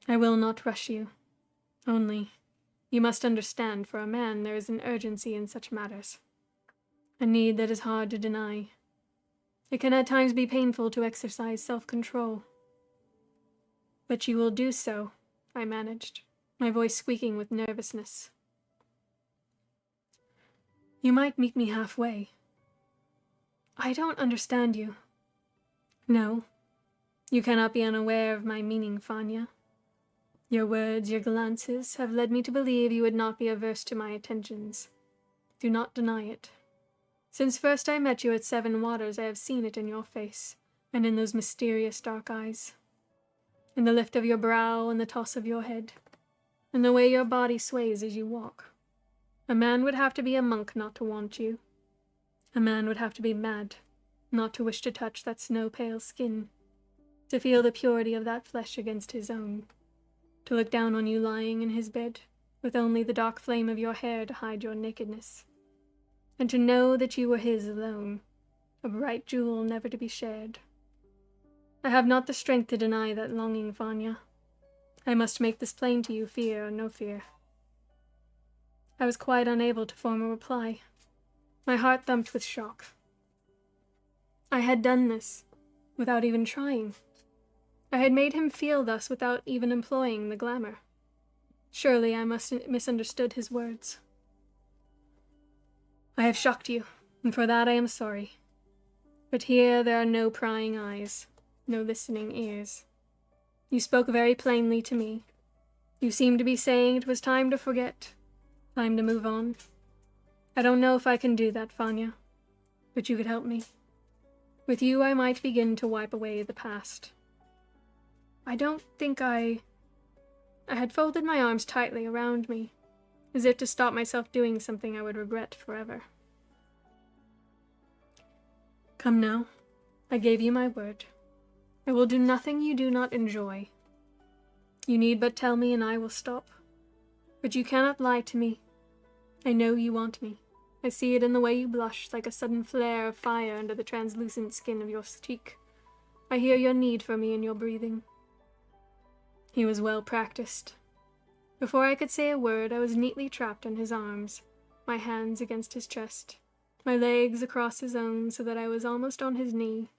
"I will not rush you. Only, you must understand, for a man there is an urgency in such matters. A need that is hard to deny. It can at times be painful to exercise self-control." "But you will do so," I managed, my voice squeaking with nervousness. "You might meet me halfway." "I don't understand you." "No, you cannot be unaware of my meaning, Fanya. Your words, your glances, have led me to believe you would not be averse to my attentions. Do not deny it. Since first I met you at Seven Waters, I have seen it in your face, and in those mysterious dark eyes. In the lift of your brow and the toss of your head, and the way your body sways as you walk. A man would have to be a monk not to want you. A man would have to be mad, not to wish to touch that snow-pale skin, to feel the purity of that flesh against his own, to look down on you lying in his bed, with only the dark flame of your hair to hide your nakedness, and to know that you were his alone, a bright jewel never to be shared. I have not the strength to deny that longing, Fanya. I must make this plain to you, fear or no fear." I was quite unable to form a reply. My heart thumped with shock. I had done this without even trying. I had made him feel thus without even employing the glamour. Surely I must have misunderstood his words. "I have shocked you, and for that I am sorry. But here there are no prying eyes, no listening ears. You spoke very plainly to me. You seemed to be saying it was time to forget, time to move on. I don't know if I can do that, Fanya, but you could help me. With you I might begin to wipe away the past." I don't think I had folded my arms tightly around me, as if to stop myself doing something I would regret forever. "Come now, I gave you my word. I will do nothing you do not enjoy. You need but tell me and I will stop. But you cannot lie to me. I know you want me. I see it in the way you blush, like a sudden flare of fire under the translucent skin of your cheek. I hear your need for me in your breathing." He was well practiced. Before I could say a word, I was neatly trapped in his arms, my hands against his chest, my legs across his own so that I was almost on his knee,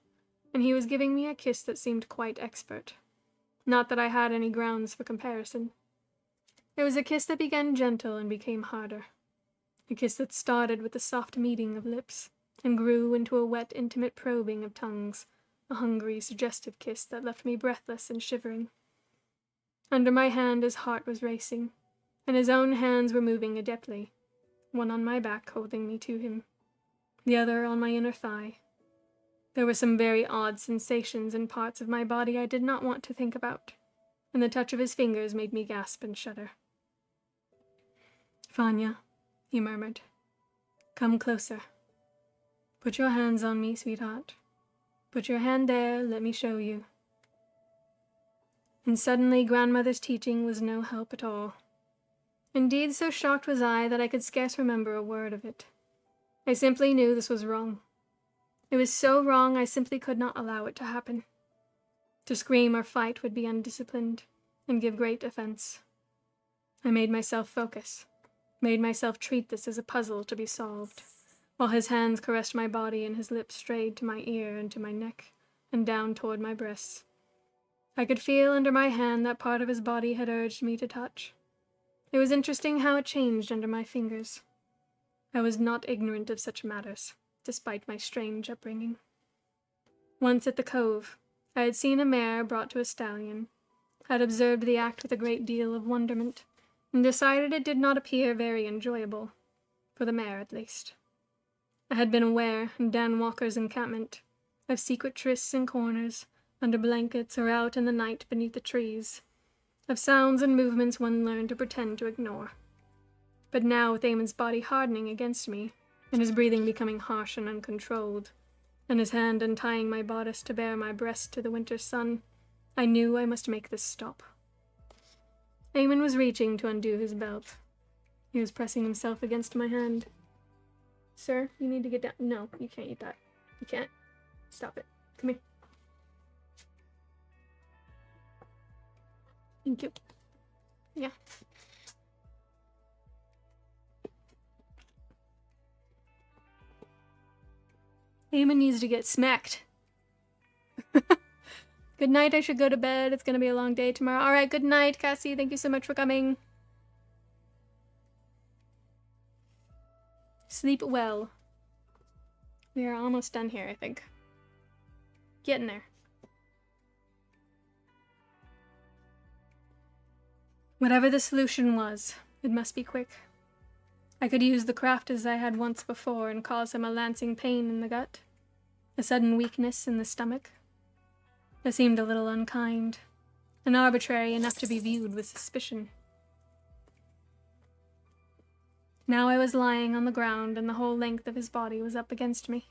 and he was giving me a kiss that seemed quite expert. Not that I had any grounds for comparison. It was a kiss that began gentle and became harder. A kiss that started with a soft meeting of lips, and grew into a wet, intimate probing of tongues, a hungry, suggestive kiss that left me breathless and shivering. Under my hand his heart was racing, and his own hands were moving adeptly, one on my back holding me to him, the other on my inner thigh. There were some very odd sensations in parts of my body I did not want to think about, and the touch of his fingers made me gasp and shudder. "Fanya," he murmured, "come closer. Put your hands on me, sweetheart. Put your hand there, let me show you." And suddenly grandmother's teaching was no help at all. Indeed, so shocked was I that I could scarce remember a word of it. I simply knew this was wrong. It was so wrong I simply could not allow it to happen. To scream or fight would be undisciplined and give great offense. I made myself focus, made myself treat this as a puzzle to be solved, while his hands caressed my body and his lips strayed to my ear and to my neck, and down toward my breasts. I could feel under my hand that part of his body had urged me to touch. It was interesting how it changed under my fingers. I was not ignorant of such matters, despite my strange upbringing. Once at the cove, I had seen a mare brought to a stallion, had observed the act with a great deal of wonderment, and decided it did not appear very enjoyable, for the mare at least. I had been aware, in Dan Walker's encampment, of secret trysts in corners, under blankets or out in the night beneath the trees, of sounds and movements one learned to pretend to ignore. But now, with Eamon's body hardening against me, and his breathing becoming harsh and uncontrolled, and his hand untying my bodice to bare my breast to the winter sun, I knew I must make this stop. Eamon was reaching to undo his belt. He was pressing himself against my hand. Sir, you need to get down. No, you can't eat that. You can't. Stop it. Come here. Thank you. Yeah. Eamon needs to get smacked. Good night, I should go to bed. It's gonna be a long day tomorrow. Alright, good night, Cassie. Thank you so much for coming. Sleep well. We are almost done here, I think. Getting there. Whatever the solution was, it must be quick. I could use the craft as I had once before and cause him a lancing pain in the gut, a sudden weakness in the stomach. That seemed a little unkind, and arbitrary enough to be viewed with suspicion. Now I was lying on the ground, and the whole length of his body was up against me,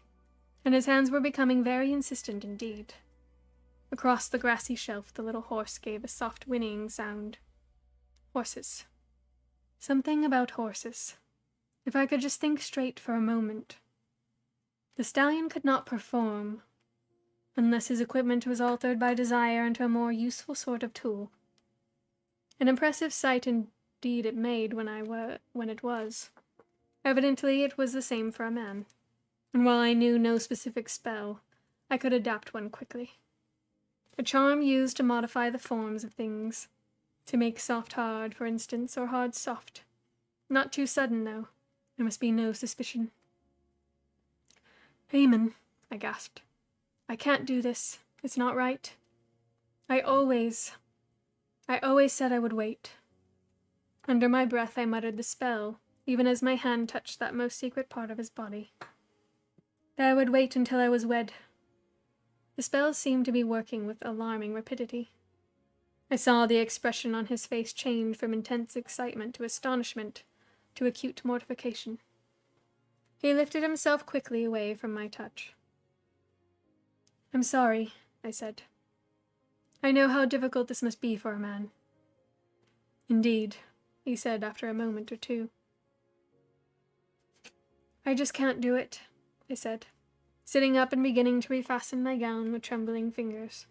and his hands were becoming very insistent indeed. Across the grassy shelf, the little horse gave a soft whinnying sound. Horses. Something about horses. If I could just think straight for a moment. The stallion could not perform, unless his equipment was altered by desire into a more useful sort of tool. An impressive sight indeed it made when it was. Evidently it was the same for a man, and while I knew no specific spell, I could adapt one quickly. A charm used to modify the forms of things, to make soft hard, for instance, or hard soft. Not too sudden, though. There must be no suspicion. Eamon, I gasped. I can't do this. It's not right. I always said I would wait. Under my breath I muttered the spell, even as my hand touched that most secret part of his body. That I would wait until I was wed. The spell seemed to be working with alarming rapidity. I saw the expression on his face change from intense excitement to astonishment to acute mortification. He lifted himself quickly away from my touch. I'm sorry, I said. I know how difficult this must be for a man. Indeed, he said after a moment or two. I just can't do it, I said, sitting up and beginning to refasten my gown with trembling fingers.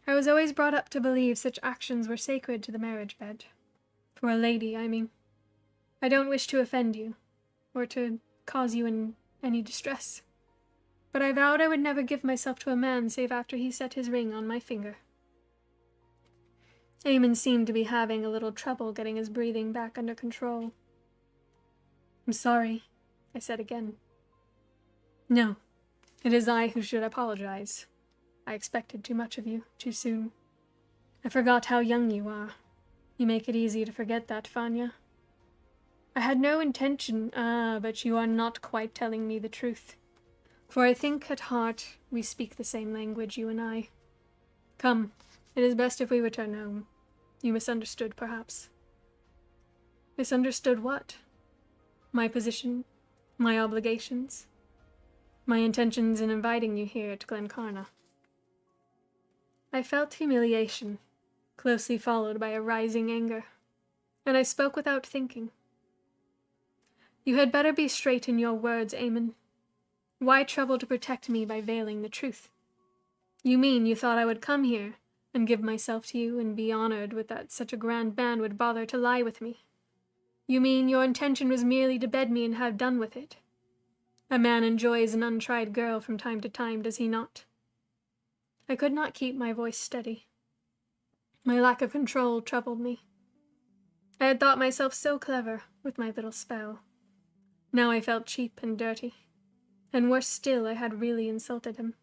I was always brought up to believe such actions were sacred to the marriage bed. For a lady, I mean. I don't wish to offend you, or to cause you in any distress. But I vowed I would never give myself to a man save after he set his ring on my finger. Eamon seemed to be having a little trouble getting his breathing back under control. I'm sorry, I said again. No, it is I who should apologize. I expected too much of you, too soon. I forgot how young you are. You make it easy to forget that, Fanya. I had no intention, but you are not quite telling me the truth. For I think at heart we speak the same language, you and I. Come, it is best if we return home. You misunderstood, perhaps. Misunderstood what? My position? My obligations? My intentions in inviting you here to Glencarna? I felt humiliation, closely followed by a rising anger, and I spoke without thinking. You had better be straight in your words, Eamon. Why trouble to protect me by veiling the truth? You mean you thought I would come here and give myself to you and be honored with that such a grand man would bother to lie with me? You mean your intention was merely to bed me and have done with it? A man enjoys an untried girl from time to time, does he not? I could not keep my voice steady. My lack of control troubled me. I had thought myself so clever with my little spell. Now I felt cheap and dirty. And worse still, I had really insulted him.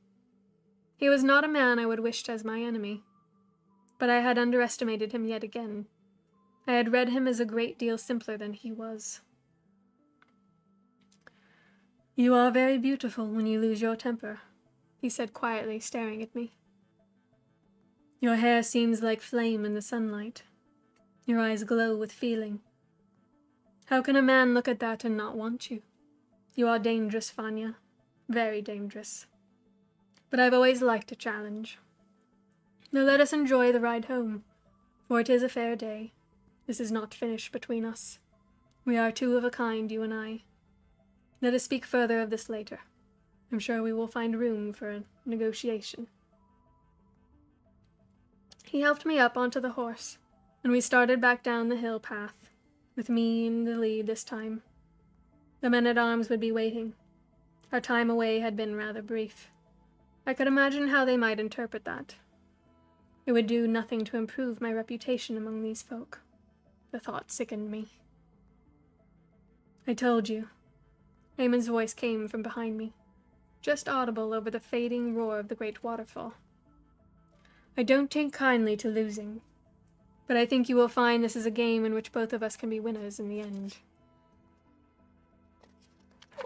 He was not a man I would wish as my enemy. But I had underestimated him yet again. I had read him as a great deal simpler than he was. "You are very beautiful when you lose your temper," he said quietly, staring at me. "Your hair seems like flame in the sunlight. Your eyes glow with feeling. How can a man look at that and not want you? You are dangerous, Fanya. Very dangerous. But I've always liked a challenge. Now let us enjoy the ride home, for it is a fair day. This is not finished between us. We are two of a kind, you and I. Let us speak further of this later. I'm sure we will find room for a negotiation." He helped me up onto the horse, and we started back down the hill path, with me in the lead this time. The men-at-arms would be waiting. Our time away had been rather brief. I could imagine how they might interpret that. It would do nothing to improve my reputation among these folk. The thought sickened me. "I told you." Eamon's voice came from behind me, just audible over the fading roar of the great waterfall. "I don't take kindly to losing, but I think you will find this is a game in which both of us can be winners in the end.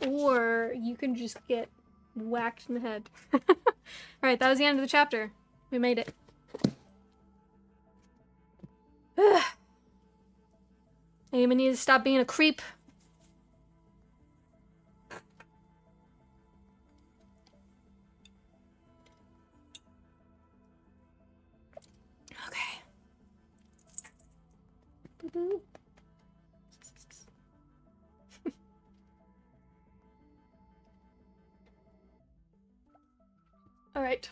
Or you can just get whacked in the head." Alright, that was the end of the chapter. We made it. Eamon needs to stop being a creep. Okay. Boo-boo. Alright.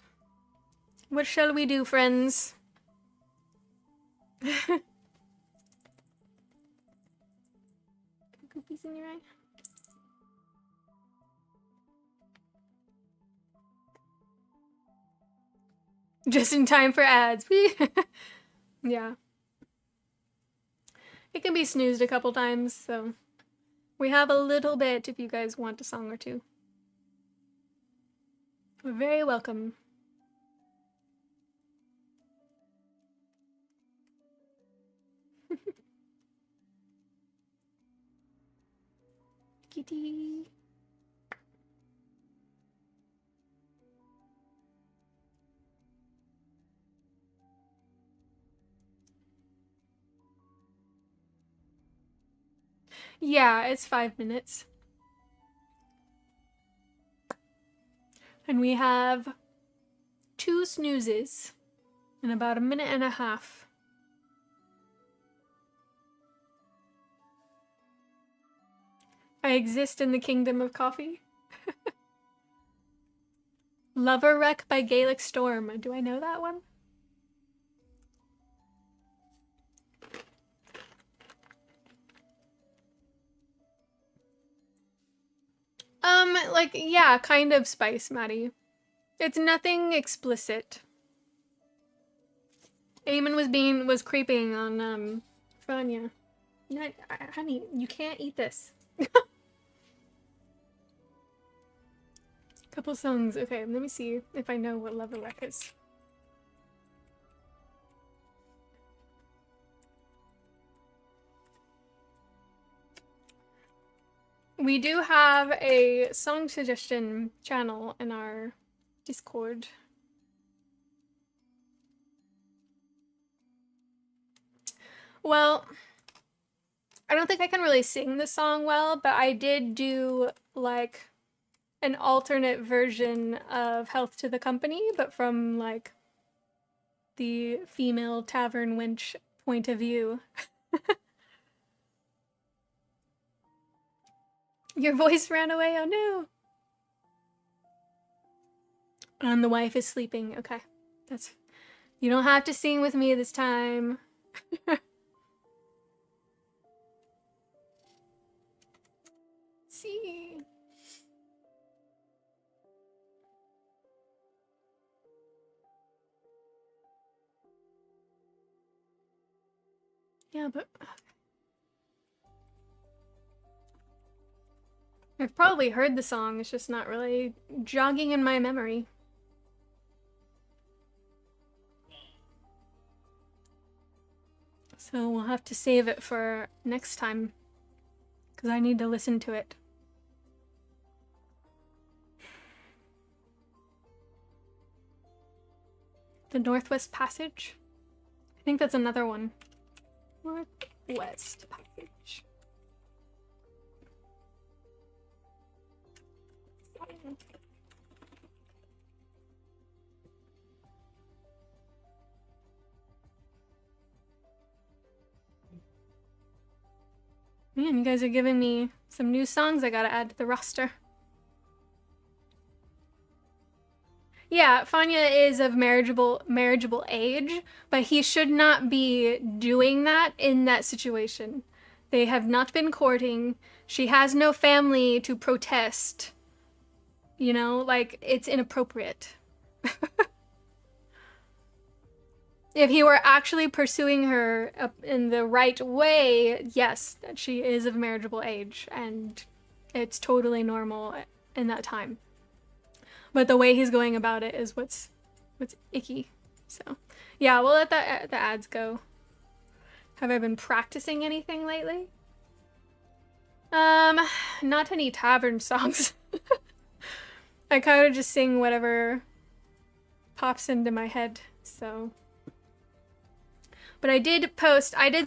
What shall we do, friends? Goopies in your eye? Just in time for ads. Yeah. It can be snoozed a couple times, so we have a little bit if you guys want a song or two. We're very welcome. Kitty. Yeah, it's 5 minutes. And we have 2 snoozes in about a minute and a half. I exist in the kingdom of coffee. Lover Wreck by Gaelic Storm. Do I know that one? Like, yeah, kind of spice, Maddie. It's nothing explicit. Eamon was creeping on, Fanya. Honey, you can't eat this. Couple songs. Okay, let me see if I know what Lover Wreck is. We do have a song suggestion channel in our Discord. Well, I don't think I can really sing the song well, but I did do, like, an alternate version of Health to the Company, but from, like, the female tavern wench point of view. Your voice ran away, oh no! And the wife is sleeping, okay. You don't have to sing with me this time. See. Yeah, but I've probably heard the song, it's just not really jogging in my memory. So we'll have to save it for next time, because I need to listen to it. The Northwest Passage? I think that's another one. Northwest Passage. Man, you guys are giving me some new songs I gotta add to the roster. Yeah, Fanya is of marriageable age, but he should not be doing that in that situation. They have not been courting. She has no family to protest. You know, like, it's inappropriate. If he were actually pursuing her in the right way, yes, she is of marriageable age, and it's totally normal in that time. But the way he's going about it is what's icky. So, yeah, we'll let the ads go. Have I been practicing anything lately? Not any tavern songs. I kind of just sing whatever pops into my head, so. But I did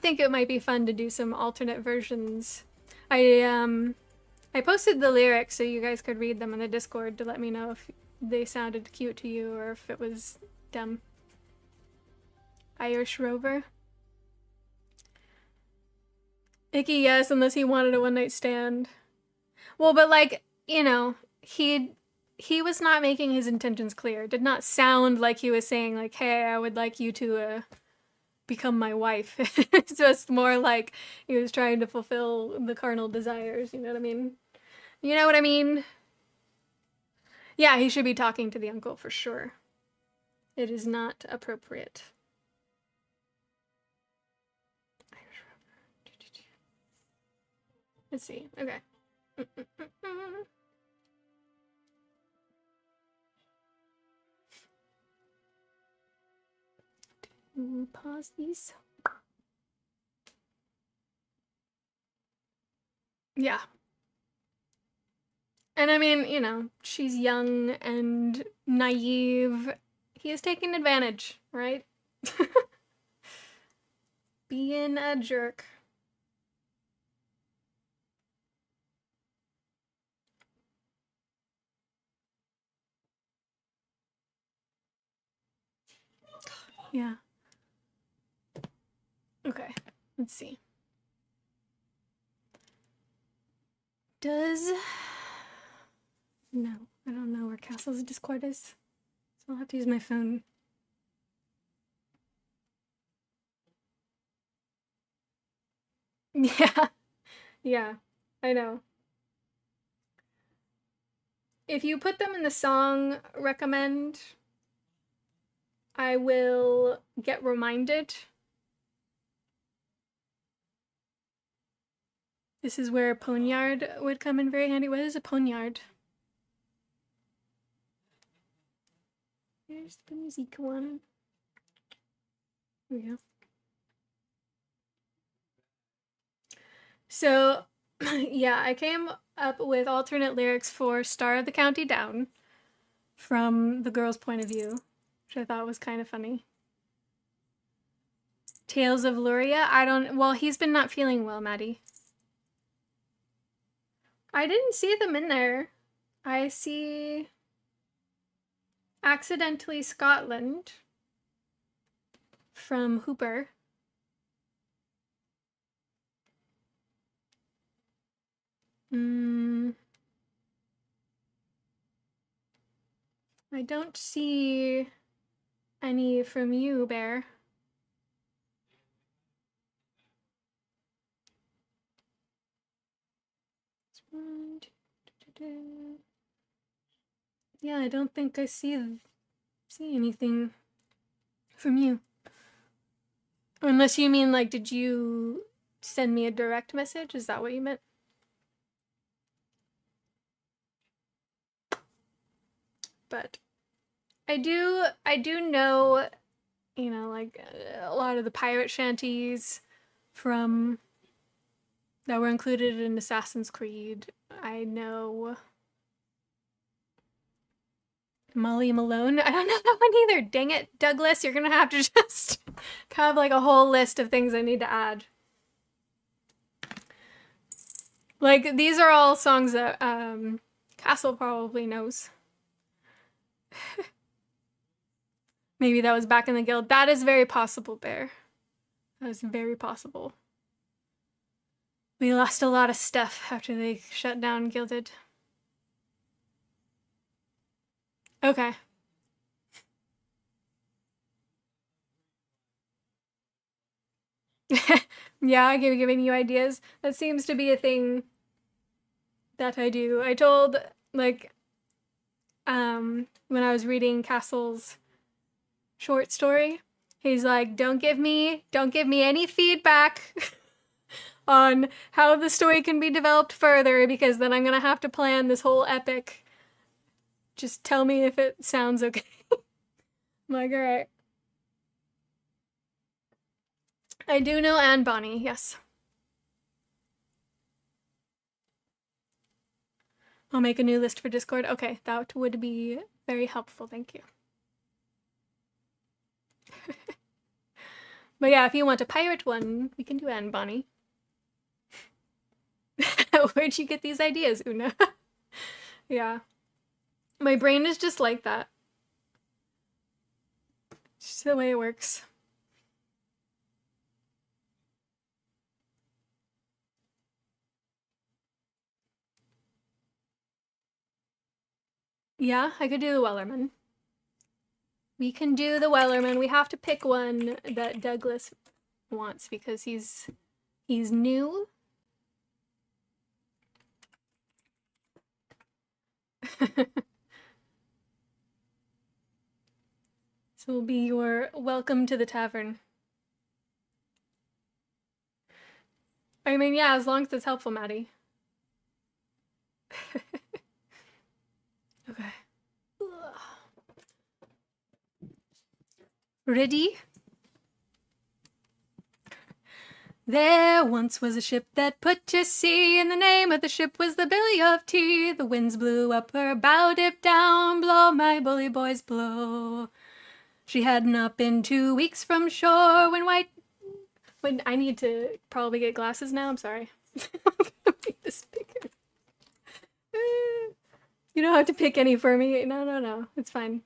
think it might be fun to do some alternate versions. I posted the lyrics so you guys could read them in the Discord to let me know if they sounded cute to you or if it was dumb. Irish Rover. Icky, yes, unless he wanted a one-night stand. Well, but like, you know, he was not making his intentions clear. It did not sound like he was saying like, hey, I would like you to become my wife. It's just more like he was trying to fulfill the carnal desires, you know what I mean? You know what I mean? Yeah, he should be talking to the uncle for sure. It is not appropriate. Let's see. Okay. Pause these. Yeah. And I mean, you know, she's young and naive. He is taking advantage, right? Being a jerk. Yeah. Okay, let's see. No, I don't know where Castle's Discord is. So I'll have to use my phone. Yeah. Yeah, I know. If you put them in the song recommend, I will get reminded. This is where a poniard would come in very handy. What is a poniard? Here's the music one. There we go. So, yeah, I came up with alternate lyrics for Star of the County Down from the girl's point of view, which I thought was kind of funny. Tales of Luria, well, he's been not feeling well, Maddie. I didn't see them in there. I see Accidentally Scotland from Hooper. I don't see any from you, Bear. Yeah, I don't think I see anything from you. Unless you mean, like, did you send me a direct message? Is that what you meant? but I do know, you know, like a lot of the pirate shanties from that were included in Assassin's Creed. I know Molly Malone. I don't know that one either. Dang it, Douglas, you're gonna have to just have like a whole list of things I need to add. Like, these are all songs that Castle probably knows. Maybe that was back in the guild. That is very possible, Bear. That is very possible. We lost a lot of stuff after they shut down Gilded. Okay. Yeah, I'm giving you ideas. That seems to be a thing that I do. I told, like, when I was reading Castle's short story, he's like, don't give me any feedback on how the story can be developed further, because then I'm gonna have to plan this whole epic. Just tell me if it sounds okay. I'm like, all right. I do know Anne Bonny, yes. I'll make a new list for Discord. Okay, that would be very helpful, thank you. But yeah, if you want a pirate one, we can do Anne Bonny. Where'd you get these ideas, Oonagh? Yeah. My brain is just like that. It's just the way it works. Yeah, I could do the Wellerman. We can do the Wellerman. We have to pick one that Douglas wants because he's new. This will be your welcome to the tavern. I mean, yeah, as long as it's helpful, Maddie. Okay. Ready? There once was a ship that put to sea, and the name of the ship was the Billy of Tea. The winds blew up her bow, dip down, blow, my bully boys, blow. She had not been 2 weeks from shore when I need to probably get glasses now, I'm sorry. I'm gonna make this bigger. You don't have to pick any for me. No, it's fine.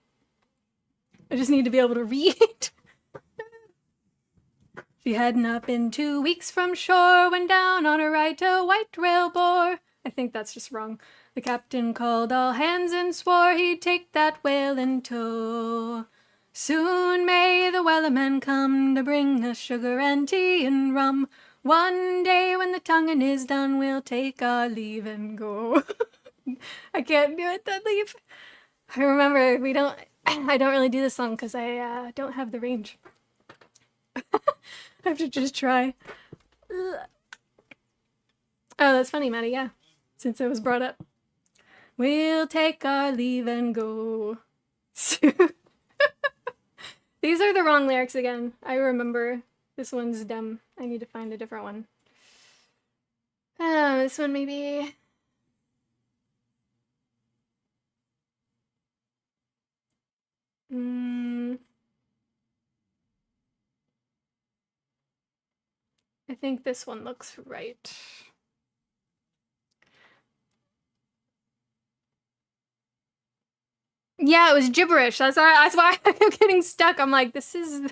I just need to be able to read. She had not been 2 weeks from shore when down on her right a white whale bore. I think that's just wrong. The captain called all hands and swore he'd take that whale in tow. Soon may the Wellerman come to bring us sugar and tea and rum. One day when the tonguing is done, we'll take our leave and go. I can't do it, that leave. I remember I don't really do this song because I don't have the range. I have to just try. Oh, that's funny, Maddie, yeah. Since it was brought up. We'll take our leave and go. These are the wrong lyrics again. I remember. This one's dumb. I need to find a different one. This one maybe. I think this one looks right. Yeah, it was gibberish. That's why I'm getting stuck. I'm like, this is...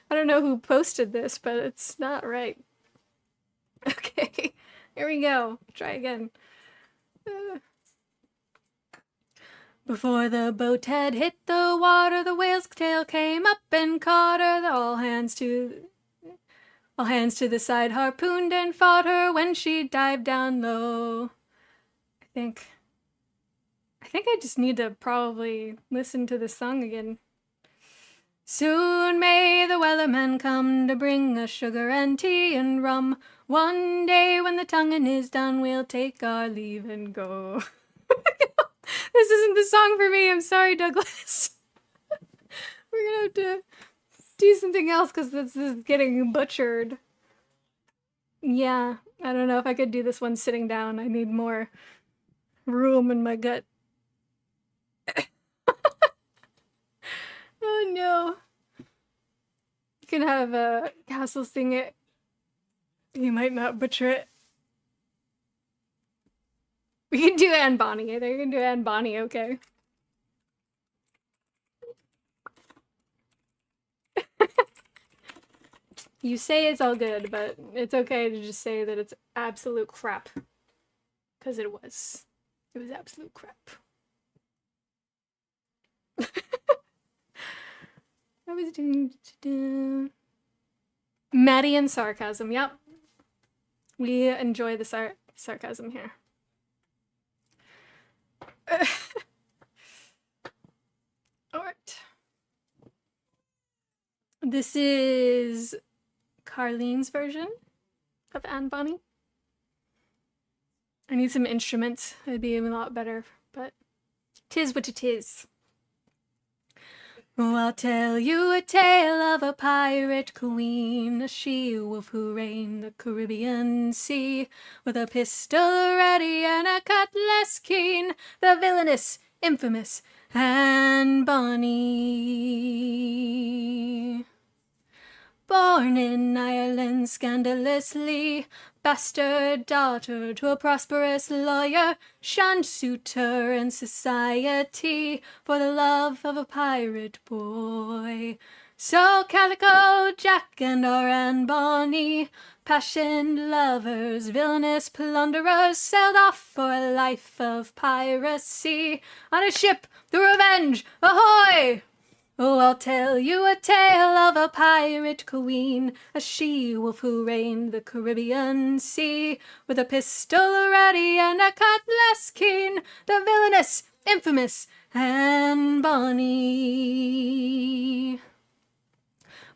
I don't know who posted this, but it's not right. Okay, here we go. Try again. Before the boat had hit the water, the whale's tail came up and caught her. All hands to the side harpooned and fought her when she dived down low. I think I just need to probably listen to this song again. Soon may the Wellerman come to bring us sugar and tea and rum. One day when the tonguing is done, we'll take our leave and go. This isn't the song for me. I'm sorry, Douglas. We're gonna have to do something else because this is getting butchered. Yeah, I don't know if I could do this one sitting down. I need more room in my gut. Oh no. You can have Castle sing it. You might not butcher it. We can do Anne Bonny. I think we can do Anne Bonny, okay. You say it's all good, but it's okay to just say that it's absolute crap. Because it was. It was absolute crap. I was doing... Maddie and sarcasm, yep. We enjoy the sarcasm here. Alright. This is Carlene's version of Anne Bonny. I need some instruments. It'd be a lot better, but 'tis what it is. Oh, I'll tell you a tale of a pirate queen, a she-wolf who reigned the Caribbean Sea, with a pistol ready and a cutlass keen, the villainous, infamous Anne Bonny. Born in Ireland scandalously, bastard daughter to a prosperous lawyer, shunned suitor in society for the love of a pirate boy. So Calico Jack and our Anne Bonny, passioned lovers, villainous plunderers, sailed off for a life of piracy on a ship, the Revenge, ahoy! Oh, I'll tell you a tale of a pirate queen, a she-wolf who reigned the Caribbean Sea, with a pistol ready and a cutlass keen, the villainous, infamous Anne Bonny.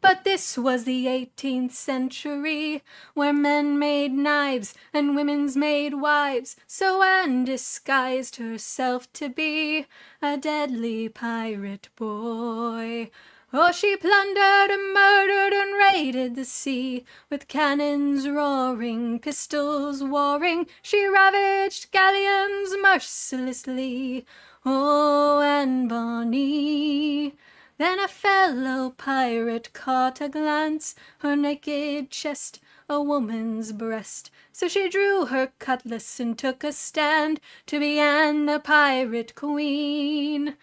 But this was the 18th century, where men made knives and women's made wives, so Anne disguised herself to be a deadly pirate boy. Oh, she plundered and murdered and raided the sea, with cannons roaring, pistols warring, she ravaged galleons mercilessly. Oh, Anne Bonny. Then a fellow pirate caught a glance, her naked chest, a woman's breast. So she drew her cutlass and took a stand to be Anne, a pirate queen.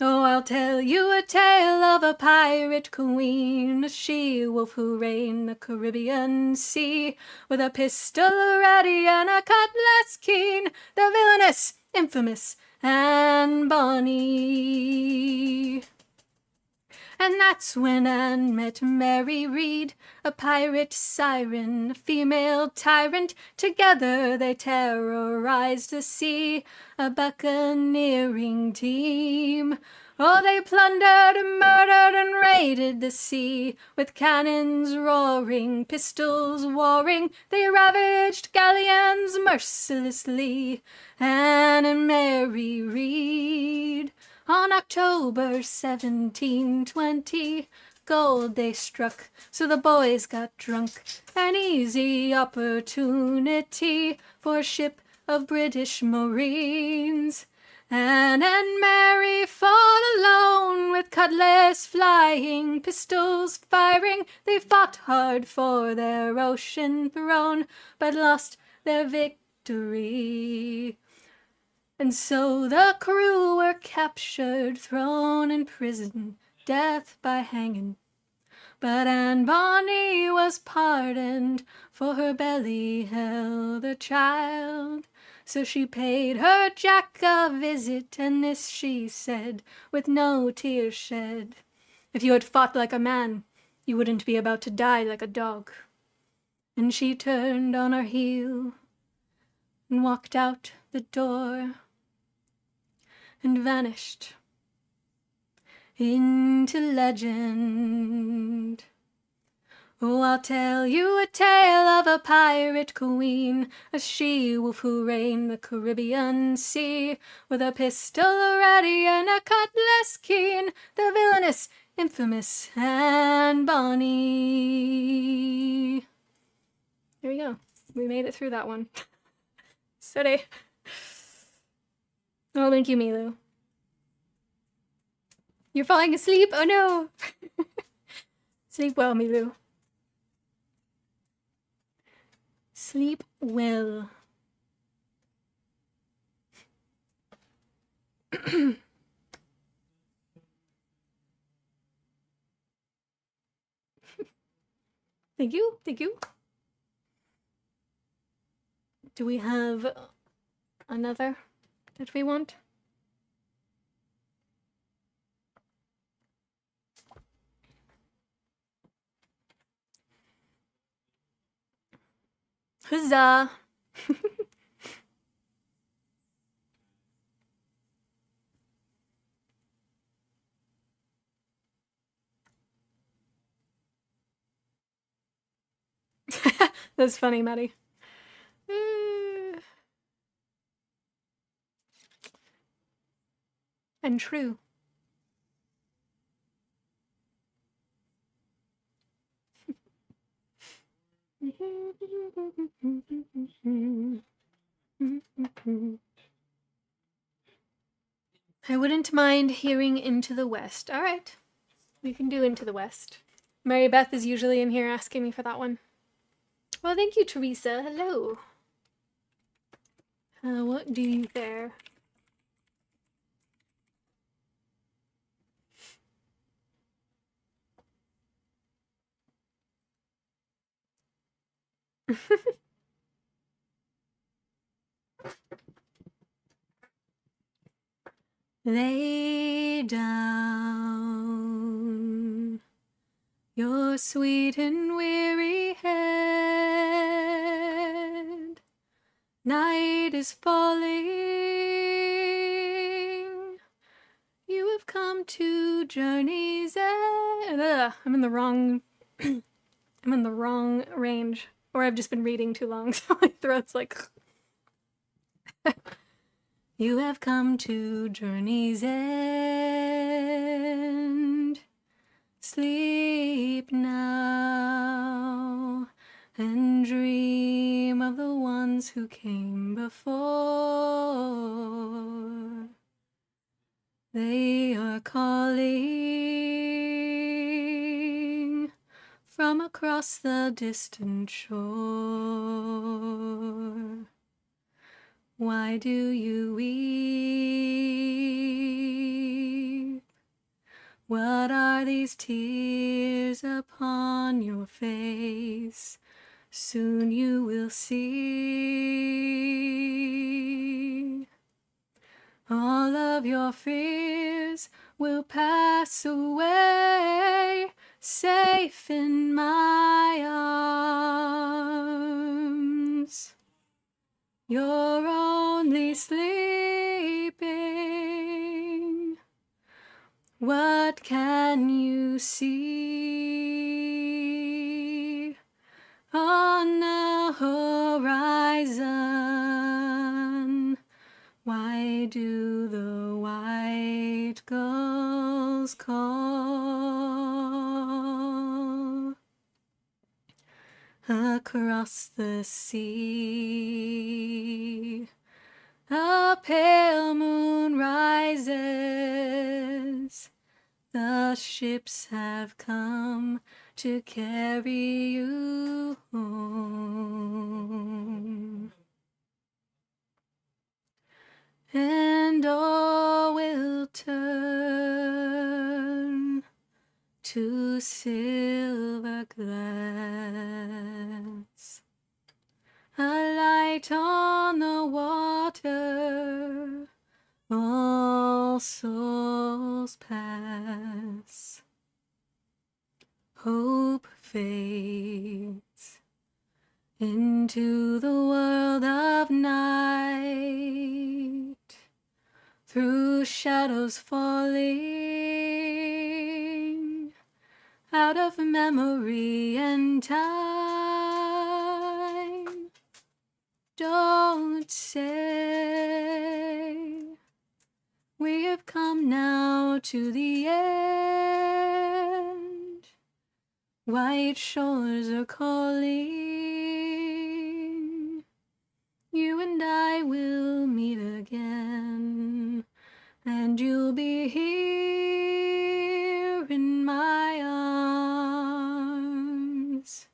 Oh, I'll tell you a tale of a pirate queen, a she-wolf who reigned the Caribbean Sea, with a pistol ready and a cutlass keen, the villainous, infamous Anne Bonny. And that's when Anne met Mary Read, a pirate siren, a female tyrant. Together they terrorized the sea, a buccaneering team. Oh, they plundered and murdered and raided the sea, with cannons roaring, pistols warring. They ravaged galleons mercilessly. Anne and Mary Read. On October 1720, gold they struck, so the boys got drunk. An easy opportunity for a ship of British Marines. Anne and Mary fought alone, with cutlass flying, pistols firing. They fought hard for their ocean throne, but lost their victory. And so the crew were captured, thrown in prison, death by hanging. But Anne Bonny was pardoned, for her belly held a child. So she paid her Jack a visit, and this she said, with no tears shed: "If you had fought like a man, you wouldn't be about to die like a dog." And she turned on her heel and walked out the door and vanished into legend. Oh, I'll tell you a tale of a pirate queen, a she-wolf who reigned the Caribbean Sea, with a pistol ready and a cutlass keen, the villainous, infamous, and bonny. There we go. We made it through that one. Steady. Oh, thank you, Milu. You're falling asleep? Oh no! Sleep well, Milu. Sleep well. Thank you, thank you. Do we have another that we want? Huzzah! That's funny, Maddie. And true. I wouldn't mind hearing Into the West. All right. We can do Into the West. Mary Beth is usually in here asking me for that one. Well, thank you, Teresa. Hello. What do you there? Lay down your sweet and weary head. Night is falling. You have come to journey's end. I'm in the wrong I'm in the wrong range. Or I've just been reading too long, so my throat's like You have come to journey's end. Sleep now and dream of the ones who came before. They are calling from across the distant shore. Why do you weep? What are these tears upon your face? Soon you will see. All of your fears will pass away, safe in my arms. You're only sleeping. What can you see on the horizon? Why do the white gulls call? Across the sea, a pale moon rises. The ships have come to carry you home. And all will turn to silver glass. A light on the water, all souls pass. Hope fades into the world of night, through shadows falling. out of memory and time. Don't say we have come now to the end. White shores are calling. You and I will meet again, and you'll be here in my arms,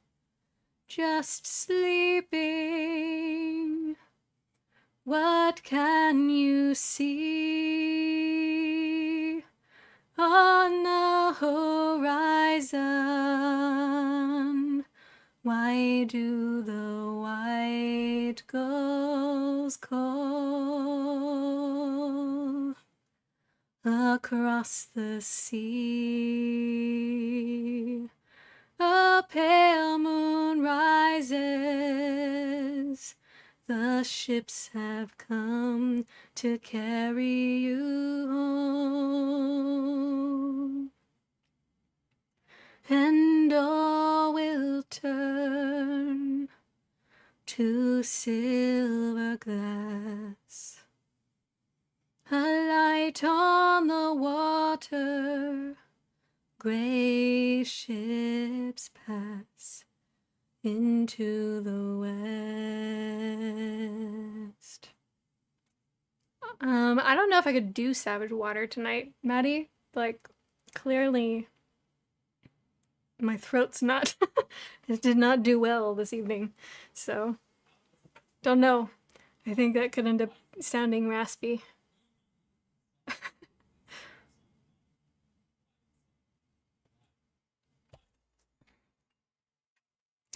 just sleeping. What can you see on the horizon? Why do the white gulls call across the sea? A pale moon rises. The ships have come to carry you home, and all will turn to silver glass. A light on the water, gray ships pass into the west. I don't know if I could do Savage Water tonight, Maddie. Like, clearly my throat's not, it did not do well this evening. So, don't know. I think that could end up sounding raspy.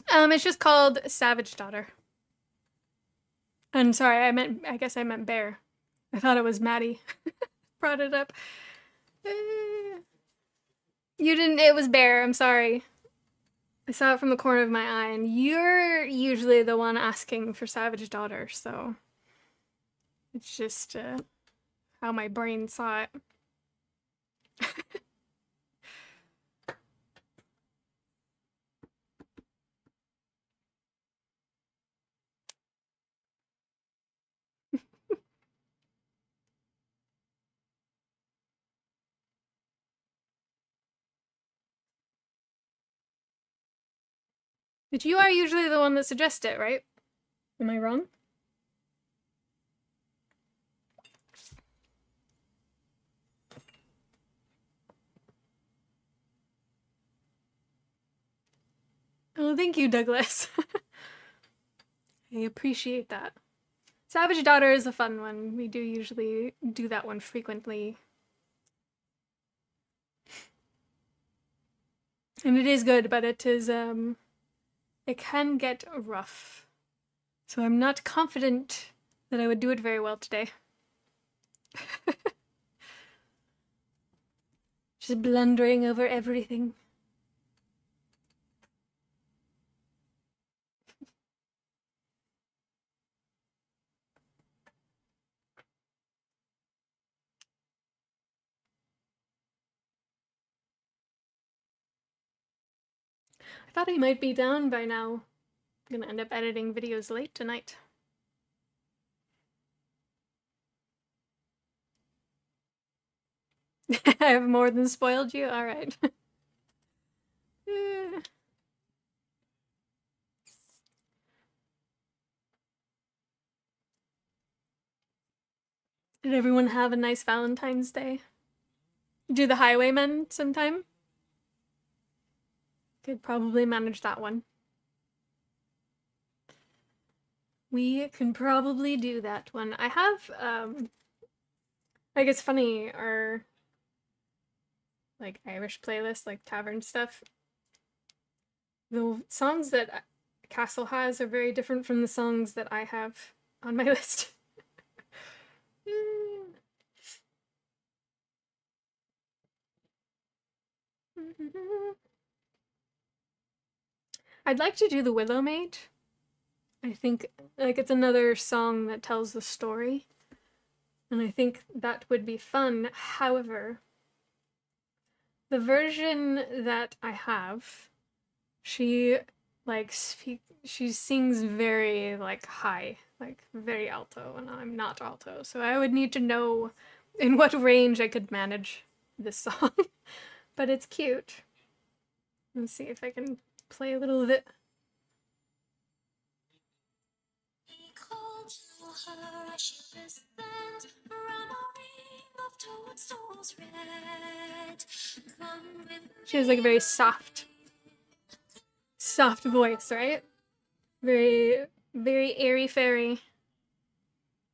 It's just called Savage Daughter. I'm sorry, I guess I meant Bear. I thought it was Maddie. Brought it up. You didn't, it was Bear, I'm sorry. I saw it from the corner of my eye, and you're usually the one asking for Savage Daughter, so it's just how my brain saw it. But you are usually the one that suggests it, right? Am I wrong? Oh, thank you, Douglas. I appreciate that. Savage Daughter is a fun one. We do usually do that one frequently. And it is good, but it is, it can get rough. So I'm not confident that I would do it very well today. Just blundering over everything. I thought I might be down by now. I'm gonna end up editing videos late tonight. I have more than spoiled you? Alright. Did everyone have a nice Valentine's Day? Do the Highwaymen sometime? Could probably manage that one. We can probably do that one. I have, like, it's funny, our, like, Irish playlist, like, tavern stuff. The songs that Castle has are very different from the songs that I have on my list. I'd like to do the Willow Maid. I think, like, it's another song that tells the story. And I think that would be fun. However, the version that I have, she she sings very like high, like very alto, and I'm not alto, so I would need to know in what range I could manage this song. But it's cute. Let's see if I can play a little of it. She has like a very soft voice, right? Very, very airy fairy.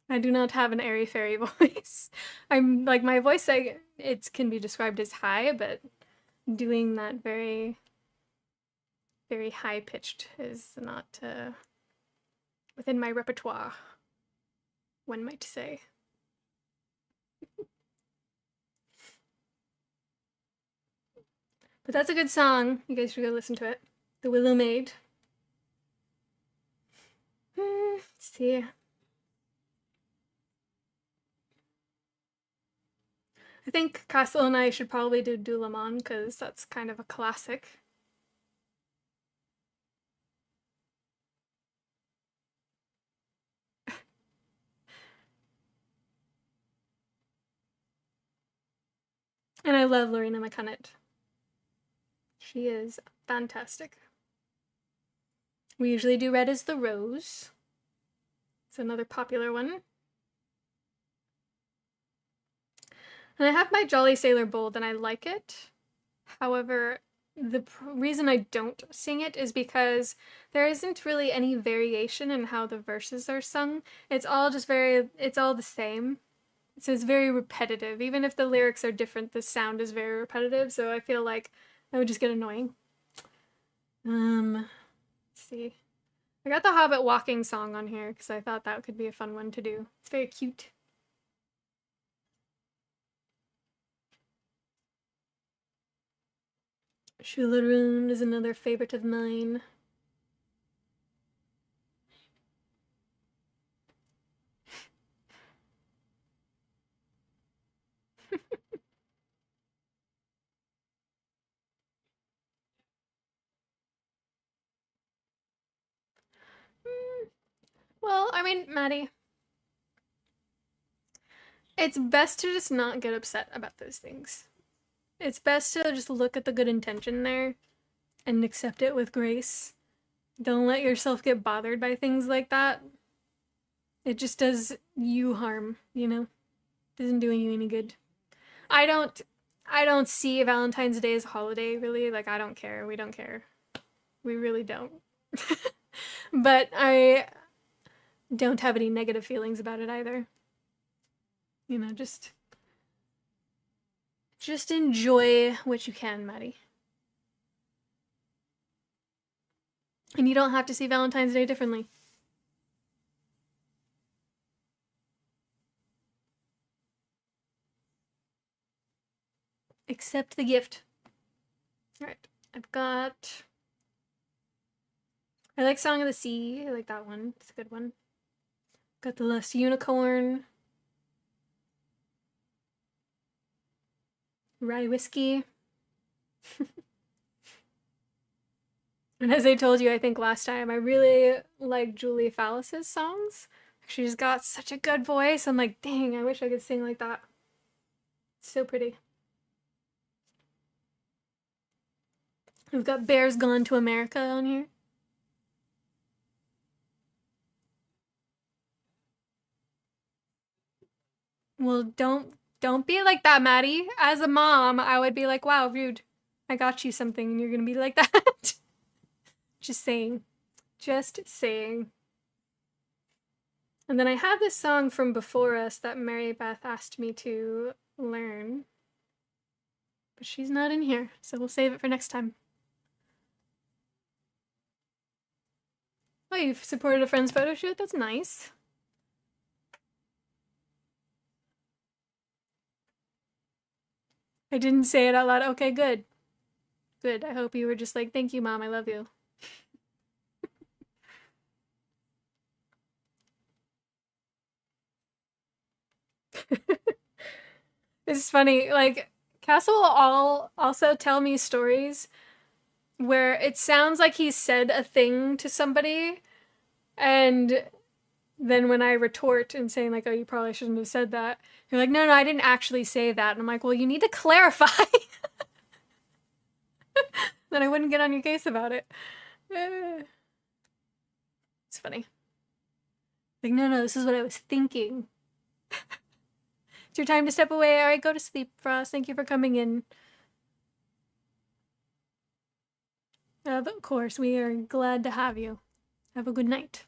I do not have an airy fairy voice. I'm like my voice, it can be described as high, but doing that very, very high pitched is not within my repertoire, one might say. But that's a good song. You guys should go listen to it. The Willow Maid. Let's see. I think Castle and I should probably do Doulamon because that's kind of a classic. And I love Lorena McCunnett. She is fantastic. We usually do Red as the Rose. It's another popular one. And I have my Jolly Sailor Bold and I like it. However, the reason I don't sing it is because there isn't really any variation in how the verses are sung. It's all the same. So it's very repetitive. Even if the lyrics are different, the sound is very repetitive. So I feel like that would just get annoying. Let's see. I got the Hobbit walking song on here because I thought that could be a fun one to do. It's very cute. Shularoon is another favorite of mine. Well, I mean, Maddie, it's best to just not get upset about those things. It's best to just look at the good intention there and accept it with grace. Don't let yourself get bothered by things like that. It just does you harm, you know? It isn't doing you any good. I don't see Valentine's Day as a holiday, really. Like, I don't care. We don't care. We really don't. But I don't have any negative feelings about it either. You know, just enjoy what you can, Maddie. And you don't have to see Valentine's Day differently. Accept the gift. Alright, I've got... I like Song of the Sea. I like that one. It's a good one. Got the Last Unicorn. Rye Whiskey. And as I told you, I think last time, I really like Julie Fallis's songs. She's got such a good voice. I'm like, dang, I wish I could sing like that. It's so pretty. We've got Bears Gone to America on here. Well, don't be like that, Maddie. As a mom, I would be like, wow, rude. I got you something and you're gonna be like that. Just saying. Just saying. And then I have this song from Before Us that Mary Beth asked me to learn. But she's not in here, so we'll save it for next time. Oh, you've supported a friend's photo shoot? That's nice. I didn't say it out loud. Okay, good. Good. I hope you were just like, thank you, Mom. I love you. It's funny. Like, Castle will also tell me stories where it sounds like he said a thing to somebody, and then when I retort and saying like, "Oh, you probably shouldn't have said that," you're like, "No, I didn't actually say that." And I'm like, "Well, you need to clarify." Then I wouldn't get on your case about it. It's funny. Like, no, this is what I was thinking. It's your time to step away. All right, go to sleep, Frost. Thank you for coming in. Of course, we are glad to have you. Have a good night.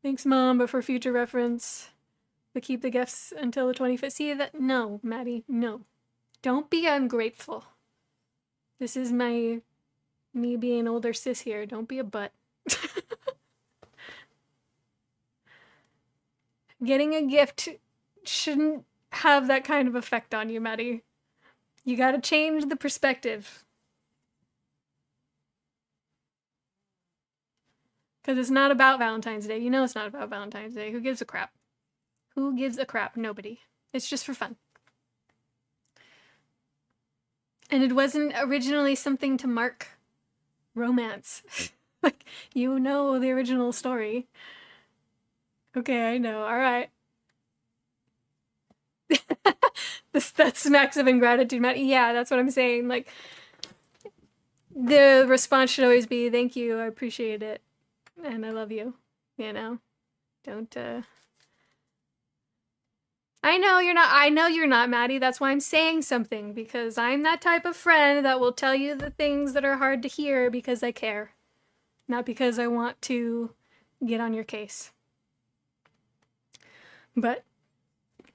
Thanks, Mom, but for future reference, but keep the gifts until the 25th. See that? No, Maddie, no. Don't be ungrateful. This is me being older sis here. Don't be a butt. Getting a gift shouldn't have that kind of effect on you, Maddie. You gotta change the perspective. Because it's not about Valentine's Day. You know it's not about Valentine's Day. Who gives a crap? Who gives a crap? Nobody. It's just for fun. And it wasn't originally something to mark romance. Like, you know the original story. Okay, I know. All right. That smacks of ingratitude, Matt. Yeah, that's what I'm saying. Like, the response should always be, "Thank you, I appreciate it, and I love you." You know, don't. I know you're not, Maddie. That's why I'm saying something, because I'm that type of friend that will tell you the things that are hard to hear because I care, not because I want to get on your case. But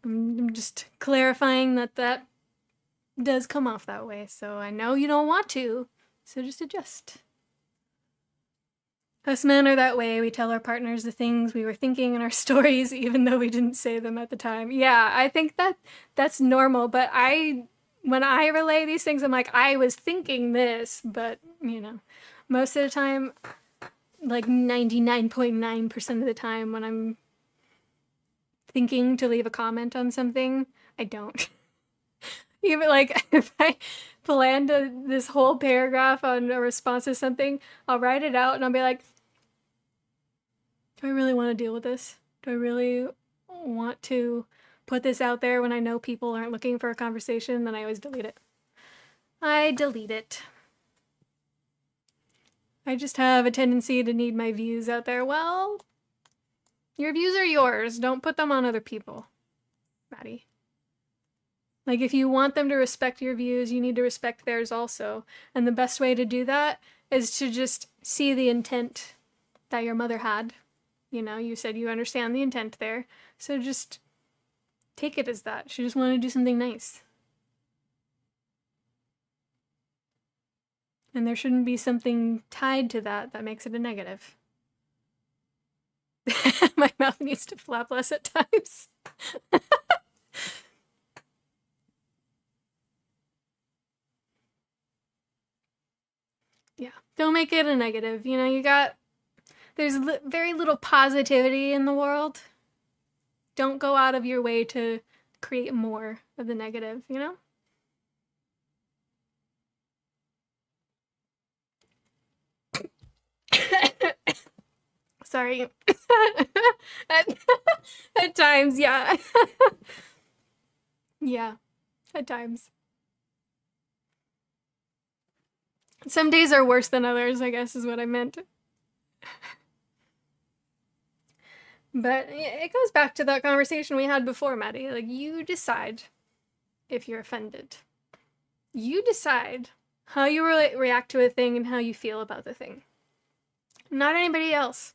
I'm just clarifying that does come off that way, so I know you don't want to, so just adjust. Us men are that way. We tell our partners the things we were thinking in our stories, even though we didn't say them at the time. Yeah, I think that's normal, but when I relay these things, I'm like, I was thinking this, but, you know, most of the time, like 99.9% of the time when I'm thinking to leave a comment on something, I don't. Even like if I planned this whole paragraph on a response to something, I'll write it out and I'll be like, do I really want to deal with this? Do I really want to put this out there when I know people aren't looking for a conversation? Then I always delete it. I delete it. I just have a tendency to need my views out there. Well, your views are yours. Don't put them on other people, Maddie. Like, if you want them to respect your views, you need to respect theirs also. And the best way to do that is to just see the intent that your mother had. You know, you said you understand the intent there. So just take it as that. She just wanted to do something nice. And there shouldn't be something tied to that makes it a negative. My mouth needs to flap less at times. Yeah, don't make it a negative. You know, there's very little positivity in the world. Don't go out of your way to create more of the negative, you know? Sorry. At times, yeah. Yeah, at times. Some days are worse than others, I guess is what I meant. But it goes back to that conversation we had before, Maddie. Like, you decide if you're offended. You decide how you react to a thing and how you feel about the thing. Not anybody else.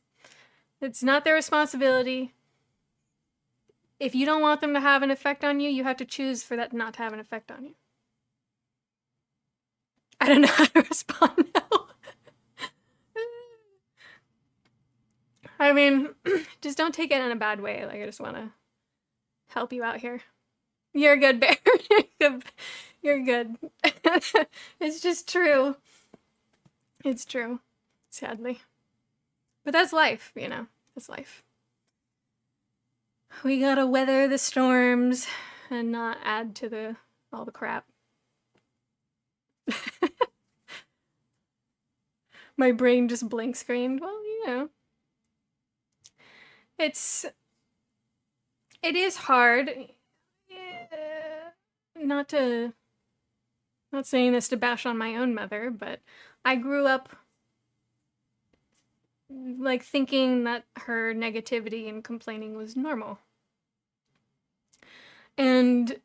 It's not their responsibility. If you don't want them to have an effect on you, you have to choose for that not to have an effect on you. I don't know how to respond now. I mean, just don't take it in a bad way. Like, I just want to help you out here. You're good, Bear. You're good. It's just true. It's true. Sadly. But that's life, you know. That's life. We gotta weather the storms and not add to the all the crap. My brain just blank screened. Well, you know. It is hard. Not saying this to bash on my own mother, but I grew up like thinking that her negativity and complaining was normal. And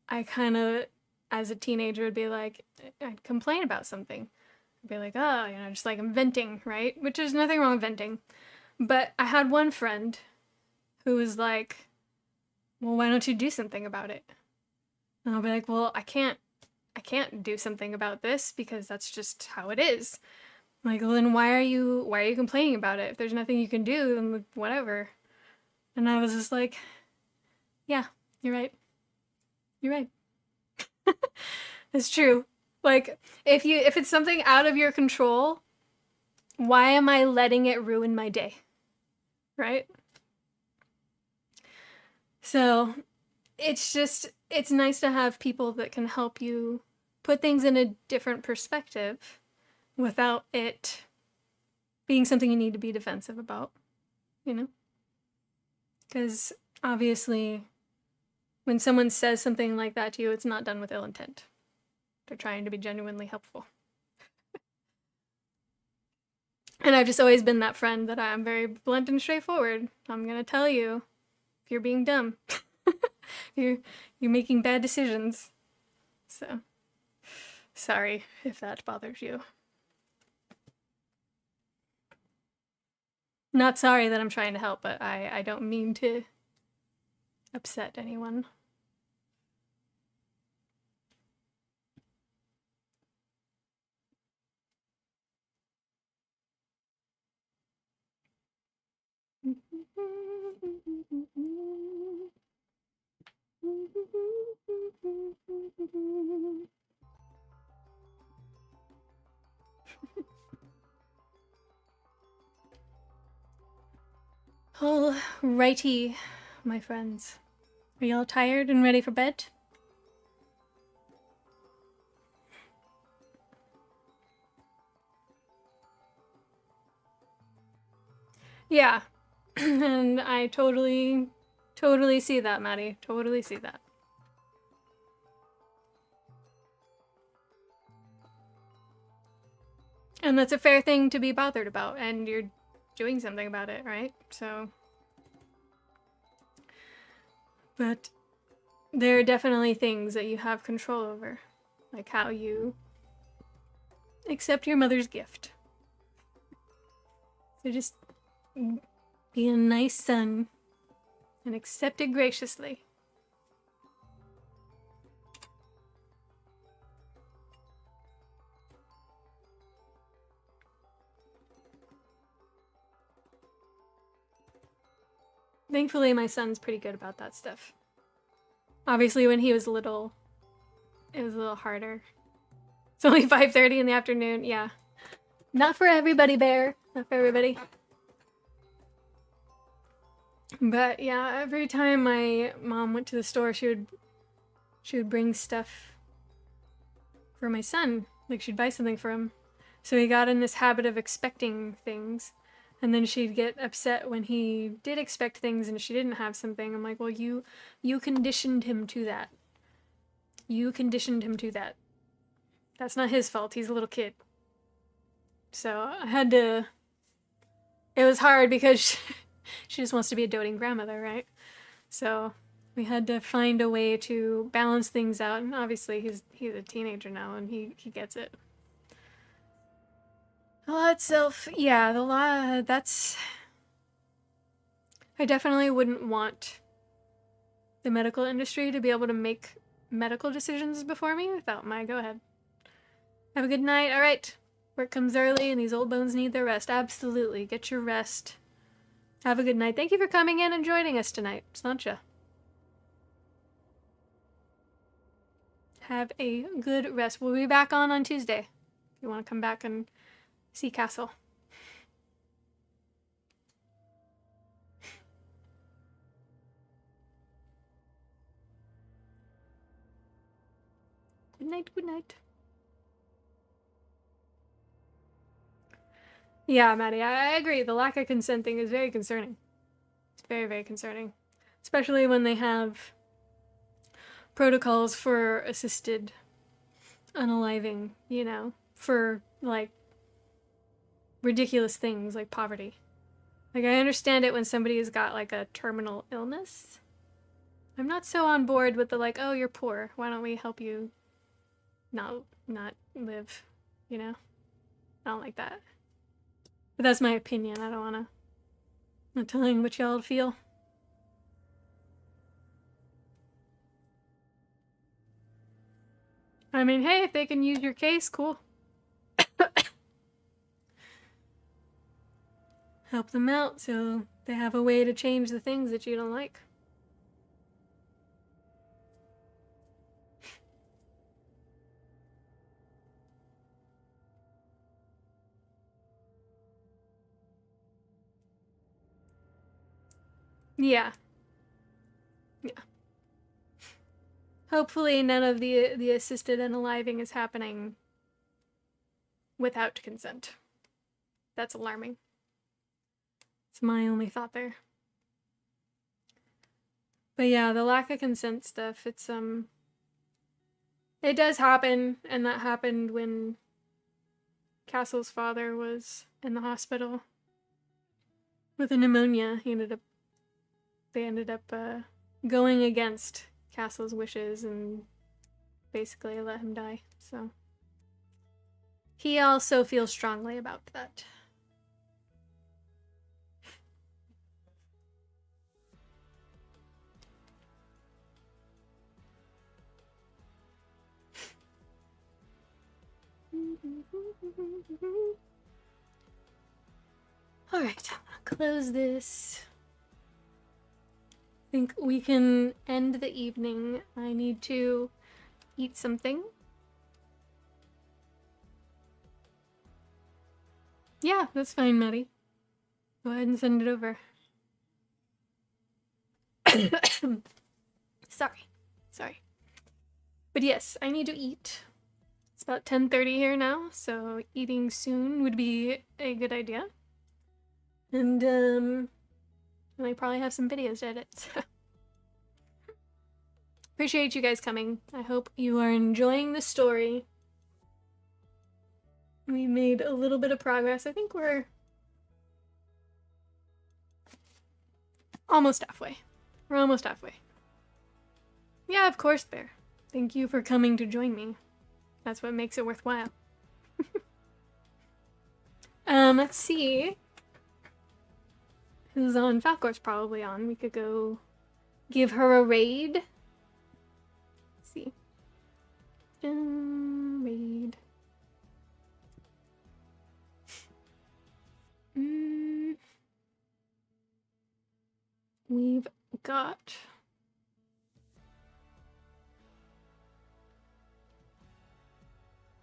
I kind of, as a teenager, would be like, I'd complain about something. I'd be like, oh, you know, just like I'm venting, right? Which is nothing wrong with venting. But I had one friend who was like, well, why don't you do something about it? And I'll be like, well, I can't do something about this because that's just how it is. I'm like, well, then why are you complaining about it? If there's nothing you can do, then whatever. And I was just like, yeah, you're right. You're right. It's true. Like, if it's something out of your control, why am I letting it ruin my day? Right? So, it's nice to have people that can help you put things in a different perspective without it being something you need to be defensive about, you know? Because obviously, when someone says something like that to you, it's not done with ill intent. They're trying to be genuinely helpful. And I've just always been that friend that I'm very blunt and straightforward. I'm going to tell you if you're being dumb. you're making bad decisions. So, sorry if that bothers you. Not sorry that I'm trying to help, but I don't mean to upset anyone. All righty, my friends. Are y'all tired and ready for bed? Yeah. And I totally see that, Maddie. Totally see that. And that's a fair thing to be bothered about, and you're doing something about it, right? So. But there are definitely things that you have control over, like how you accept your mother's gift. So just be a nice son and accept it graciously. Thankfully, my son's pretty good about that stuff. Obviously, when he was little, it was a little harder. It's only 5:30 in the afternoon. Yeah. Not for everybody, Bear. Not for everybody. But yeah, every time my mom went to the store, she would bring stuff for my son. Like, she'd buy something for him. So he got in this habit of expecting things. And then she'd get upset when he did expect things and she didn't have something. I'm like, well, you conditioned him to that. You conditioned him to that. That's not his fault. He's a little kid. So I had to... It was hard because she just wants to be a doting grandmother, right? So we had to find a way to balance things out. And obviously he's a teenager now and he gets it. The law itself, yeah, the law, that's... I definitely wouldn't want the medical industry to be able to make medical decisions before me without my go-ahead. Have a good night. All right. Work comes early and these old bones need their rest. Absolutely. Get your rest. Have a good night. Thank you for coming in and joining us tonight, Sancha. Have a good rest. We'll be back on Tuesday. If you want to come back and see Castle. Good night, good night. Yeah, Maddie, I agree. The lack of consent thing is very concerning. It's very, very concerning. Especially when they have protocols for assisted unaliving, you know, for, like, ridiculous things like poverty. Like, I understand it when somebody has got, like, a terminal illness. I'm not so on board with the, like, oh, you're poor. Why don't we help you not live, you know? I don't like that. But that's my opinion. I don't want to... I'm not telling what y'all feel. I mean, hey, if they can use your case, cool. Help them out so they have a way to change the things that you don't like. Yeah. Yeah. Hopefully none of the assisted unaliving is happening without consent. That's alarming. It's my only thought there. But yeah, the lack of consent stuff, it's it does happen, and that happened when Castle's father was in the hospital with a pneumonia. They ended up going against Castle's wishes and basically let him die. So he also feels strongly about that. All right, I'm gonna close this. I think we can end the evening. I need to eat something. Yeah, that's fine, Maddie. Go ahead and send it over. Sorry. But yes, I need to eat. It's about 10:30 here now, so eating soon would be a good idea. And I probably have some videos to edit. So. Appreciate you guys coming. I hope you are enjoying the story. We made a little bit of progress. I think we're almost halfway. We're almost halfway. Yeah, of course, Bear. Thank you for coming to join me. That's what makes it worthwhile. Let's see. Who's on? Falcor's probably on. We could go give her a raid. Let's see. Raid. We've got...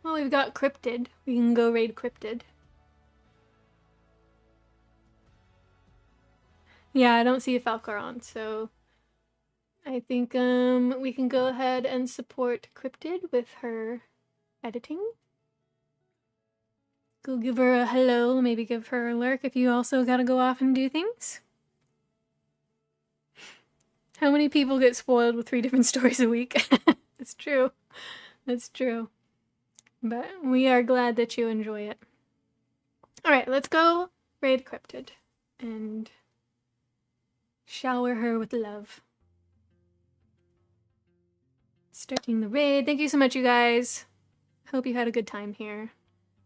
Well, we've got Cryptid. We can go raid Cryptid. Yeah, I don't see a Falcor on, so I think we can go ahead and support Cryptid with her editing. Go give her a hello, maybe give her a lurk if you also gotta go off and do things. How many people get spoiled with 3 different stories a week? It's true. That's true. But we are glad that you enjoy it. Alright, let's go raid Cryptid and shower her with love. Starting the raid. Thank you so much, you guys. Hope you had a good time here.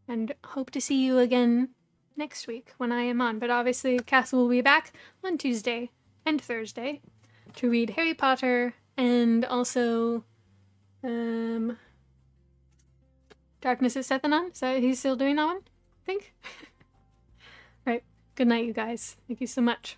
And hope to see you again next week when I am on. But obviously, Castle will be back on Tuesday and Thursday to read Harry Potter and also Darkness is Sethanon. Is that he's still doing that one? I think. Right. Good night, you guys. Thank you so much.